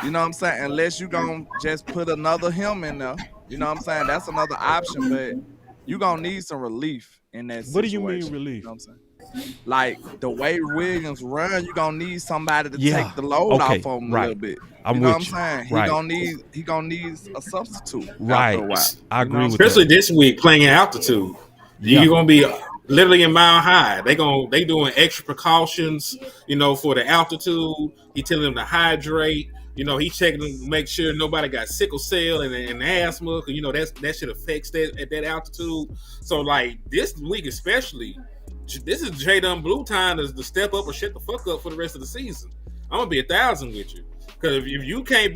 [SPEAKER 1] you know what I'm saying? Unless you gonna just put another him in there, you know what I'm saying? That's another option, but you gonna need some relief in that situation.
[SPEAKER 2] What do you mean relief?
[SPEAKER 1] You know what I'm saying? Like the way Williams run, you gonna need somebody to take the load off of him a little bit.
[SPEAKER 2] I'm
[SPEAKER 1] you know
[SPEAKER 2] with
[SPEAKER 1] what I'm saying?
[SPEAKER 2] Right.
[SPEAKER 1] He gonna need a substitute.
[SPEAKER 2] Right.
[SPEAKER 1] After a while.
[SPEAKER 2] I agree with
[SPEAKER 7] especially
[SPEAKER 2] that.
[SPEAKER 7] this week playing in altitude.
[SPEAKER 2] Yeah.
[SPEAKER 7] You're gonna be literally in Mile High. They doing extra precautions, for the altitude. He telling them to hydrate. He checking to make sure nobody got sickle cell and asthma. Cause that shit affects that at that altitude. So like this week especially, this is J-Dub Blue time to step up or shut the fuck up for the rest of the season. I'm gonna be 1,000 with you. Because if you can't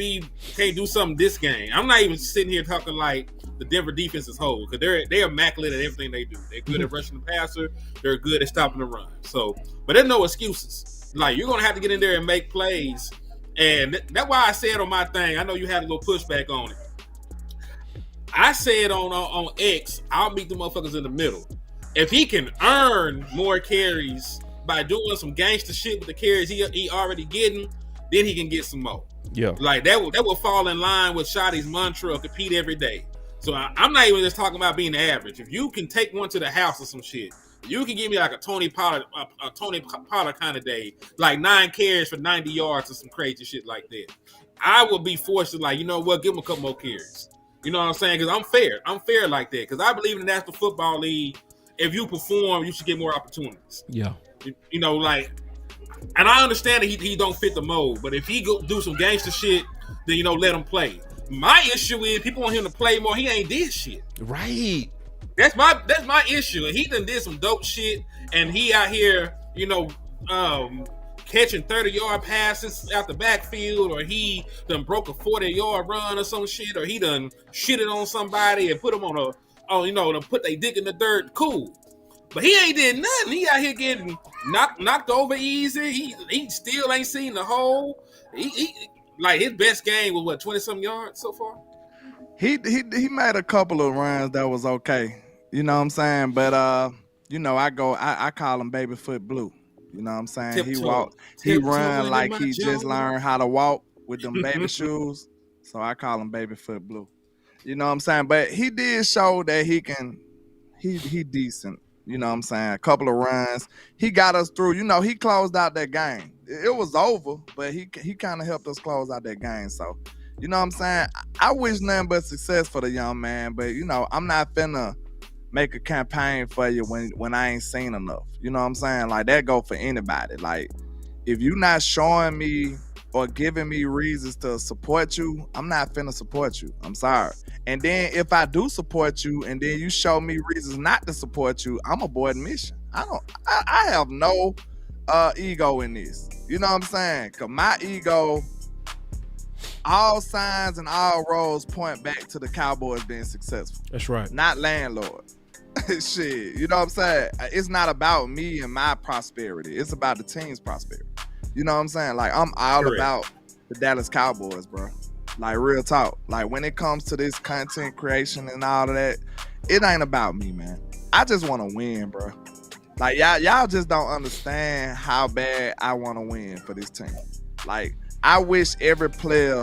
[SPEAKER 7] do something this game, I'm not even sitting here talking like the Denver defense is whole, because they're immaculate at everything they do. They're good at rushing the passer. They're good at stopping the run. So, but there's no excuses. Like, you're gonna have to get in there and make plays, and that's why I said on my thing. I know you had a little pushback on it. I said on X, I'll meet the motherfuckers in the middle. If he can earn more carries by doing some gangster shit with the carries he already getting, then he can get some more.
[SPEAKER 2] Yeah.
[SPEAKER 7] Like that will fall in line with Shotty's mantra of compete every day. So I'm not even just talking about being average. If you can take one to the house or some shit, you can give me like a Tony Pollard kind of day, like 9 carries for 90 yards or some crazy shit like that. I will be forced to, like, you know what, give him a couple more carries. You know what I'm saying? Because I'm fair. I'm fair like that. Because I believe in the National Football League, if you perform, you should get more opportunities.
[SPEAKER 2] Yeah.
[SPEAKER 7] Like, and I understand that he don't fit the mold, but if he go do some gangster shit, then let him play. My issue is people want him to play more. He ain't did shit.
[SPEAKER 2] Right.
[SPEAKER 7] That's my issue. And he done did some dope shit, and he out here, catching 30-yard passes out the backfield, or he done broke a 40-yard run or some shit, or he done shitted on somebody and put them to put their dick in the dirt. Cool. But he ain't did nothing. He out here getting knocked over easy. He still ain't seen the hole. He like, his best game was 20-some yards so far.
[SPEAKER 1] He made a couple of runs that was okay. You know what I'm saying? But I call him Babyfoot Blue. You know what I'm saying? He run like he just learned how to walk with them baby shoes. So I call him Babyfoot Blue. You know what I'm saying? But he did show that he decent. You know what I'm saying? A couple of runs. He got us through. He closed out that game. It was over, but he kind of helped us close out that game. So, you know what I'm saying? I wish nothing but success for the young man, but, I'm not finna make a campaign for you when I ain't seen enough. You know what I'm saying? Like, that go for anybody. Like, if you not showing me or giving me reasons to support you, I'm not finna support you. I'm sorry. And then if I do support you and then you show me reasons not to support you, I'm aborting mission. I have no ego in this. You know what I'm saying? Cause my ego, all signs and all roads point back to the Cowboys being successful.
[SPEAKER 2] That's right.
[SPEAKER 1] Not landlord. Shit. You know what I'm saying? It's not about me and my prosperity. It's about the team's prosperity. You know what I'm saying? Like, I'm all about the Dallas Cowboys, bro. Like real talk. Like when it comes to this content creation and all of that, it ain't about me, man. I just want to win, bro. Like y'all just don't understand how bad I want to win for this team. Like I wish every player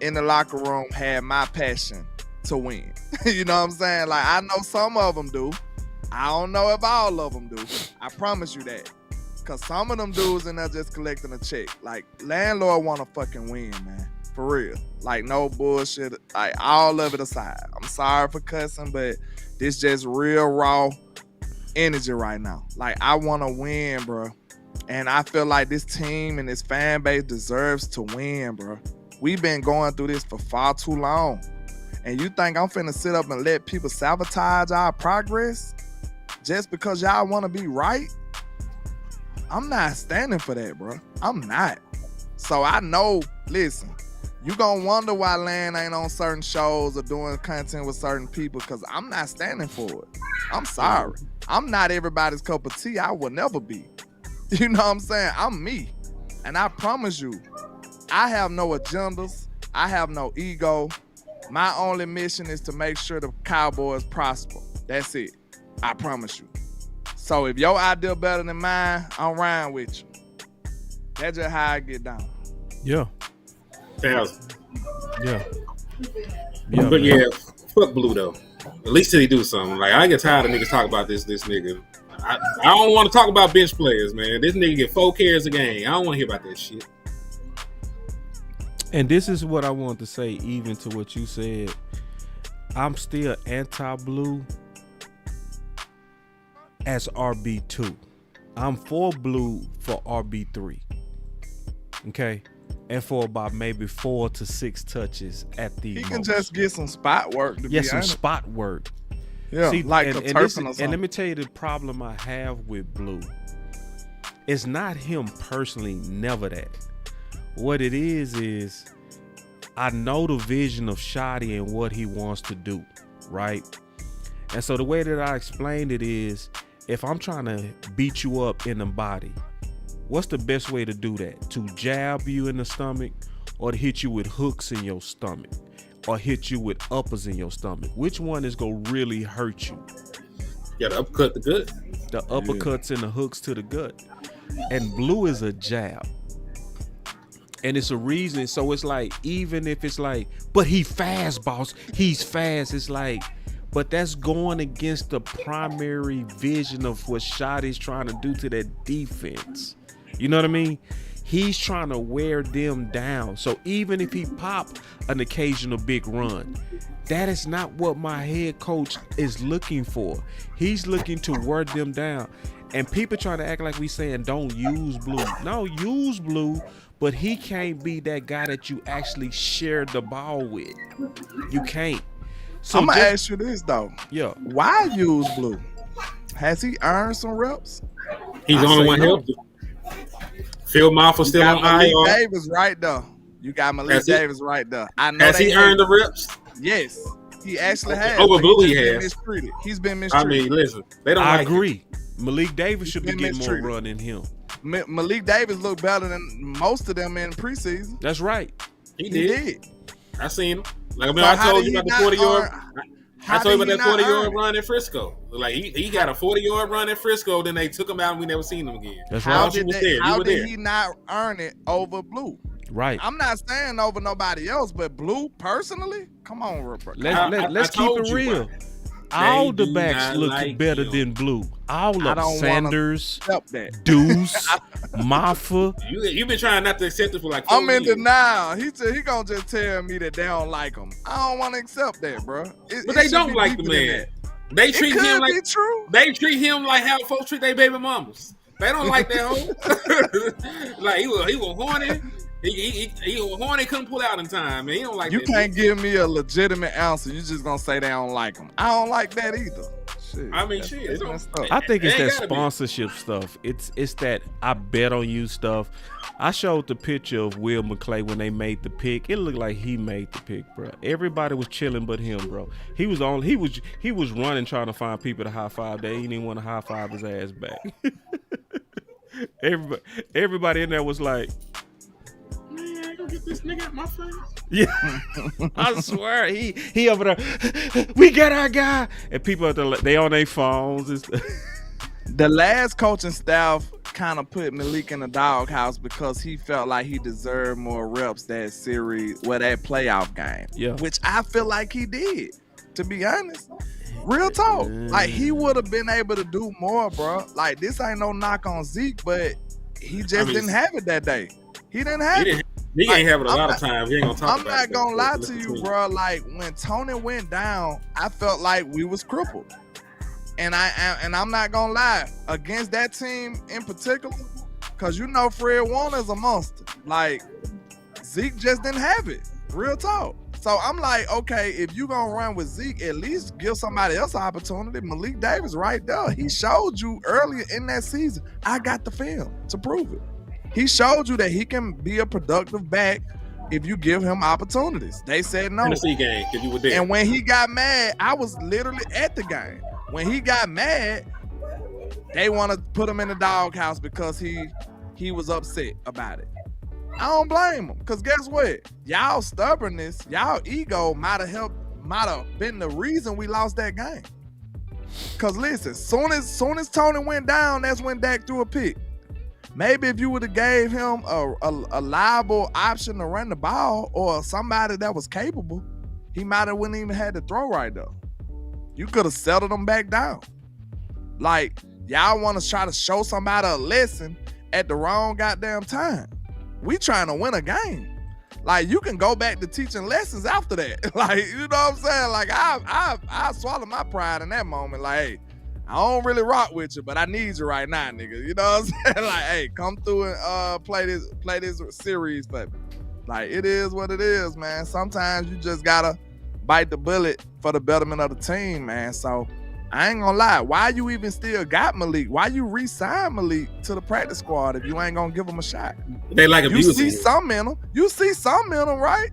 [SPEAKER 1] in the locker room had my passion to win. You know what I'm saying? Like I know some of them do. I don't know if all of them do. I promise you that. Cause some of them dudes in there just collecting a check. Like landlord want to fucking win, man. For real. Like no bullshit. Like all of it aside. I'm sorry for cussing, but this just real raw energy right now. Like I want to win, bro. And I feel like this team and this fan base deserves to win, bro. We've been going through this for far too long. And you think I'm finna sit up and let people sabotage our progress just because y'all want to be right? I'm not standing for that, bro. I'm not. So I know, listen, you gonna wonder why Land ain't on certain shows or doing content with certain people because I'm not standing for it. I'm sorry. I'm not everybody's cup of tea. I will never be. You know what I'm saying? I'm me. And I promise you, I have no agendas. I have no ego. My only mission is to make sure the Cowboys prosper. That's it. I promise you. So if your idea better than mine, I'm riding with you. That's just how I get down.
[SPEAKER 2] Yeah.
[SPEAKER 7] 1,000.
[SPEAKER 2] Yeah.
[SPEAKER 7] But
[SPEAKER 2] man.
[SPEAKER 7] yeah, fuck Blue though. At least till he do something. Like I get tired of niggas talking about this nigga. I don't want to talk about bench players, man. This nigga get 4 carries a game. I don't want to hear about that shit.
[SPEAKER 2] And this is what I want to say, even to what you said. I'm still anti-Blue as RB2. I'm for Blue for RB3. Okay? And for about maybe 4 to 6 touches at the
[SPEAKER 1] He
[SPEAKER 2] most.
[SPEAKER 1] can just get some spot work.
[SPEAKER 2] Some spot work.
[SPEAKER 1] Yeah,
[SPEAKER 2] see,
[SPEAKER 1] like
[SPEAKER 2] and,
[SPEAKER 1] a
[SPEAKER 2] and,
[SPEAKER 1] Turpin or
[SPEAKER 2] and
[SPEAKER 1] something.
[SPEAKER 2] let me tell you the problem I have with Blue. It's not him personally, never that. What it is I know the vision of Shotty and what he wants to do, right? And so the way that I explained it is, if I'm trying to beat you up in the body, what's the best way to do that? To jab you in the stomach or to hit you with hooks in your stomach or hit you with uppers in your stomach? Which one is going to really hurt you?
[SPEAKER 7] You gotta uppercut the gut.
[SPEAKER 2] The uppercuts and the hooks to the gut. And Blue is a jab. And it's a reason. So it's like, even if it's like, but he fast, boss. He's fast. It's like, but that's going against the primary vision of what Shotty's trying to do to that defense. You know what I mean? He's trying to wear them down. So even if he pop an occasional big run, that is not what my head coach is looking for. He's looking to wear them down. And people trying to act like we saying don't use Blue. No, use Blue, but he can't be that guy that you actually share the ball with. You can't. So
[SPEAKER 1] I'm gonna ask you this though.
[SPEAKER 2] Yeah.
[SPEAKER 1] Why use Blue? Has he earned some reps?
[SPEAKER 7] He's the only one helped. Phil Maffa still on
[SPEAKER 1] Malik
[SPEAKER 7] IR.
[SPEAKER 1] Davis right there. You got Malik Davis right there. I know.
[SPEAKER 7] Has he earned the reps?
[SPEAKER 1] Yes, he actually has.
[SPEAKER 7] Over Blue, he
[SPEAKER 1] been
[SPEAKER 7] has.
[SPEAKER 1] mistreated. He's been mistreated.
[SPEAKER 7] I mean, listen, they don't.
[SPEAKER 2] I
[SPEAKER 7] like
[SPEAKER 2] agree. Malik Davis should be
[SPEAKER 1] been
[SPEAKER 2] getting more
[SPEAKER 1] mistreated.
[SPEAKER 2] run than him.
[SPEAKER 1] Malik Davis looked better than most of them in preseason.
[SPEAKER 2] That's right.
[SPEAKER 7] He
[SPEAKER 1] He
[SPEAKER 7] did.
[SPEAKER 1] did.
[SPEAKER 7] I seen him. Like I mean,
[SPEAKER 1] So
[SPEAKER 7] I
[SPEAKER 1] how
[SPEAKER 7] told
[SPEAKER 1] did
[SPEAKER 7] you
[SPEAKER 1] he
[SPEAKER 7] about the
[SPEAKER 1] not
[SPEAKER 7] 40-yard. I told you about that 40-yard
[SPEAKER 1] run.
[SPEAKER 7] run in Frisco. Like he got a 40-yard run in Frisco. Then they took him out and we never seen him again.
[SPEAKER 2] That's
[SPEAKER 1] How
[SPEAKER 2] right.
[SPEAKER 1] did he not earn it over Blue?
[SPEAKER 2] Right.
[SPEAKER 1] I'm not saying over nobody else, but Blue personally. Come on, Rupert.
[SPEAKER 2] Let's keep
[SPEAKER 7] told
[SPEAKER 2] it
[SPEAKER 7] you,
[SPEAKER 2] real.
[SPEAKER 7] bro.
[SPEAKER 2] All
[SPEAKER 7] They
[SPEAKER 2] the
[SPEAKER 7] do
[SPEAKER 2] backs
[SPEAKER 7] not
[SPEAKER 2] look
[SPEAKER 7] like
[SPEAKER 2] better
[SPEAKER 7] him.
[SPEAKER 2] than Blue. All
[SPEAKER 1] I
[SPEAKER 2] of them.
[SPEAKER 1] don't
[SPEAKER 2] Sanders,
[SPEAKER 1] accept that.
[SPEAKER 2] Deuce, Maffa.
[SPEAKER 7] You've been trying not to accept it for like 4
[SPEAKER 1] I'm in
[SPEAKER 7] years.
[SPEAKER 1] denial. He gonna just tell me that they don't like him. I don't want to accept that, bro.
[SPEAKER 7] But they don't like the man. They treat him like
[SPEAKER 1] true.
[SPEAKER 7] They treat him like how folks treat their baby mamas. They don't like that hoe. Like he was horny. He was horny, couldn't pull out in time, man. He don't like
[SPEAKER 1] You
[SPEAKER 7] that.
[SPEAKER 1] can't give me a legitimate answer. You just gonna say they don't like him. I don't like that either. Shit.
[SPEAKER 7] I mean, shit.
[SPEAKER 1] That's messed up.
[SPEAKER 2] I think it's
[SPEAKER 7] It ain't
[SPEAKER 2] that
[SPEAKER 7] gotta be.
[SPEAKER 2] sponsorship stuff. It's that I bet on you stuff. I showed the picture of Will McClay when they made the pick. It looked like he made the pick, bro. Everybody was chilling but him, bro. He was running trying to find people to high five. They didn't even want to high five his ass back. Everybody in there was like,
[SPEAKER 7] get this nigga out my face.
[SPEAKER 2] Yeah, I swear he over there. We got our guy, and people they on their phones. And stuff.
[SPEAKER 1] The last coaching staff kind of put Malik in the doghouse because he felt like he deserved more reps that series, that playoff game.
[SPEAKER 2] Yeah,
[SPEAKER 1] which I feel like he did. To be honest, real talk, like he would have been able to do more, bro. Like this ain't no knock on Zeke, but he just didn't have it that day. He didn't have it.
[SPEAKER 7] He ain't have it a lot of times. He ain't gonna talk
[SPEAKER 1] I'm not gonna lie to you, bro. Like when Tony went down, I felt like we was crippled. And I'm not gonna lie, against that team in particular, because you know Fred Warner's a monster. Like Zeke just didn't have it. Real talk. So I'm like, okay, if you gonna run with Zeke, at least give somebody else an opportunity. Malik Davis right there. He showed you earlier in that season. I got the film to prove it. He showed you that he can be a productive back if you give him opportunities. They said no.
[SPEAKER 7] Tennessee game, because you were there.
[SPEAKER 1] And when he got mad, I was literally at the game. When he got mad, they want to put him in the doghouse because he was upset about it. I don't blame him, because guess what? Y'all stubbornness, y'all ego might have been the reason we lost that game. Because listen, soon as Tony went down, that's when Dak threw a pick. Maybe if you would have gave him a liable option to run the ball or somebody that was capable, he might have wouldn't even had to throw right there. You could have settled him back down. Like, y'all want to try to show somebody a lesson at the wrong goddamn time. We trying to win a game. Like, you can go back to teaching lessons after that. Like, you know what I'm saying? Like, I swallow my pride in that moment. Like, hey, I don't really rock with you, but I need you right now, nigga. You know what I'm saying? Like, hey, come through and play this series. But like, it is what it is, man. Sometimes you just gotta bite the bullet for the betterment of the team, man. So I ain't gonna lie. Why you even still got Malik? Why you re-sign Malik to the practice squad if you ain't gonna give him a shot?
[SPEAKER 7] They like
[SPEAKER 1] you see some in him. You see some in him, right?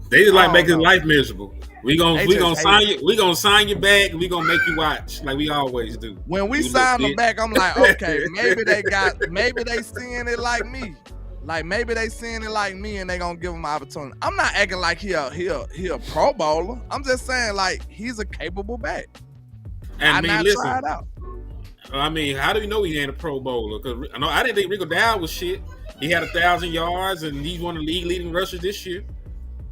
[SPEAKER 7] They just like making life miserable. We gonna sign you. We gonna sign you back. And we gonna make you watch like we always do.
[SPEAKER 1] When we sign them back, I'm like, okay, maybe they seeing it like me. Like maybe they seeing it like me and they gonna give him an opportunity. I'm not acting like he a Pro Bowler. I'm just saying like he's a capable back.
[SPEAKER 7] And
[SPEAKER 1] try it out.
[SPEAKER 7] I mean, how do you know he ain't a Pro Bowler? Because I didn't think Rico Dowd was shit. He had 1,000 yards and he's one of the league leading rushers this year.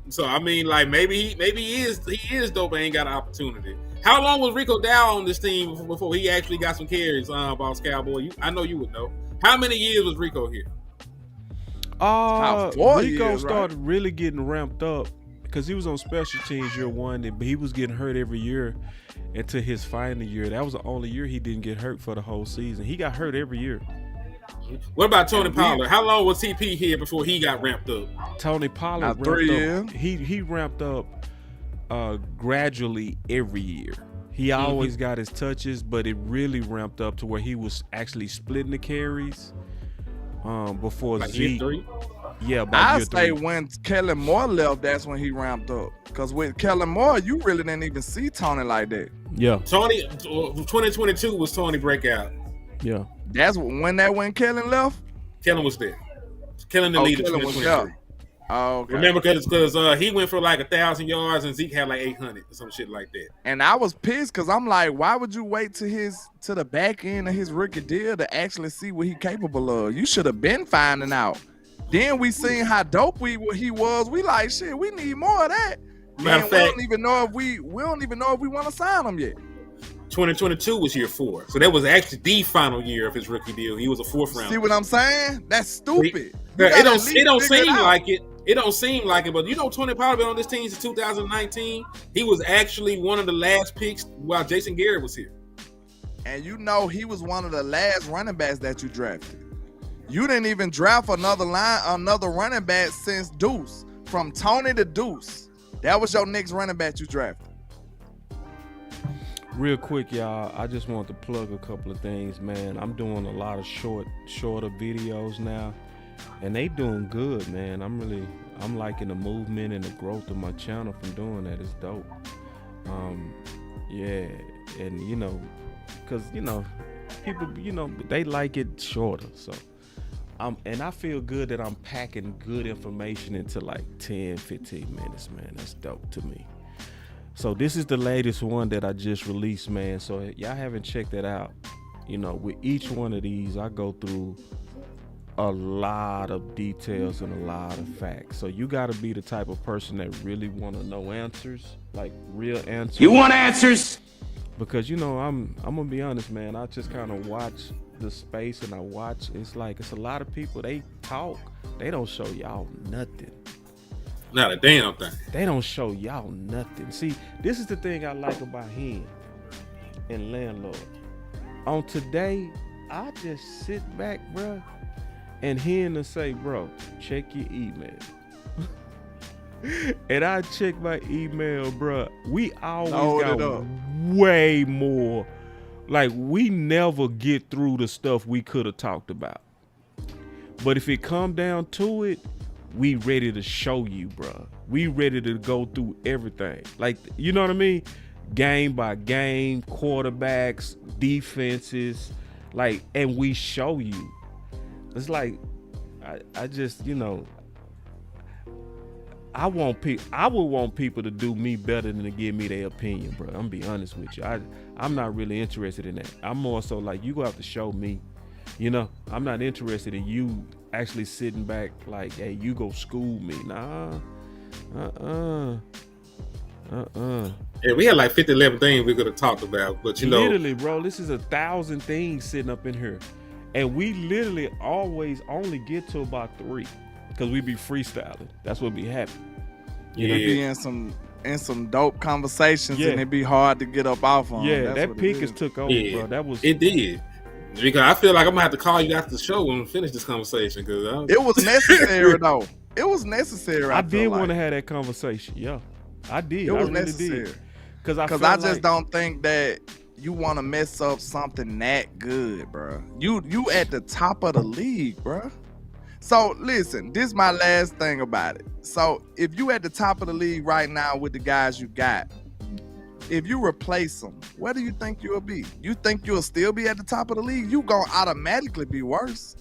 [SPEAKER 7] So I mean, like maybe he is dope and ain't got an opportunity. How long was Rico Dowd on this team before he actually got some carries? Boss Cowboy, I know you would know. How many years was Rico here?
[SPEAKER 2] Rico started really getting ramped up because he was on special teams year one, but he was getting hurt every year until his final year. That was the only year he didn't get hurt for the whole season. He got hurt every year.
[SPEAKER 7] What about Tony Pollard? How long was TP here before he got ramped up?
[SPEAKER 2] Tony Pollard ramped 3 years. He ramped up gradually every year. He always got his touches, but it really ramped up to where he was actually splitting the carries. Before like Zeke, yeah,
[SPEAKER 1] I say when Kellen Moore left, that's when he ramped up. Because with Kellen Moore, you really didn't even see Tony like that.
[SPEAKER 2] Yeah,
[SPEAKER 7] Tony 2022 was Tony breakout.
[SPEAKER 2] Yeah,
[SPEAKER 1] that's when Kellen left.
[SPEAKER 7] Kellen was there. Kellen the leader.
[SPEAKER 1] Kellen was there. Oh, okay.
[SPEAKER 7] Remember, because he went for like 1,000 yards and Zeke had like 800 or some shit like that.
[SPEAKER 1] And I was pissed because I'm like, why would you wait to the back end of his rookie deal to actually see what he capable of? You should have been finding out. Then we seen how dope he was. We like, shit, we need more of that. Man, we don't even know if we want to sign him yet.
[SPEAKER 7] 2022 was year 4, so that was actually the final year of his rookie deal. He was a 4th round.
[SPEAKER 1] See what I'm saying? That's stupid.
[SPEAKER 7] It don't seem like it. It don't seem like it, but you know, Tony Pollard been on this team since 2019. He was actually one of the last picks while Jason Garrett was here.
[SPEAKER 1] And you know, he was one of the last running backs that you drafted. You didn't even draft another running back since Deuce. From Tony to Deuce. That was your next running back you drafted.
[SPEAKER 2] Real quick, y'all, I just want to plug a couple of things, man. I'm doing a lot of shorter videos now, and they doing good, man. I'm liking the movement and the growth of my channel from doing that. It's dope. Yeah, and you know, because you know, people, you know, they like it shorter. So and I feel good that I'm packing good information into like 10, 15 minutes, man. That's dope to me. So this is the latest one that I just released, man. So y'all haven't checked that out. You know, with each one of these, I go through a lot of details and a lot of facts. So you got to be the type of person that really want to know answers, like real answers.
[SPEAKER 5] You want answers?
[SPEAKER 2] Because, you know, I'm going to be honest, man. I just kind of watch the space and I watch. It's like it's a lot of people. They talk. They don't show y'all nothing.
[SPEAKER 7] Not a damn thing.
[SPEAKER 2] They don't show y'all nothing. See, this is the thing I like about him and Landlord. On today, I just sit back, bro, and hear him say, bro, check your email. And I check my email, bro. We always got way more. Like, we never get through the stuff we could have talked about. But if it come down to it, we ready to show you, bro. We ready to go through everything. Like, you know what I mean? Game by game, quarterbacks, defenses, like, and we show you. It's like, I just, you know, I would want people to do me better than to give me their opinion, bro. I'm gonna be honest with you. I'm not really interested in that. I'm more so like, you go have to show me. You know, I'm not interested in you actually sitting back like, hey, you go school me. Nah.
[SPEAKER 7] Yeah, we had like 50, 11 things we could have talked about, but you know.
[SPEAKER 2] Literally, bro, this is 1,000 things sitting up in here. And we literally always only get to about 3 because we be freestyling. That's what be happening.
[SPEAKER 1] You know, be in some dope conversations and it be hard to get up off on.
[SPEAKER 2] Yeah, that Pickens took over, bro. That was
[SPEAKER 7] it did. Because I feel like I'm gonna have to call you after the show and finish this conversation because
[SPEAKER 1] it was necessary though. It was necessary.
[SPEAKER 2] I did want to have that conversation. Yeah, I did.
[SPEAKER 1] It was
[SPEAKER 2] really
[SPEAKER 1] necessary
[SPEAKER 2] because I
[SPEAKER 1] just don't think that you want to mess up something that good, bro. You at the top of the league, bro. So listen, this is my last thing about it. So if you at the top of the league right now with the guys you got, if you replace them, where do you think you'll be? You think you'll still be at the top of the league? You gonna automatically be worse.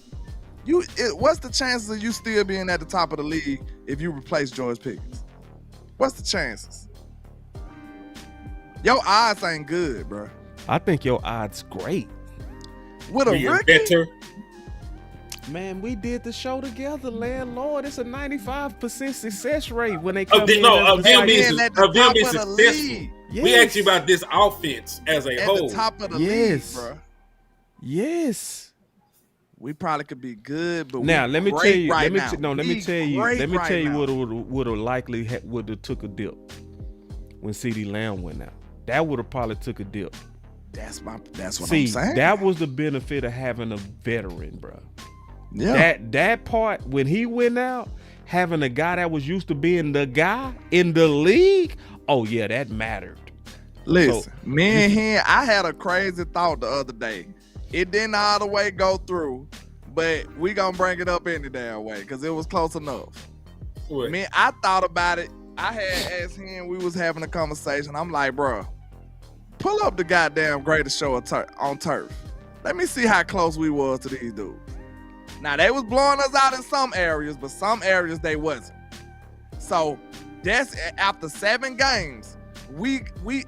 [SPEAKER 1] What's the chances of you still being at the top of the league if you replace George Pickens? What's the chances? Your odds ain't good, bro.
[SPEAKER 2] I think your odds great.
[SPEAKER 1] With a rookie? Better.
[SPEAKER 2] Man, we did the show together, Landlord. It's a 95% success rate when they come in.
[SPEAKER 7] Of them being successful. Yes. We asked you about this offense as a whole.
[SPEAKER 1] At the top of the league, bro.
[SPEAKER 2] Yes.
[SPEAKER 1] We probably could be good, but
[SPEAKER 2] now let me tell you.
[SPEAKER 1] Let
[SPEAKER 2] me tell you what would have likely would have took a dip when CeeDee Lamb went out. That would have probably took a dip.
[SPEAKER 1] That's what I'm saying.
[SPEAKER 2] That was the benefit of having a veteran, bro.
[SPEAKER 1] Yeah.
[SPEAKER 2] That part when he went out, having a guy that was used to being the guy in the league. Oh yeah, that mattered.
[SPEAKER 1] Listen, me and him, I had a crazy thought the other day. It didn't all the way go through, but we gonna bring it up any damn way because it was close enough.
[SPEAKER 7] What?
[SPEAKER 1] Man, I thought about it. I had asked him, we was having a conversation. I'm like, bro, pull up the goddamn greatest show on turf. Let me see how close we was to these dudes. Now, they was blowing us out in some areas, but some areas they wasn't. So, that's after 7 games, we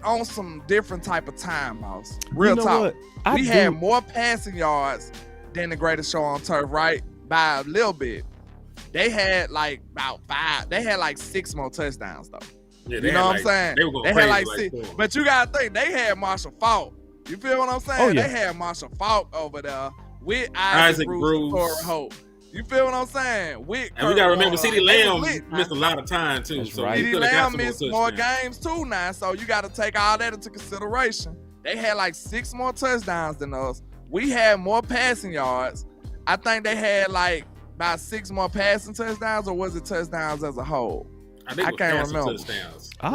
[SPEAKER 1] on some different type of time, boss. Real talk. We had more passing yards than the greatest show on turf, right? By a little bit. They had like about 5. They had like 6 more touchdowns, though.
[SPEAKER 7] Yeah,
[SPEAKER 1] you know what I'm saying?
[SPEAKER 7] They
[SPEAKER 1] had like 6. But you got to think, they had Marshall Faulk. You feel what I'm saying?
[SPEAKER 2] Oh, yeah.
[SPEAKER 1] They had Marshall Faulk over there with Isaac Bruce, Corey Hope. You feel what I'm saying?
[SPEAKER 7] And we got to remember, CeeDee Lamb missed a lot of time, too.
[SPEAKER 2] That's
[SPEAKER 7] so
[SPEAKER 2] right.
[SPEAKER 1] CeeDee Lamb missed more games, too, now. So you got to take all that into consideration. They had like 6 more touchdowns than us. We had more passing yards. I think they had like about 6 more passing touchdowns, or was it touchdowns as a whole?
[SPEAKER 7] I can't remember.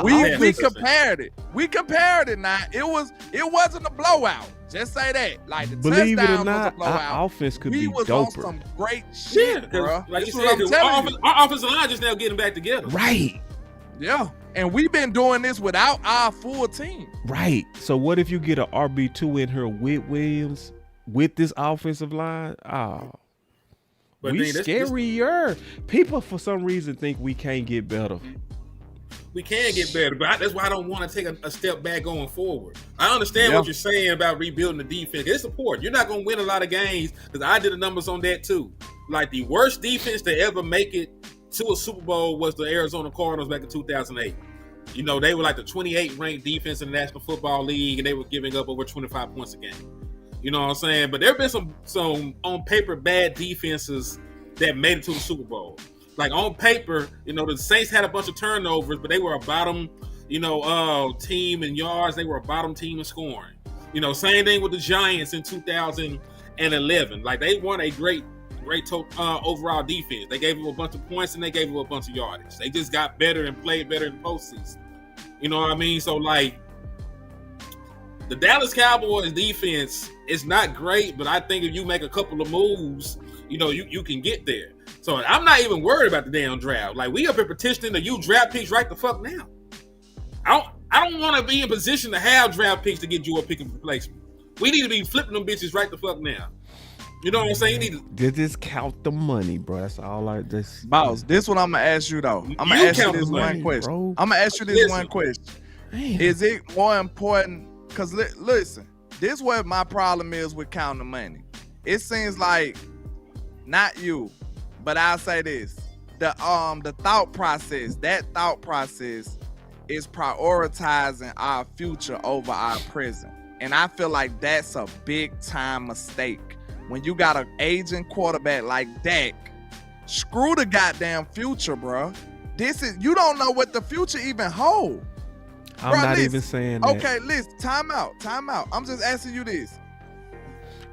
[SPEAKER 1] We compared it. We compared it now. It wasn't a blowout. Just say that. Like the
[SPEAKER 2] Believe it or
[SPEAKER 1] touchdown was a
[SPEAKER 2] not,
[SPEAKER 1] blowout.
[SPEAKER 2] our offense could
[SPEAKER 1] we
[SPEAKER 2] be
[SPEAKER 1] was
[SPEAKER 2] doper.
[SPEAKER 1] On some great shit, bro.
[SPEAKER 7] Like you said, our offensive line just now getting back together.
[SPEAKER 2] Right.
[SPEAKER 1] Yeah. And we've been doing this without our full team.
[SPEAKER 2] Right. So what if you get an RB2 in here with Williams with this offensive line? Oh.
[SPEAKER 7] But
[SPEAKER 2] we
[SPEAKER 7] then
[SPEAKER 2] scarier. People for some reason think we can't get better.
[SPEAKER 7] We can get better, but that's why I don't want to take a step back going forward. I understand what you're saying about rebuilding the defense. It's important. You're not going to win a lot of games because I did the numbers on that too. Like the worst defense to ever make it to a Super Bowl was the Arizona Cardinals back in 2008. You know, they were like the 28th ranked defense in the National Football League, and they were giving up over 25 points a game. You know what I'm saying? But there have been some on paper bad defenses that made it to the Super Bowl. Like on paper, you know, the Saints had a bunch of turnovers, but they were a bottom, team in yards. They were a bottom team in scoring. You know, same thing with the Giants in 2011. Like they won a great overall defense. They gave them a bunch of points and they gave them a bunch of yardage. They just got better and played better in the postseason. You know what I mean? So like the Dallas Cowboys defense is not great, but I think if you make a couple of moves, you can get there. So I'm not even worried about the damn draft. Like we up here petitioning the you draft picks right the fuck now. I don't want to be in position to have draft picks to get you a pick and replacement. We need to be flipping them bitches right the fuck now. You know what I'm saying? You need to
[SPEAKER 2] just count the money, bro. That's all I just.
[SPEAKER 1] Boss, this what I'm gonna ask you though. I'm gonna ask you this one question. Bro. I'm gonna ask you this one question. Damn. Is it more important? Because listen, this is what my problem is with counting the money. It seems like not you, but I'll say this: the thought process. That thought process is prioritizing our future over our present, and I feel like that's a big time mistake. When you got an aging quarterback like Dak, screw the goddamn future, bro. You don't know what the future even holds.
[SPEAKER 2] I'm not even saying that.
[SPEAKER 1] Okay, listen, time out. I'm just asking you this.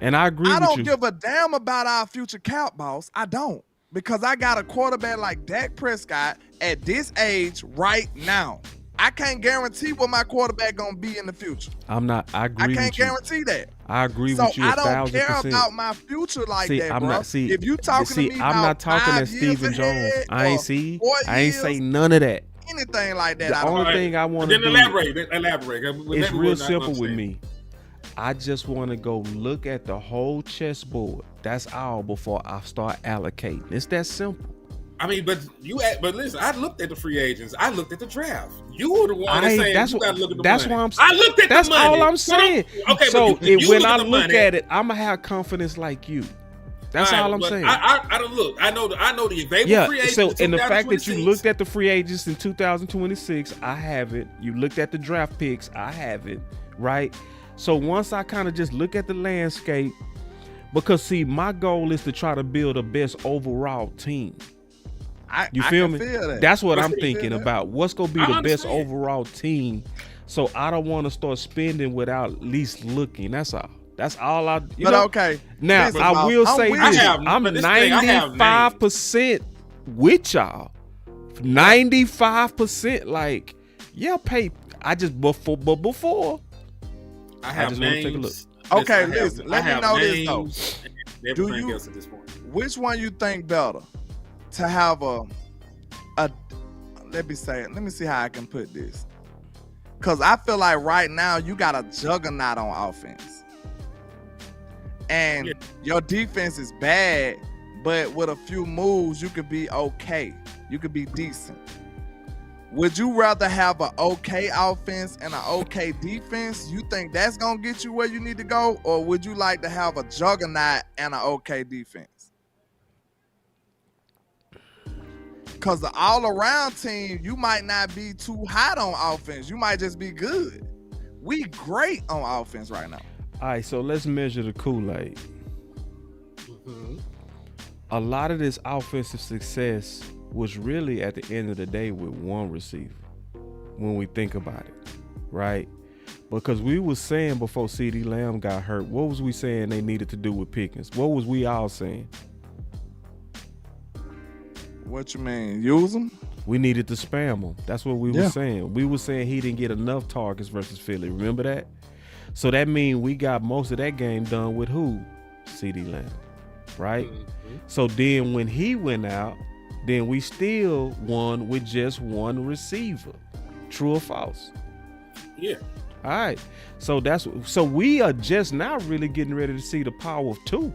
[SPEAKER 2] And I agree with you.
[SPEAKER 1] I don't give a damn about our future cap, boss. I don't. Because I got a quarterback like Dak Prescott at this age right now. I can't guarantee what my quarterback gonna be in the future.
[SPEAKER 2] I agree with you.
[SPEAKER 1] I can't guarantee that.
[SPEAKER 2] I agree with you 1,000%.
[SPEAKER 1] So I don't care about my future like that, bro. If you talking to me
[SPEAKER 2] I'm not talking
[SPEAKER 1] about
[SPEAKER 2] as Stephen Jones. I ain't say none of that.
[SPEAKER 1] Anything like that.
[SPEAKER 2] The only thing I want to do.
[SPEAKER 7] Elaborate.
[SPEAKER 2] It's real simple with me. I just want to go look at the whole chessboard. That's all before I start allocating. It's that simple.
[SPEAKER 7] I mean, but listen, I looked at the free agents. I looked at the draft. You were the one saying you got to look at the money.
[SPEAKER 2] That's what I'm saying.
[SPEAKER 7] I looked at the money. That's
[SPEAKER 2] all I'm saying.
[SPEAKER 7] Okay,
[SPEAKER 2] so when I look at it, I'm gonna have confidence like you. That's all I'm saying.
[SPEAKER 7] I don't look. I know the available free agents.
[SPEAKER 2] So and the fact that you looked at the free agents in 2026, I have it. You looked at the draft picks, I have it. Right. So once I kind of just look at the landscape, because see, my goal is to try to build a best overall team. You feel me? That's what I'm thinking about. What's gonna be the best overall team? So I don't want to start spending without at least looking. That's all. That's all I.
[SPEAKER 1] Okay.
[SPEAKER 2] Now listen, I will say this: I'm 95% with y'all. 95%. Like, yeah, pay. Before.
[SPEAKER 7] I just want to take a look.
[SPEAKER 1] Okay, listen. Let me know this though.
[SPEAKER 7] Everything else at this point.
[SPEAKER 1] Which one you think better? To have a let me see how I can put this. Cause I feel like right now you got a juggernaut on offense. And your defense is bad, but with a few moves, you could be okay. You could be decent. Would you rather have an okay offense and an okay defense? You think that's gonna get you where you need to go? Or would you like to have a juggernaut and an okay defense? Because the all-around team, you might not be too hot on offense. You might just be good. We great on offense right now.
[SPEAKER 2] All right, so let's measure the Kool-Aid.
[SPEAKER 7] Mm-hmm.
[SPEAKER 2] A lot of this offensive success was really at the end of the day with one receiver when we think about it, right? Because we was saying before CeeDee Lamb got hurt, what was we saying they needed to do with Pickens? What was we all saying?
[SPEAKER 1] What you mean? Use them?
[SPEAKER 2] We needed to spam him. That's what we were saying. We were saying he didn't get enough targets versus Philly. Remember that? So that means we got most of that game done with who? CeeDee Lamb, right? Mm-hmm. So then when he went out, then we still won with just one receiver. True or false?
[SPEAKER 7] Yeah.
[SPEAKER 2] All right. So we are just now really getting ready to see the power of two.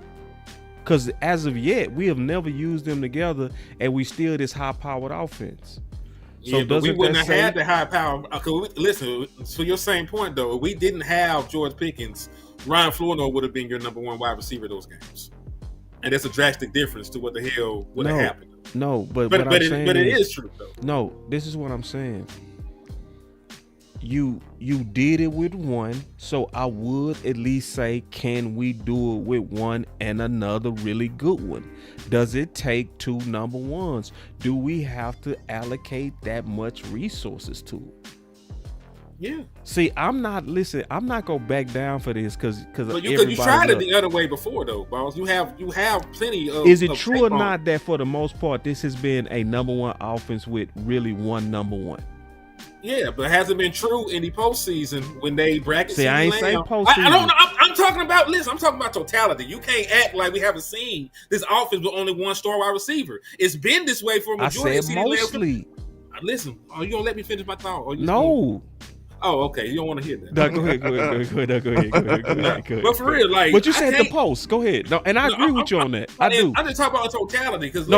[SPEAKER 2] Because as of yet, we have never used them together, and we still this high-powered offense. So
[SPEAKER 7] yeah, but we wouldn't have
[SPEAKER 2] say,
[SPEAKER 7] had the high power. Listen, for your same point though, if we didn't have George Pickens, Ryan Flournoy would have been your number one wide receiver those games, and that's a drastic difference to what the hell would have happened.
[SPEAKER 2] No, but
[SPEAKER 7] it is true though.
[SPEAKER 2] No, this is what I'm saying. You did it with one, so I would at least say, can we do it with one and another really good one? Does it take two number ones? Do we have to allocate that much resources to it?
[SPEAKER 7] Yeah.
[SPEAKER 2] See, I'm not gonna back down for this because
[SPEAKER 7] you tried it the other way before though, boss. You have plenty of.
[SPEAKER 2] Is it true or not that for the most part this has been a number one offense with really one number one?
[SPEAKER 7] Yeah, but it hasn't been true in the postseason when they bracket.
[SPEAKER 2] See, I ain't saying postseason.
[SPEAKER 7] I don't know. I'm talking about. Listen, I'm talking about totality. You can't act like we haven't seen this offense with only one star wide receiver. It's been this way for a majority.
[SPEAKER 2] I said mostly.
[SPEAKER 7] Listen, you gonna let me finish my thought?
[SPEAKER 2] No.
[SPEAKER 7] Oh, okay. You don't want to hear that.
[SPEAKER 2] No, go ahead.
[SPEAKER 7] But for real, like,
[SPEAKER 2] but you said the post. Go ahead. No, and I agree with you on that. I do.
[SPEAKER 7] I'm just talking about totality because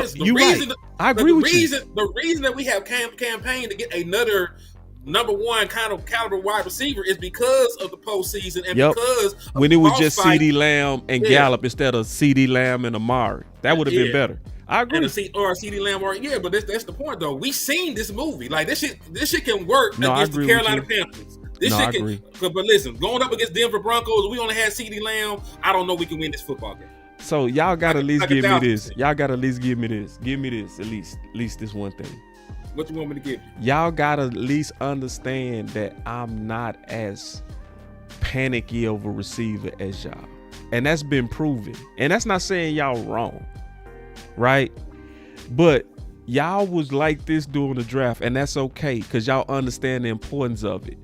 [SPEAKER 2] I agree with you.
[SPEAKER 7] The reason that we have campaign to get another number one kind of caliber wide receiver is because of the postseason and because
[SPEAKER 2] when it was just CeeDee Lamb and Gallup instead of CeeDee Lamb and Amari, that would have been better. I agree.
[SPEAKER 7] Or CeeDee Lamb, but that's the point though. We seen this movie. Like this shit can work against the Carolina Panthers. But listen, going up against Denver Broncos, we only had CeeDee Lamb. I don't know we can win this football game.
[SPEAKER 2] So y'all gotta at least give me this. Y'all gotta at least give me this. Give me this at least this one thing.
[SPEAKER 7] What you want me to give you?
[SPEAKER 2] Y'all gotta at least understand that I'm not as panicky of a receiver as y'all. And that's been proven. And that's not saying y'all wrong. Right? But y'all was like this during the draft, and that's okay because y'all understand the importance of it.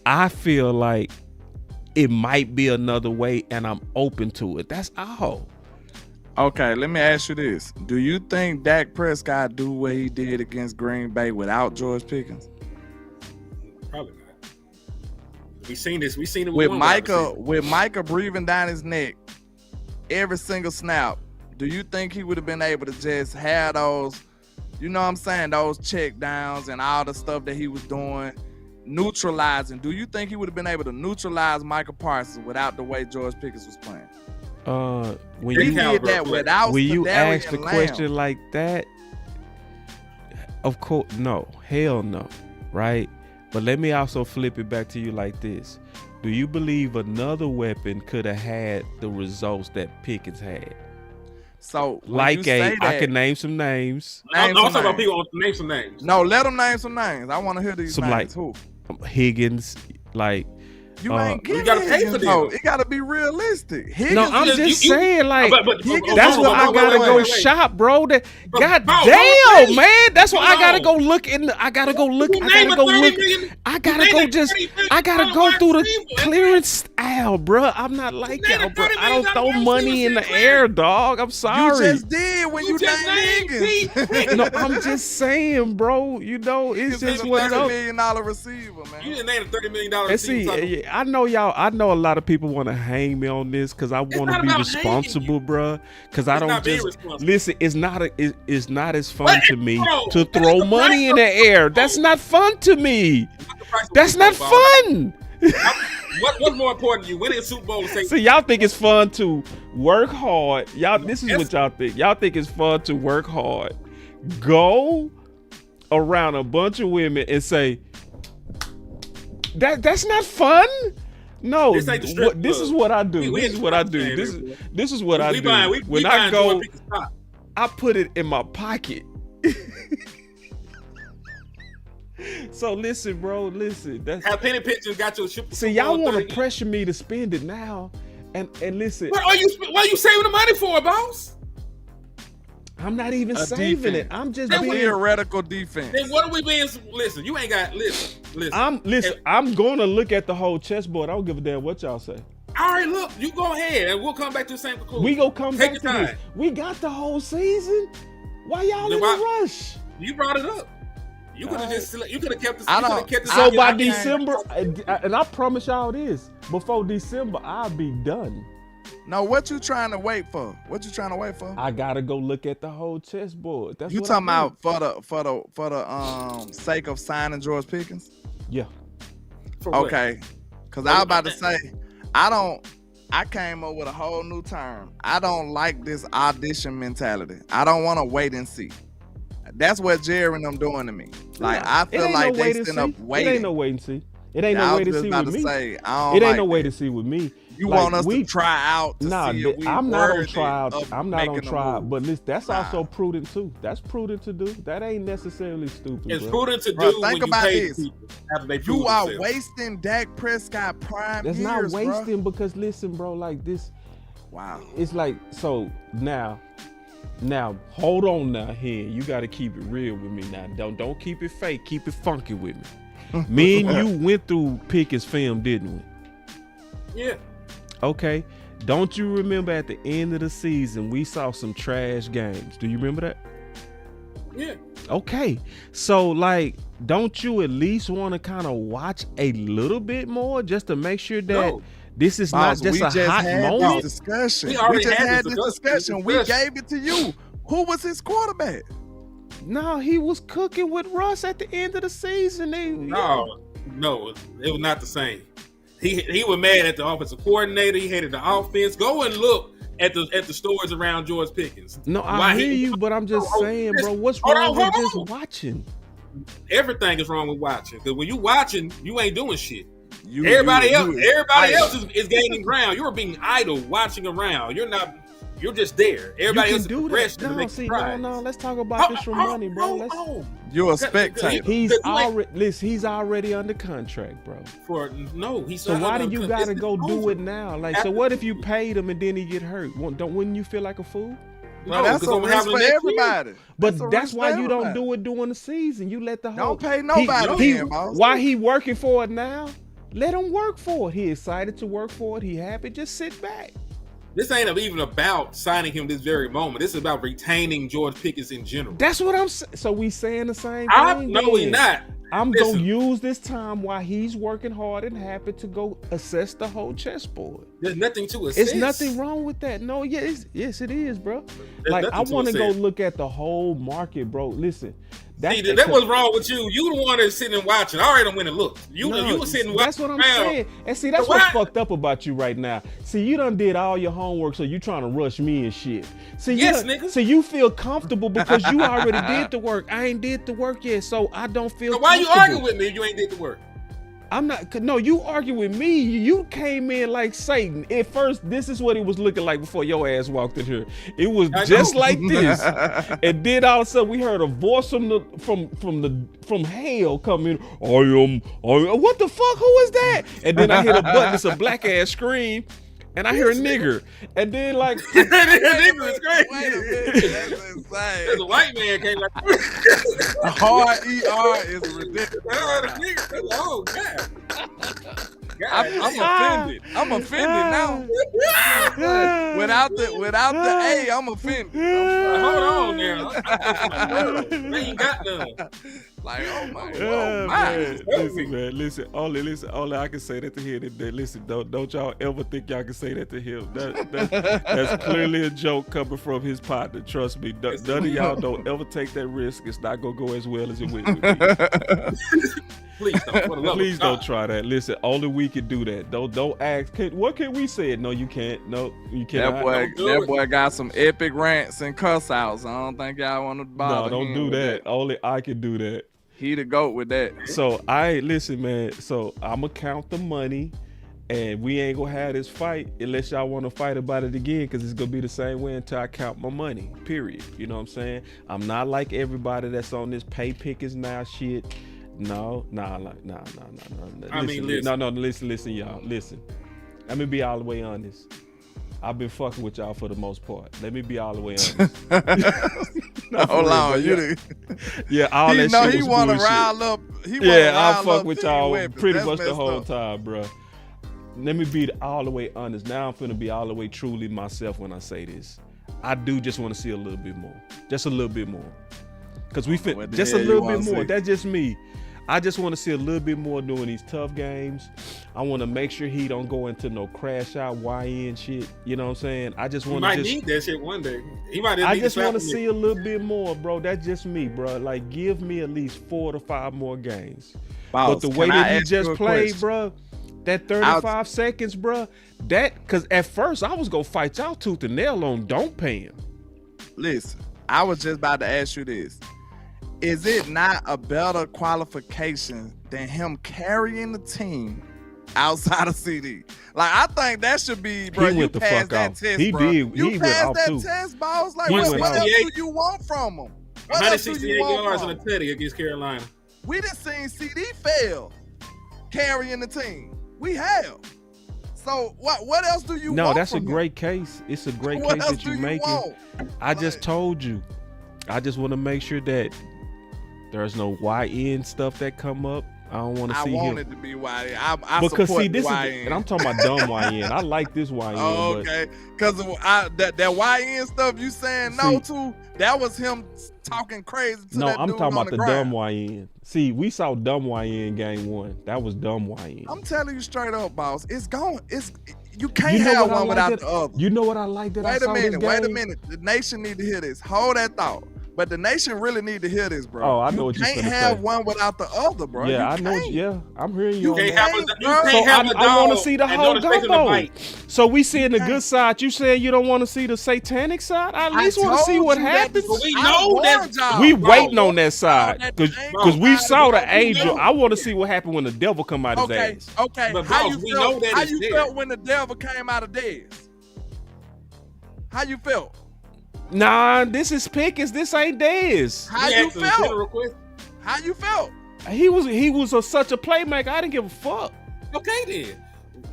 [SPEAKER 2] I feel like it might be another way, and I'm open to it. That's all.
[SPEAKER 1] Okay, let me ask you this. Do you think Dak Prescott do what he did against Green Bay without George Pickens?
[SPEAKER 7] Probably not. We seen this. We seen it
[SPEAKER 1] with Micah breathing down his neck every single snap. Do you think he would have been able to just have those, you know what I'm saying, those check downs and all the stuff that he was doing, neutralizing? Do you think he would have been able to neutralize Micah Parsons without the way George Pickens was playing?
[SPEAKER 2] When you ask the question like that, of course, no, hell no, right? But let me also flip it back to you like this. Do you believe another weapon could have had the results that Pickens had?
[SPEAKER 1] So,
[SPEAKER 2] I can name some names.
[SPEAKER 7] I'm talking about people. Name some names.
[SPEAKER 1] No, let them name some names. I want to hear these names.
[SPEAKER 2] Like
[SPEAKER 1] who?
[SPEAKER 2] Higgins, like.
[SPEAKER 1] You ain't getting.
[SPEAKER 7] You gotta pay for them.
[SPEAKER 1] It gotta be realistic.
[SPEAKER 2] Higgins, no, I'm just saying, like, that's why I gotta go shop, bro. God damn, man, that's why I gotta go look in. I gotta go look. I gotta go through the clearance aisle, bro. I'm not like y'all, bro. I don't throw money in the air, dog. I'm sorry.
[SPEAKER 1] You just did when you named Higgins.
[SPEAKER 2] No, I'm just saying, bro. You know, it's just what's up.
[SPEAKER 1] $30 million receiver, man.
[SPEAKER 7] You didn't name a $30 million receiver.
[SPEAKER 2] I know y'all. I know a lot of people want to hang me on this because I want to be responsible, bro. Because I don't just listen. It's not as fun to me to throw money in the air. That's not fun to me. That's not fun.
[SPEAKER 7] What's more important to you, winning a Super Bowl?
[SPEAKER 2] See, y'all think it's fun to work hard. This is what y'all think. Y'all think it's fun to work hard, go around a bunch of women and say. That's not fun. No, this is what I do. This is what I do. This is what I do. When I go, I put it in my pocket. So listen, bro. Listen.
[SPEAKER 7] Have penny pictures got your ship.
[SPEAKER 2] See, y'all want to pressure me to spend it now, and listen.
[SPEAKER 7] What are you saving the money for, boss?
[SPEAKER 2] I'm not even saving it. I'm just being
[SPEAKER 1] theoretical defense.
[SPEAKER 7] Then what are we being? Listen, you ain't got listen.
[SPEAKER 2] I'm going to look at the whole chessboard. I don't give a damn what y'all say.
[SPEAKER 7] All right, look, you go ahead, and we'll come back to the same conclusion.
[SPEAKER 2] We gonna come back to this. We got the whole season. Why y'all in a rush?
[SPEAKER 7] You brought it up. You could have kept this.
[SPEAKER 2] So by December, and I promise y'all this: before December, I'll be done.
[SPEAKER 1] No, what you trying to wait for? What you trying to wait for?
[SPEAKER 2] I gotta go look at the whole chessboard. That's
[SPEAKER 1] You
[SPEAKER 2] what
[SPEAKER 1] talking
[SPEAKER 2] I do.
[SPEAKER 1] about for the sake of signing George Pickens?
[SPEAKER 2] Yeah.
[SPEAKER 1] Okay, because I was about to say I came up with a whole new term. I don't like this audition mentality. I don't want to wait and see. That's what Jerry and them doing to me. Like I feel like they stand up waiting.
[SPEAKER 2] It ain't no wait and see. It ain't no wait and see with me. It ain't no wait and see with me.
[SPEAKER 1] You want us to try out to see if we
[SPEAKER 2] I'm not on trial.
[SPEAKER 1] of
[SPEAKER 2] I'm not on
[SPEAKER 1] making a
[SPEAKER 2] trial.
[SPEAKER 1] move.
[SPEAKER 2] But listen, that's also prudent too. That's prudent to do. That ain't necessarily stupid.
[SPEAKER 7] It's
[SPEAKER 2] bro.
[SPEAKER 7] prudent to
[SPEAKER 1] Bro,
[SPEAKER 7] do
[SPEAKER 1] think
[SPEAKER 7] when you
[SPEAKER 1] about
[SPEAKER 7] pay
[SPEAKER 1] this.
[SPEAKER 7] people after they
[SPEAKER 1] You
[SPEAKER 7] prove
[SPEAKER 1] are
[SPEAKER 7] themselves.
[SPEAKER 1] wasting Dak Prescott prime
[SPEAKER 2] That's
[SPEAKER 1] years,
[SPEAKER 2] not wasting because listen, bro, like this.
[SPEAKER 1] Wow.
[SPEAKER 2] It's like so now hold on now here. You got to keep it real with me now. Don't keep it fake. Keep it funky with me. Me and you went through Pickens film, didn't we?
[SPEAKER 7] Yeah.
[SPEAKER 2] Okay. Don't you remember at the end of the season we saw some trash games? Do you remember that?
[SPEAKER 7] Yeah.
[SPEAKER 2] Okay. So like, don't you at least want to kind of watch a little bit more just to make sure that this is
[SPEAKER 1] Boss,
[SPEAKER 2] not just a hot moment?
[SPEAKER 1] Discussion.
[SPEAKER 7] We already
[SPEAKER 1] just
[SPEAKER 7] had
[SPEAKER 1] had
[SPEAKER 7] this
[SPEAKER 1] this discussion. We gave it to you. Who was his quarterback?
[SPEAKER 2] No, he was cooking with Russ at the end of the season.
[SPEAKER 7] No, it was not the same. He was mad at the offensive coordinator. He hated the offense. Go and look at the stories around George Pickens.
[SPEAKER 2] No, I hear you, but I'm just saying, bro, what's wrong with just watching?
[SPEAKER 7] Everything is wrong with watching. Because when you watching, you ain't doing shit. Everybody else is gaining ground. You're being idle, watching around. You're just there. Everybody else is progressing to make strides.
[SPEAKER 2] No, let's talk about this for money, bro.
[SPEAKER 1] You're a spectator.
[SPEAKER 2] He's already under contract, bro.
[SPEAKER 7] So
[SPEAKER 2] why do you gotta go do it now? Like, so what if you paid him and then he get hurt? Wouldn't you feel like a fool?
[SPEAKER 1] No, that's a risk for everybody.
[SPEAKER 2] But that's why you don't do it during the season. You let the whole
[SPEAKER 1] don't pay nobody.
[SPEAKER 2] Why he working for it now? Let him work for it. He excited to work for it. He happy. Just sit back.
[SPEAKER 7] This ain't even about signing him this very moment. This is about retaining George Pickens in general.
[SPEAKER 2] That's what I'm saying. So we saying the same thing?
[SPEAKER 7] No, we not.
[SPEAKER 2] I'm going to use this time while he's working hard and happy to go assess the whole chessboard.
[SPEAKER 7] There's nothing to assess.
[SPEAKER 2] It's nothing wrong with that. No, yes, it is, bro.
[SPEAKER 7] There's
[SPEAKER 2] like, I want to go
[SPEAKER 7] assess.
[SPEAKER 2] look at the whole market, bro. Listen.
[SPEAKER 7] That was wrong with you. You the one that's sitting and watching. I already went and looked. You were sitting watching.
[SPEAKER 2] That's what I'm saying. And see, that's what's fucked up about you right now. See, you done did all your homework, so you trying to rush me and shit. See,
[SPEAKER 7] nigga.
[SPEAKER 2] So you feel comfortable because you already did the work. I ain't did the work yet, so I don't feel
[SPEAKER 7] so why you arguing with me if you ain't did the work?
[SPEAKER 2] I'm not. No, you argue with me. You came in like Satan. At first, this is what it was looking like before your ass walked in here. It was just like this, and then all of a sudden we heard a voice from hell come in. I am. What the fuck? Who is that? And then I hit a button. It's a black ass scream. And I hear a nigger, and then like
[SPEAKER 7] that nigger is crazy. Wait a minute, that's insane. There's a white man came like
[SPEAKER 1] hard ER is ridiculous.
[SPEAKER 7] Oh God.
[SPEAKER 1] I'm offended now. without the A, I'm offended.
[SPEAKER 7] Hold on now. I ain't got none.
[SPEAKER 1] Like, oh my God.
[SPEAKER 2] Listen, only I can say that to him. Listen, don't y'all ever think y'all can say that to him. That's clearly a joke coming from his partner. Trust me. None of y'all don't ever take that risk. It's not gonna go as well as it went with me. Please don't try that. Listen, only we can do that. Don't ask. What can we say? No, you can't. No, you can't.
[SPEAKER 1] That boy got some epic rants and cuss outs. I don't think y'all want to bother.
[SPEAKER 2] No, don't do that. Only I can do that.
[SPEAKER 1] He the GOAT with that.
[SPEAKER 2] So listen, man. So I'ma count the money, and we ain't gonna have this fight unless y'all want to fight about it again, because it's gonna be the same way until I count my money. Period. You know what I'm saying? I'm not like everybody that's on this pay Pickens now shit. No.
[SPEAKER 7] I mean, listen.
[SPEAKER 2] Listen, y'all. Listen. Let me be all the way honest. I've been fucking with y'all for the most part. Let me be all the way honest.
[SPEAKER 1] Hold on, all
[SPEAKER 2] that shit was
[SPEAKER 1] he want to
[SPEAKER 2] bullshit.
[SPEAKER 1] rile up.
[SPEAKER 2] I fuck with y'all pretty much the whole time, bro. Let me be all the way honest. Now I'm finna be all the way truly myself when I say this. I do just want to see a little bit more, just a little bit more, cause we fit just a little bit more. That's just me. I just want to see a little bit more during these tough games. I want to make sure he don't go into no crash out YN shit. You know what I'm saying? I just want to
[SPEAKER 7] need that shit one day. He might.
[SPEAKER 2] I just want to see a little bit more, bro. That's just me, bro. Like, give me at least 4 to 5 more games.
[SPEAKER 1] Boss,
[SPEAKER 2] but the way that he just played, bro, that 35 seconds, bro, because at first I was gonna fight y'all tooth and nail on don't pay him.
[SPEAKER 1] Listen, I was just about to ask you this. Is it not a better qualification than him carrying the team outside of CD? Like, I think that should be, bro.
[SPEAKER 2] He went the fuck off. He
[SPEAKER 1] bro.
[SPEAKER 2] did.
[SPEAKER 1] You passed that test, boss. Like, what else do you want from him?
[SPEAKER 7] 168 yards on a teddy against Carolina.
[SPEAKER 1] We done seen CD fail carrying the team. We have. So what else do you want?
[SPEAKER 2] No, that's a
[SPEAKER 1] from
[SPEAKER 2] great
[SPEAKER 1] him?
[SPEAKER 2] case. It's a great case that you're making. I just told you. I just want to make sure that there's no YN stuff that come up. I don't want to see him.
[SPEAKER 1] I want it to be YN. I
[SPEAKER 2] because
[SPEAKER 1] support
[SPEAKER 2] see, this
[SPEAKER 1] YN.
[SPEAKER 2] and I'm talking about dumb YN. I like this YN.
[SPEAKER 1] Oh, okay, because that YN stuff you saying no to, that was him talking crazy to that
[SPEAKER 2] I'm
[SPEAKER 1] dude
[SPEAKER 2] talking
[SPEAKER 1] on
[SPEAKER 2] about the dumb YN. See, we saw dumb YN game 1. That was dumb YN.
[SPEAKER 1] I'm telling you straight up, boss. It's going. You can't have one without the other.
[SPEAKER 2] You know what I like that I saw this game?
[SPEAKER 1] Wait a minute. The nation need to hear this. Hold that thought. But the nation really need to hear this, bro.
[SPEAKER 2] Oh, I know what you're saying.
[SPEAKER 1] You can't have one without the other, bro.
[SPEAKER 2] Yeah, I know. Yeah, I'm hearing you.
[SPEAKER 7] You can't have a dog.
[SPEAKER 2] I want to see the whole gumbo. So we seeing the good side. You saying you don't want to see the satanic side? I at least want to see what happens.
[SPEAKER 7] We know that.
[SPEAKER 2] We waiting on that side because we saw the angel. I want to see what happened when the devil come out his ass.
[SPEAKER 1] Okay.
[SPEAKER 7] But
[SPEAKER 1] how you felt when the devil came out of Dez? How you felt?
[SPEAKER 2] Nah, this is Pickens. This ain't Dez.
[SPEAKER 1] How you felt? How you felt?
[SPEAKER 2] He was such a playmaker. I didn't give a fuck.
[SPEAKER 7] Okay then.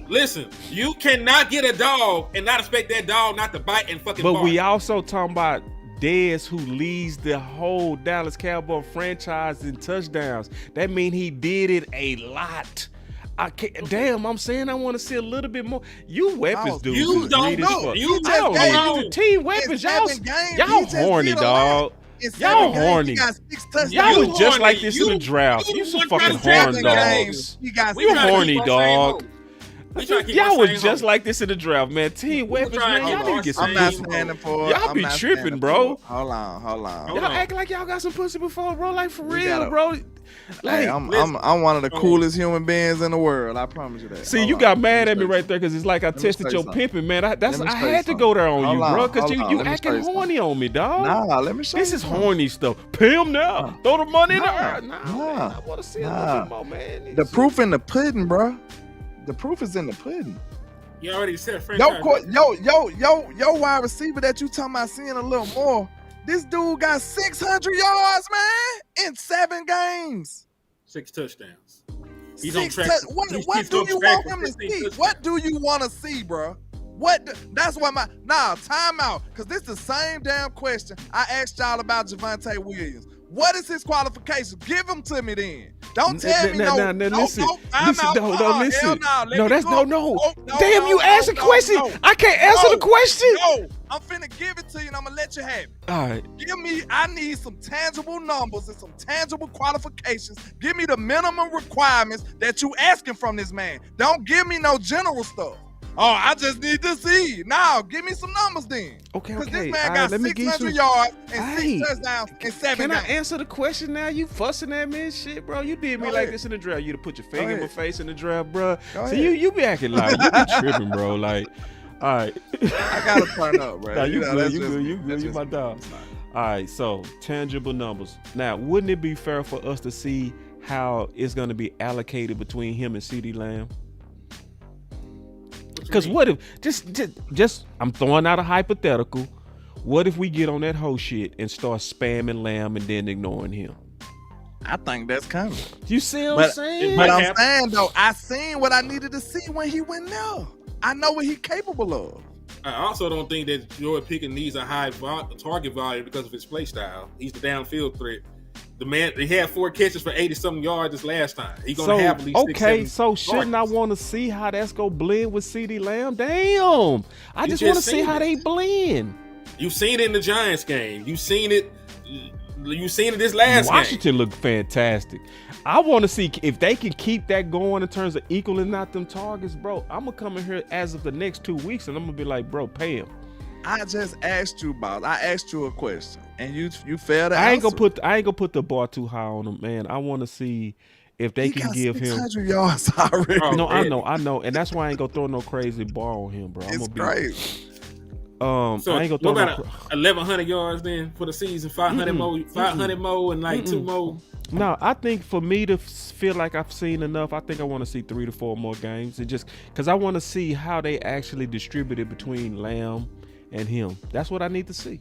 [SPEAKER 7] Listen, you cannot get a dog and not expect that dog not to bite and fucking bark.
[SPEAKER 2] But we also talking about Dez, who leads the whole Dallas Cowboy franchise in touchdowns. That means he did it a lot. I can't. Damn, I'm saying I want to see a little bit more. You weapons, dude.
[SPEAKER 7] You don't know. You
[SPEAKER 2] don't know. Team weapons, y'all horny, dog. Y'all horny. Y'all was just like this in the draft. You some fucking horn dogs. You horny, dog. Y'all was just like this in the draft, man. Team weapons, man. Y'all need to get some.
[SPEAKER 1] I'm not standing for it.
[SPEAKER 2] Y'all be tripping, bro.
[SPEAKER 1] Hold on.
[SPEAKER 2] Y'all act like y'all got some pussy before, bro. Like, for real, bro. Like,
[SPEAKER 1] hey, I'm one of the coolest human beings in the world. I promise you that.
[SPEAKER 2] See, you got mad at me right there because it's like I tested your pimping, man. I had to go there on you, bro, because you acting horny on me, dog.
[SPEAKER 1] Nah, let me show you.
[SPEAKER 2] This is horny stuff. Pay him now. Throw the money in the air. Nah, I want to see a little bit more, man.
[SPEAKER 1] The proof in the pudding, bro. The proof is in the pudding.
[SPEAKER 7] You already said
[SPEAKER 1] Yo, wide receiver that you talking about seeing a little more. This dude got 600 yards, man, in 7 games.
[SPEAKER 7] 6 touchdowns.
[SPEAKER 1] He's on track. What do you want him to see? What do you want to see, bro? That's what time out. Because this is the same damn question I asked y'all about Javonte Williams. What is his qualifications? Give them to me then. Don't tell me no.
[SPEAKER 2] Listen.
[SPEAKER 1] No.
[SPEAKER 2] Damn, you asked a question. I can't answer the question.
[SPEAKER 1] No, I'm finna give it to you and I'm gonna let you have it.
[SPEAKER 2] All right.
[SPEAKER 1] I need some tangible numbers and some tangible qualifications. Give me the minimum requirements that you asking from this man. Don't give me no general stuff. Oh, I just need to see. Now, give me some numbers then.
[SPEAKER 2] Okay.
[SPEAKER 1] Because this man got 600 yards and 6 touchdowns in 7
[SPEAKER 2] Can
[SPEAKER 1] games.
[SPEAKER 2] I answer the question now? You fussing at me and shit, bro. You did me like this in the draft. You'd have put your finger in my face in the draft, bro. So you be acting like you be tripping, bro. Like, all right.
[SPEAKER 1] I gotta turn up, bro.
[SPEAKER 2] Nah, you good. You my dog. All right, so tangible numbers. Now, wouldn't it be fair for us to see how it's going to be allocated between him and CeeDee Lamb? Because what if just I'm throwing out a hypothetical. What if we get on that whole shit and start spamming Lamb and then ignoring him?
[SPEAKER 1] I think that's coming.
[SPEAKER 2] You see what I'm saying?
[SPEAKER 1] But I'm saying though, I seen what I needed to see when he went there. I know what he's capable of.
[SPEAKER 7] I also don't think that George Pickens needs a high target volume because of his play style. He's the downfield threat. The man, he had 4 catches for 80-something yards this last time. He's gonna have at least 6-7
[SPEAKER 2] so shouldn't
[SPEAKER 7] yards.
[SPEAKER 2] I want to see how that's gonna blend with CeeDee Lamb? Damn, I just want to see how they blend.
[SPEAKER 7] You've seen it in the Giants game. You've seen it You seen it this last
[SPEAKER 2] Washington
[SPEAKER 7] game.
[SPEAKER 2] looked fantastic. I want to see if they can keep that going in terms of equaling out them targets, bro. I'm gonna come in here as of the next 2 weeks, and I'm gonna be like, bro, pay him.
[SPEAKER 1] I just asked you, boss. I asked you a question, and you failed to
[SPEAKER 2] I ain't
[SPEAKER 1] answer.
[SPEAKER 2] gonna put the bar too high on him, man. I want to see if they can give him
[SPEAKER 1] 600 yards already.
[SPEAKER 2] No, I know, and that's why I ain't gonna throw no crazy bar on him, bro.
[SPEAKER 1] It's crazy.
[SPEAKER 2] I ain't gonna
[SPEAKER 7] what
[SPEAKER 2] throw
[SPEAKER 7] about 1,100 yards then for the season? 500 more, and like 2 more.
[SPEAKER 2] No, I think for me to feel like I've seen enough, I think I want to see 3 to 4 more games, and just because I want to see how they actually distribute it between Lamb and him. That's what I need to see.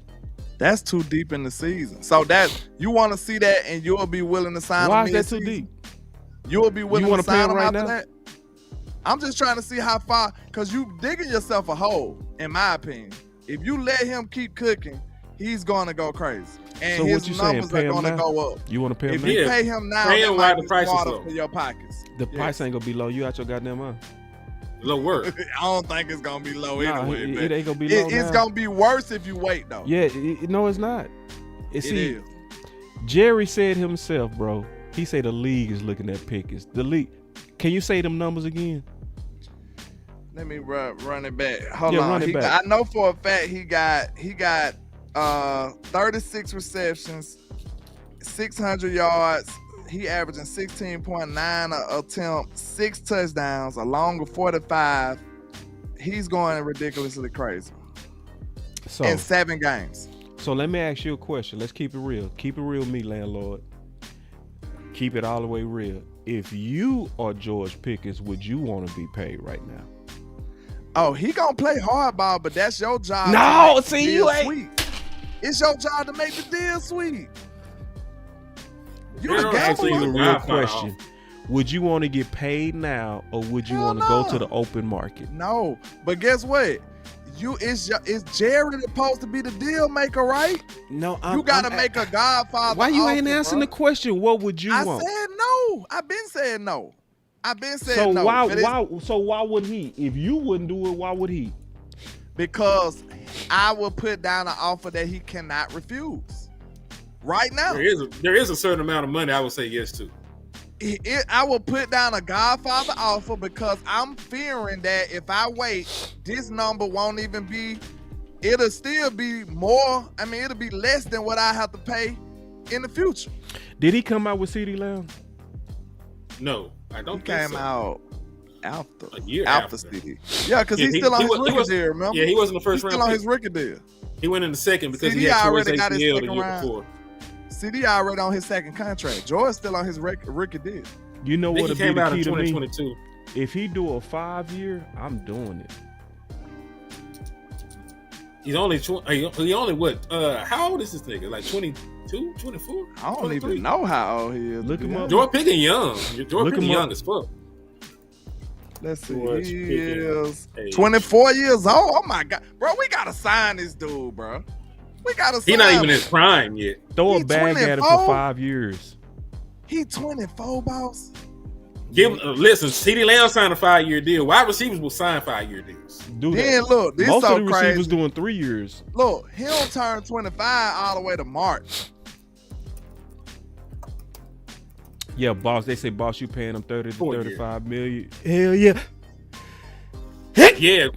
[SPEAKER 1] That's too deep in the season. So that you want to see that, and you'll be willing to sign.
[SPEAKER 2] Why
[SPEAKER 1] him
[SPEAKER 2] is that too deep?
[SPEAKER 1] You'll be willing to
[SPEAKER 2] pay
[SPEAKER 1] sign
[SPEAKER 2] him
[SPEAKER 1] him
[SPEAKER 2] right
[SPEAKER 1] after
[SPEAKER 2] now?
[SPEAKER 1] that. I'm just trying to see how far, because you digging yourself a hole, in my opinion. If you let him keep cooking, he's going to go crazy. And
[SPEAKER 2] So
[SPEAKER 1] his
[SPEAKER 2] what you saying?
[SPEAKER 1] numbers
[SPEAKER 2] Pay
[SPEAKER 1] are
[SPEAKER 2] him
[SPEAKER 1] going to
[SPEAKER 2] now?
[SPEAKER 1] go up.
[SPEAKER 2] You want to pay him
[SPEAKER 1] If
[SPEAKER 2] now?
[SPEAKER 1] you pay him now,
[SPEAKER 7] Pay
[SPEAKER 1] that
[SPEAKER 7] him while
[SPEAKER 1] might
[SPEAKER 7] the
[SPEAKER 1] be
[SPEAKER 7] price is
[SPEAKER 1] smarter
[SPEAKER 7] low.
[SPEAKER 1] for your pockets.
[SPEAKER 2] The price ain't gonna be low. You out your goddamn mind.
[SPEAKER 7] Low work.
[SPEAKER 1] I don't think it's going to be low
[SPEAKER 2] Nah,
[SPEAKER 1] anyway.
[SPEAKER 2] it
[SPEAKER 1] but
[SPEAKER 2] ain't gonna be low
[SPEAKER 1] It's
[SPEAKER 2] now.
[SPEAKER 1] going to be worse if you wait, though.
[SPEAKER 2] Yeah, no, it's not.
[SPEAKER 1] It is.
[SPEAKER 2] Jerry said himself, bro. He said the league is looking at Pickens. The league. Can you say them numbers again?
[SPEAKER 1] Let me run it back. Hold
[SPEAKER 2] Yeah,
[SPEAKER 1] on.
[SPEAKER 2] run it back.
[SPEAKER 1] I know for a fact he got 36 receptions, 600 yards. He averaging 16.9 attempts, 6 touchdowns, along with 45. He's going ridiculously crazy.
[SPEAKER 2] So
[SPEAKER 1] In 7 games.
[SPEAKER 2] So let me ask you a question. Let's keep it real. Keep it real, me landlord. Keep it all the way real. If you are George Pickens, would you want to be paid right now?
[SPEAKER 1] Oh, he gonna play hardball, but that's your job.
[SPEAKER 2] No,
[SPEAKER 1] to make
[SPEAKER 2] see,
[SPEAKER 1] the
[SPEAKER 2] you
[SPEAKER 1] deal
[SPEAKER 2] ain't-
[SPEAKER 1] sweet. It's your job to make the deal sweet. You
[SPEAKER 7] They
[SPEAKER 1] a
[SPEAKER 7] don't
[SPEAKER 2] Ask
[SPEAKER 7] actually
[SPEAKER 2] you
[SPEAKER 1] gambler.
[SPEAKER 2] the
[SPEAKER 7] the
[SPEAKER 2] real
[SPEAKER 7] wild card
[SPEAKER 2] question. Would you want to get paid now, or would you
[SPEAKER 1] Hell
[SPEAKER 2] want to go
[SPEAKER 1] no.
[SPEAKER 2] to the open market?
[SPEAKER 1] No, but guess what? It's Jared supposed to be the deal maker, right?
[SPEAKER 2] No,
[SPEAKER 1] You gotta make a Godfather.
[SPEAKER 2] Why you ain't
[SPEAKER 1] offer,
[SPEAKER 2] answering
[SPEAKER 1] bro.
[SPEAKER 2] the question? What would you
[SPEAKER 1] I
[SPEAKER 2] want?
[SPEAKER 1] said no. I've been saying no.
[SPEAKER 2] So
[SPEAKER 1] no.
[SPEAKER 2] why?
[SPEAKER 1] But it's
[SPEAKER 2] Why would he? If you wouldn't do it, why would he?
[SPEAKER 1] Because I will put down an offer that he cannot refuse. Right now,
[SPEAKER 7] There is a certain amount of money I would say yes to.
[SPEAKER 1] I will put down a Godfather offer because I'm fearing that if I wait, this number won't even be. It'll still be more. I mean, it'll be less than what I have to pay in the future.
[SPEAKER 2] Did he come out with CeeDee Lamb?
[SPEAKER 7] No, I
[SPEAKER 1] He
[SPEAKER 7] don't think
[SPEAKER 1] came
[SPEAKER 7] so.
[SPEAKER 1] out after
[SPEAKER 7] A year
[SPEAKER 1] after
[SPEAKER 7] after.
[SPEAKER 1] CD. Yeah, because
[SPEAKER 7] Yeah,
[SPEAKER 1] he's still on his
[SPEAKER 7] he
[SPEAKER 1] rookie
[SPEAKER 7] was-
[SPEAKER 1] deal. Remember?
[SPEAKER 7] Yeah, he wasn't the
[SPEAKER 1] He's
[SPEAKER 7] first round
[SPEAKER 1] still on
[SPEAKER 7] pick.
[SPEAKER 1] his rookie deal.
[SPEAKER 7] He went in the second because he
[SPEAKER 1] CD
[SPEAKER 7] had towards
[SPEAKER 1] already got his
[SPEAKER 7] ACL the
[SPEAKER 1] second
[SPEAKER 7] year
[SPEAKER 1] round.
[SPEAKER 7] before.
[SPEAKER 1] CD already on his second contract. George's still on his rookie deal.
[SPEAKER 2] You know
[SPEAKER 7] I think
[SPEAKER 2] what
[SPEAKER 7] he
[SPEAKER 2] would be
[SPEAKER 7] came out
[SPEAKER 2] the
[SPEAKER 7] in
[SPEAKER 2] key to me?
[SPEAKER 7] 2022.
[SPEAKER 2] If he do a 5-year, I'm doing it.
[SPEAKER 7] He's only he only what? How old is this nigga? Like 22, 24?
[SPEAKER 1] I don't
[SPEAKER 7] 23?
[SPEAKER 1] even know how old he is.
[SPEAKER 2] Look
[SPEAKER 1] to be
[SPEAKER 2] him up.
[SPEAKER 1] honest.
[SPEAKER 7] George Pickens young. George
[SPEAKER 2] Look
[SPEAKER 7] Pickens
[SPEAKER 2] him up.
[SPEAKER 7] young as fuck.
[SPEAKER 1] Let's see.
[SPEAKER 7] George
[SPEAKER 1] He
[SPEAKER 7] Pickens'
[SPEAKER 1] is
[SPEAKER 7] age.
[SPEAKER 1] 24 years old. Oh my god, bro, we gotta sign this dude, bro. We gotta sign
[SPEAKER 7] He's not even in
[SPEAKER 1] him.
[SPEAKER 7] his prime yet.
[SPEAKER 2] Throw a
[SPEAKER 1] He
[SPEAKER 2] bag at him
[SPEAKER 1] 24?
[SPEAKER 2] for 5 years.
[SPEAKER 1] He 24, boss.
[SPEAKER 7] Listen, CeeDee Lamb signed a 5-year deal. Wide receivers will sign 5-year deals.
[SPEAKER 2] Do
[SPEAKER 1] Then
[SPEAKER 2] that.
[SPEAKER 1] look, this
[SPEAKER 2] Most
[SPEAKER 1] so
[SPEAKER 2] of the receivers
[SPEAKER 1] crazy.
[SPEAKER 2] doing 3 years.
[SPEAKER 1] Look, he don't turn 25 all the way to March.
[SPEAKER 2] Yeah, boss. They say, boss, you paying them 30 to
[SPEAKER 7] 4 years.
[SPEAKER 2] 35 million. Hell yeah.
[SPEAKER 7] Yeah,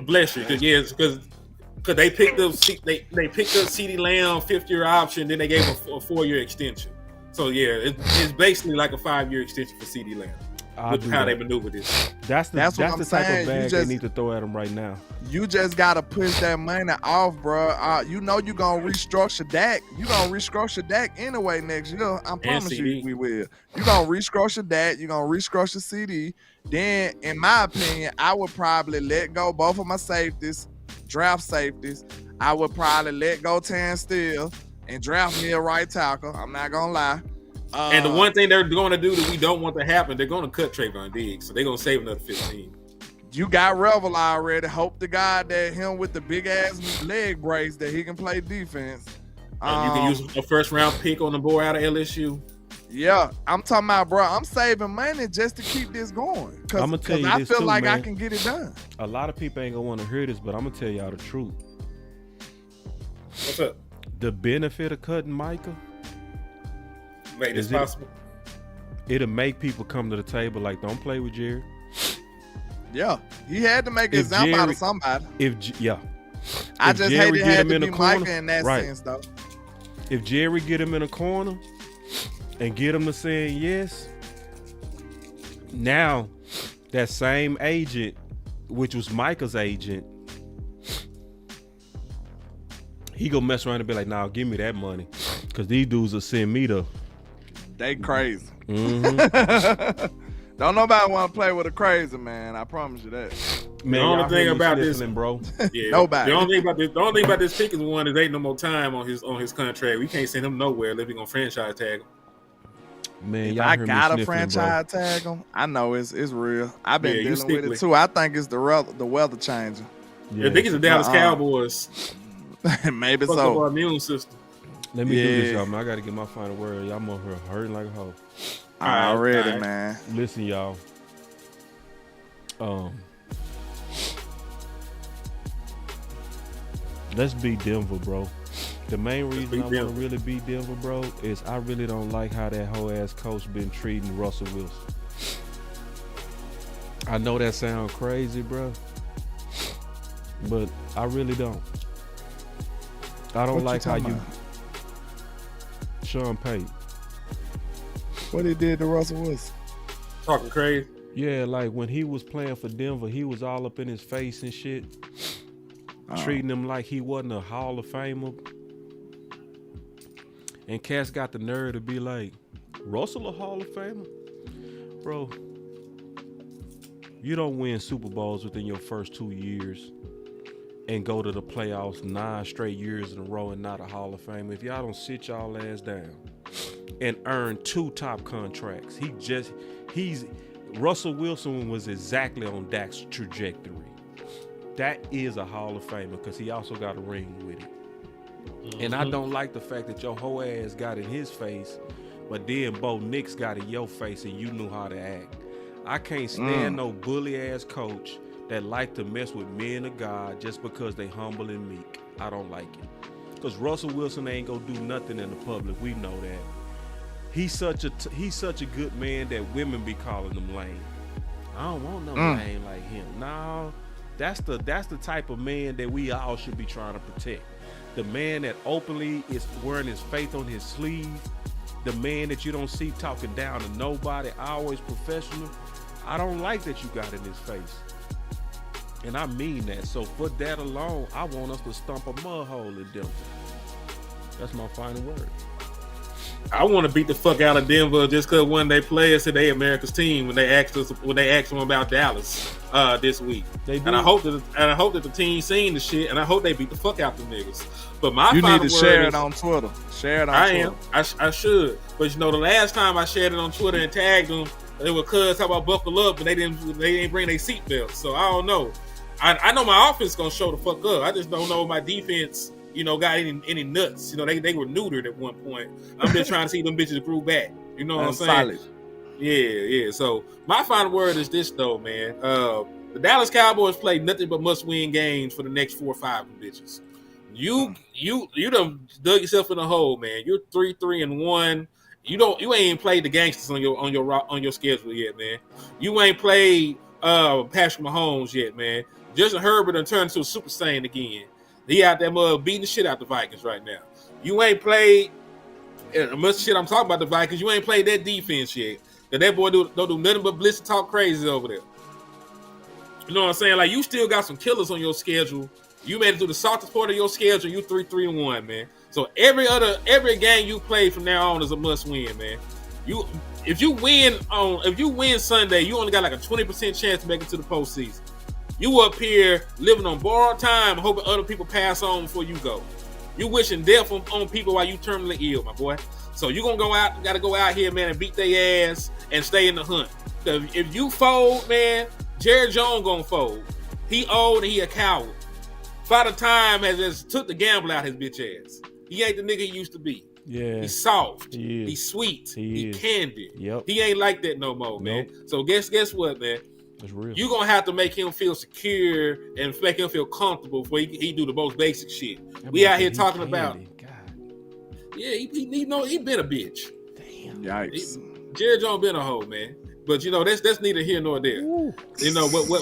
[SPEAKER 7] bless you. Because they picked up they picked up CeeDee Lamb 5th-year option, then they gave him a 4-year extension. So yeah, it's basically like a 5-year extension for CeeDee Lamb.
[SPEAKER 2] I'll
[SPEAKER 7] Look
[SPEAKER 2] do
[SPEAKER 7] how
[SPEAKER 2] that.
[SPEAKER 7] they maneuver this.
[SPEAKER 2] That's
[SPEAKER 1] what
[SPEAKER 2] the
[SPEAKER 1] I'm
[SPEAKER 2] type
[SPEAKER 1] saying.
[SPEAKER 2] of
[SPEAKER 1] You
[SPEAKER 2] bag
[SPEAKER 1] just-
[SPEAKER 2] they need to throw at him right now.
[SPEAKER 1] You just gotta push that money off, bro. You know you gonna restructure Dak. You gonna restructure Dak anyway next year. I promise you
[SPEAKER 7] CD.
[SPEAKER 1] we will. You gonna restructure Dak. You gonna restructure CD. Then, in my opinion, I would probably let go both of my safeties, draft safeties. I would probably let go Terrence Steele and draft me a right tackle. I'm not gonna lie.
[SPEAKER 7] And the one thing they're going to do that we don't want to happen, they're going to cut Trayvon Diggs, so they're going to save another 15.
[SPEAKER 1] You got Revel already. Hope to God that him with the big ass leg brace that he can play defense.
[SPEAKER 7] You can use a 1st-round pick on the board out of LSU.
[SPEAKER 1] Yeah, I'm talking about, bro. I'm saving money just to keep this going.
[SPEAKER 2] I'ma tell you
[SPEAKER 1] I
[SPEAKER 2] this
[SPEAKER 1] feel
[SPEAKER 2] too,
[SPEAKER 1] like I
[SPEAKER 2] man.
[SPEAKER 1] can get it done.
[SPEAKER 2] A lot of people ain't gonna want to hear this, but I'm gonna tell y'all the truth.
[SPEAKER 7] What's up?
[SPEAKER 2] The benefit of cutting Micah
[SPEAKER 7] make this possible.
[SPEAKER 2] It'll make people come to the table like, don't play with Jerry.
[SPEAKER 1] Yeah, he had to make an example out of somebody.
[SPEAKER 2] I
[SPEAKER 1] just hate it had to be Micah in that sense, though.
[SPEAKER 2] If Jerry get him in a corner and get him to saying yes, now that same agent, which was Micah's agent, he gonna mess around and be like, "Nah, give me that money," because these dudes will send me to.
[SPEAKER 1] They crazy.
[SPEAKER 2] Mm-hmm.
[SPEAKER 1] Don't nobody want to play with a crazy man. I promise you that.
[SPEAKER 2] Man,
[SPEAKER 7] the only thing about this,
[SPEAKER 2] bro.
[SPEAKER 7] Yeah,
[SPEAKER 1] nobody.
[SPEAKER 7] The only thing about this Pickens one is ain't no more time on his contract. We can't send him nowhere unless we gonna franchise tag him.
[SPEAKER 2] Man,
[SPEAKER 1] if I got a franchise tag him, I know it's real. I've been dealing with it too. I think it's the weather changer.
[SPEAKER 7] Yeah, I think it's the Dallas Cowboys.
[SPEAKER 1] Maybe
[SPEAKER 7] fuck
[SPEAKER 1] so.
[SPEAKER 7] Up our immune system.
[SPEAKER 2] Let me do this, y'all. Man, I gotta get my final word. Y'all over here hurting like a hoe.
[SPEAKER 1] Already, man.
[SPEAKER 2] Listen, y'all. Let's beat Denver, bro. The main reason I want to really beat Denver, bro, is I really don't like how that whole ass coach been treating Russell Wilson. I know that sounds crazy, bro, but I really don't. I don't like how you, Sean Payton.
[SPEAKER 1] What he did to Russell Wilson?
[SPEAKER 7] Talking crazy.
[SPEAKER 2] Yeah, like when he was playing for Denver, he was all up in his face and shit, treating him like he wasn't a Hall of Famer. And Cass got the nerve to be like, Russell a Hall of Famer? Bro, you don't win Super Bowls within your first 2 years and go to the playoffs 9 straight years in a row and not a Hall of Famer. If y'all don't sit y'all ass down and earn 2 top contracts, Russell Wilson was exactly on Dak's trajectory. That is a Hall of Famer because he also got a ring with it. Mm-hmm. And I don't like the fact that your whole ass got in his face, but then Bo Nix got in your face and you knew how to act. I can't stand no bully ass coach that like to mess with men of God just because they humble and meek. I don't like it. Because Russell Wilson ain't gonna do nothing in the public. We know that. He's such a good man that women be calling him lame. I don't want no lame like him. No, that's the type of man that we all should be trying to protect. The man that openly is wearing his faith on his sleeve. The man that you don't see talking down to nobody, always professional. I don't like that you got in his face. And I mean that. So for that alone, I want us to stump a mud hole in Denver. That's my final word.
[SPEAKER 7] I want to beat the fuck out of Denver just because one of their players said they America's team when they asked them about Dallas this week. And I hope that the team seen the shit, and I hope they beat the fuck out the niggas. But
[SPEAKER 1] you need to share it on Twitter. Share it on Twitter.
[SPEAKER 7] I should. But the last time I shared it on Twitter and tagged them, they were talking about buckle up, and they didn't bring their seatbelts. So I don't know. I know my offense gonna show the fuck up. I just don't know my defense. Got any nuts? They were neutered at one point. I'm just trying to see them bitches grew back. You know what I'm saying?
[SPEAKER 1] Solid.
[SPEAKER 7] Yeah. So my final word is this though, man. The Dallas Cowboys play nothing but must-win games for the next 4 or 5 bitches. You done dug yourself in a hole, man. You're 3-1. You ain't played the gangsters on your schedule yet, man. You ain't played Patrick Mahomes yet, man. Justin Herbert done turned into a Super Saiyan again. He out there beating the shit out the Vikings right now. You ain't played much shit. I'm talking about the Vikings. You ain't played that defense yet. That boy don't do nothing but blitz and talk crazy over there. You know what I'm saying? Like, you still got some killers on your schedule. You made it through the softest part of your schedule. You 3-1, man. So every game you play from now on is a must win, man. If you win Sunday, you only got like a 20% chance to make it to the postseason. You up here living on borrowed time, hoping other people pass on before you go. You wishing death on people while you terminally ill, my boy. So you gotta go out here, man, and beat their ass and stay in the hunt. If you fold, man, Jerry Jones gonna fold. He old and he a coward. Father Time has just took the gamble out his bitch ass. He ain't the nigga he used to be.
[SPEAKER 2] Yeah.
[SPEAKER 7] He's soft.
[SPEAKER 2] He
[SPEAKER 7] He's sweet.
[SPEAKER 2] He
[SPEAKER 7] candy.
[SPEAKER 2] Yep.
[SPEAKER 7] He ain't like that no more, man. So guess what, man?
[SPEAKER 2] It's real.
[SPEAKER 7] You're going to have to make him feel secure and make him feel comfortable before he do the most basic shit. We out here talking about...
[SPEAKER 2] God.
[SPEAKER 7] Yeah, he been a bitch.
[SPEAKER 2] Damn.
[SPEAKER 1] Yikes.
[SPEAKER 7] Jerry Jones been a hoe, man. But that's neither here nor there. Ooh.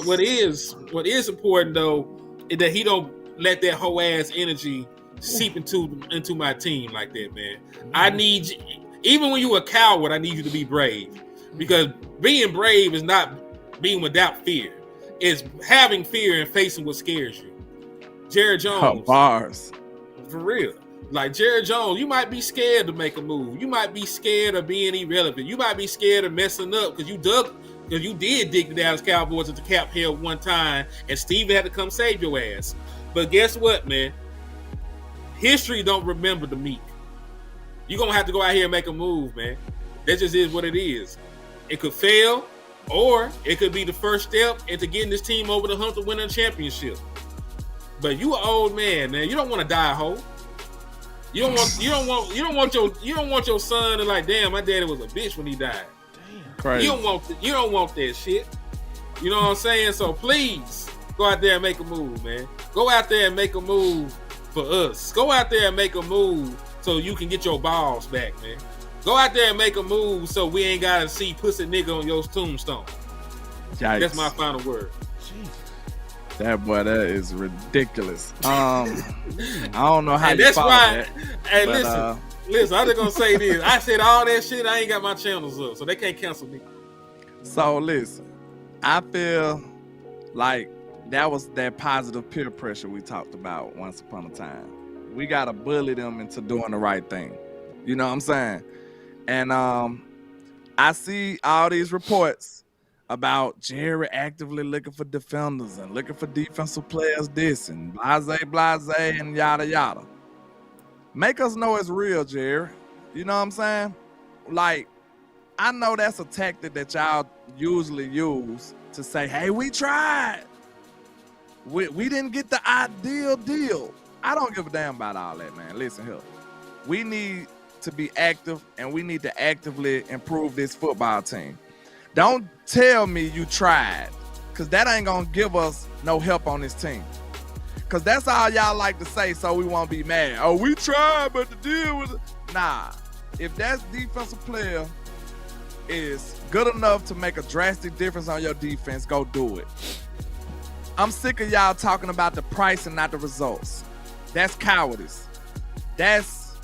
[SPEAKER 7] What is important though is that he don't let that whole ass energy seep into my team like that, man. I need you, even when you a coward, I need you to be brave. Because being brave is not being without fear. It's having fear and facing what scares you. Jerry Jones.
[SPEAKER 1] Bars.
[SPEAKER 7] For real. Like Jerry Jones, you might be scared to make a move. You might be scared of being irrelevant. You might be scared of messing up because you did dig the Dallas Cowboys at the cap hill one time, and Steven had to come save your ass. But guess what, man? History don't remember the meek. You're gonna have to go out here and make a move, man. That just is what it is. It could fail, or it could be the first step into getting this team over the hump to win a championship. But you an old man. You don't want to die a hoe. You don't want your son to like, damn, my daddy was a bitch when he died. Damn. Crazy. You don't want that shit. You know what I'm saying? So please go out there and make a move, man. Go out there and make a move for us. Go out there and make a move so you can get your balls back, man. Go out there and make a move so we ain't gotta see pussy nigga on your tombstone.
[SPEAKER 1] Yikes.
[SPEAKER 7] That's my final word.
[SPEAKER 1] That is ridiculous. I don't know how. And that's why.
[SPEAKER 7] Hey, listen. I'm just gonna say this. I said all that shit. I ain't got my channels up, so they can't cancel me.
[SPEAKER 1] So listen, I feel like that was that positive peer pressure we talked about once upon a time. We gotta bully them into doing the right thing. You know what I'm saying? And I see all these reports about Jerry actively looking for defenders and looking for defensive players, this and blase, and yada, yada. Make us know it's real, Jerry. You know what I'm saying? Like, I know that's a tactic that y'all usually use to say, hey, we tried. We didn't get the ideal deal. I don't give a damn about all that, man. Listen here. We need to be active, and we need to actively improve this football team. Don't tell me you tried, because that ain't going to give us no help on this team. Because that's all y'all like to say, so we won't be mad. Oh, we tried, but the deal was... Nah. If that defensive player is good enough to make a drastic difference on your defense, go do it. I'm sick of y'all talking about the price and not the results. That's cowardice. That's,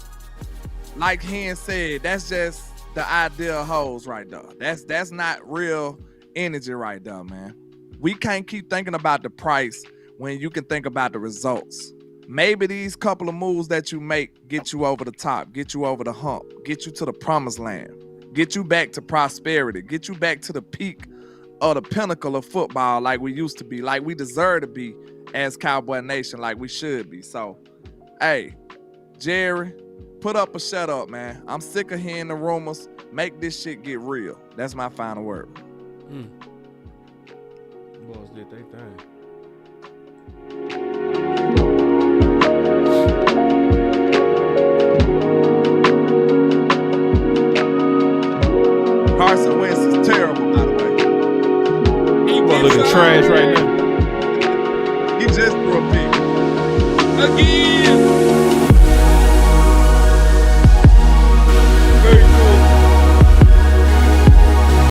[SPEAKER 1] like Hen said, that's just the ideal hoes right there. That's not real energy right there, man. We can't keep thinking about the price when you can think about the results. Maybe these couple of moves that you make get you over the top, get you over the hump, get you to the promised land, get you back to prosperity, get you back to the peak or the pinnacle of football like we used to be, like we deserve to be as Cowboy Nation, like we should be. So, hey, Jerry, put up or shut up, man. I'm sick of hearing the rumors. Make this shit get real. That's my final word.
[SPEAKER 2] Boys did their thing.
[SPEAKER 1] Carson Wentz is terrible, by the way.
[SPEAKER 2] He was looking trash right now.
[SPEAKER 1] He just threw a pick. Again.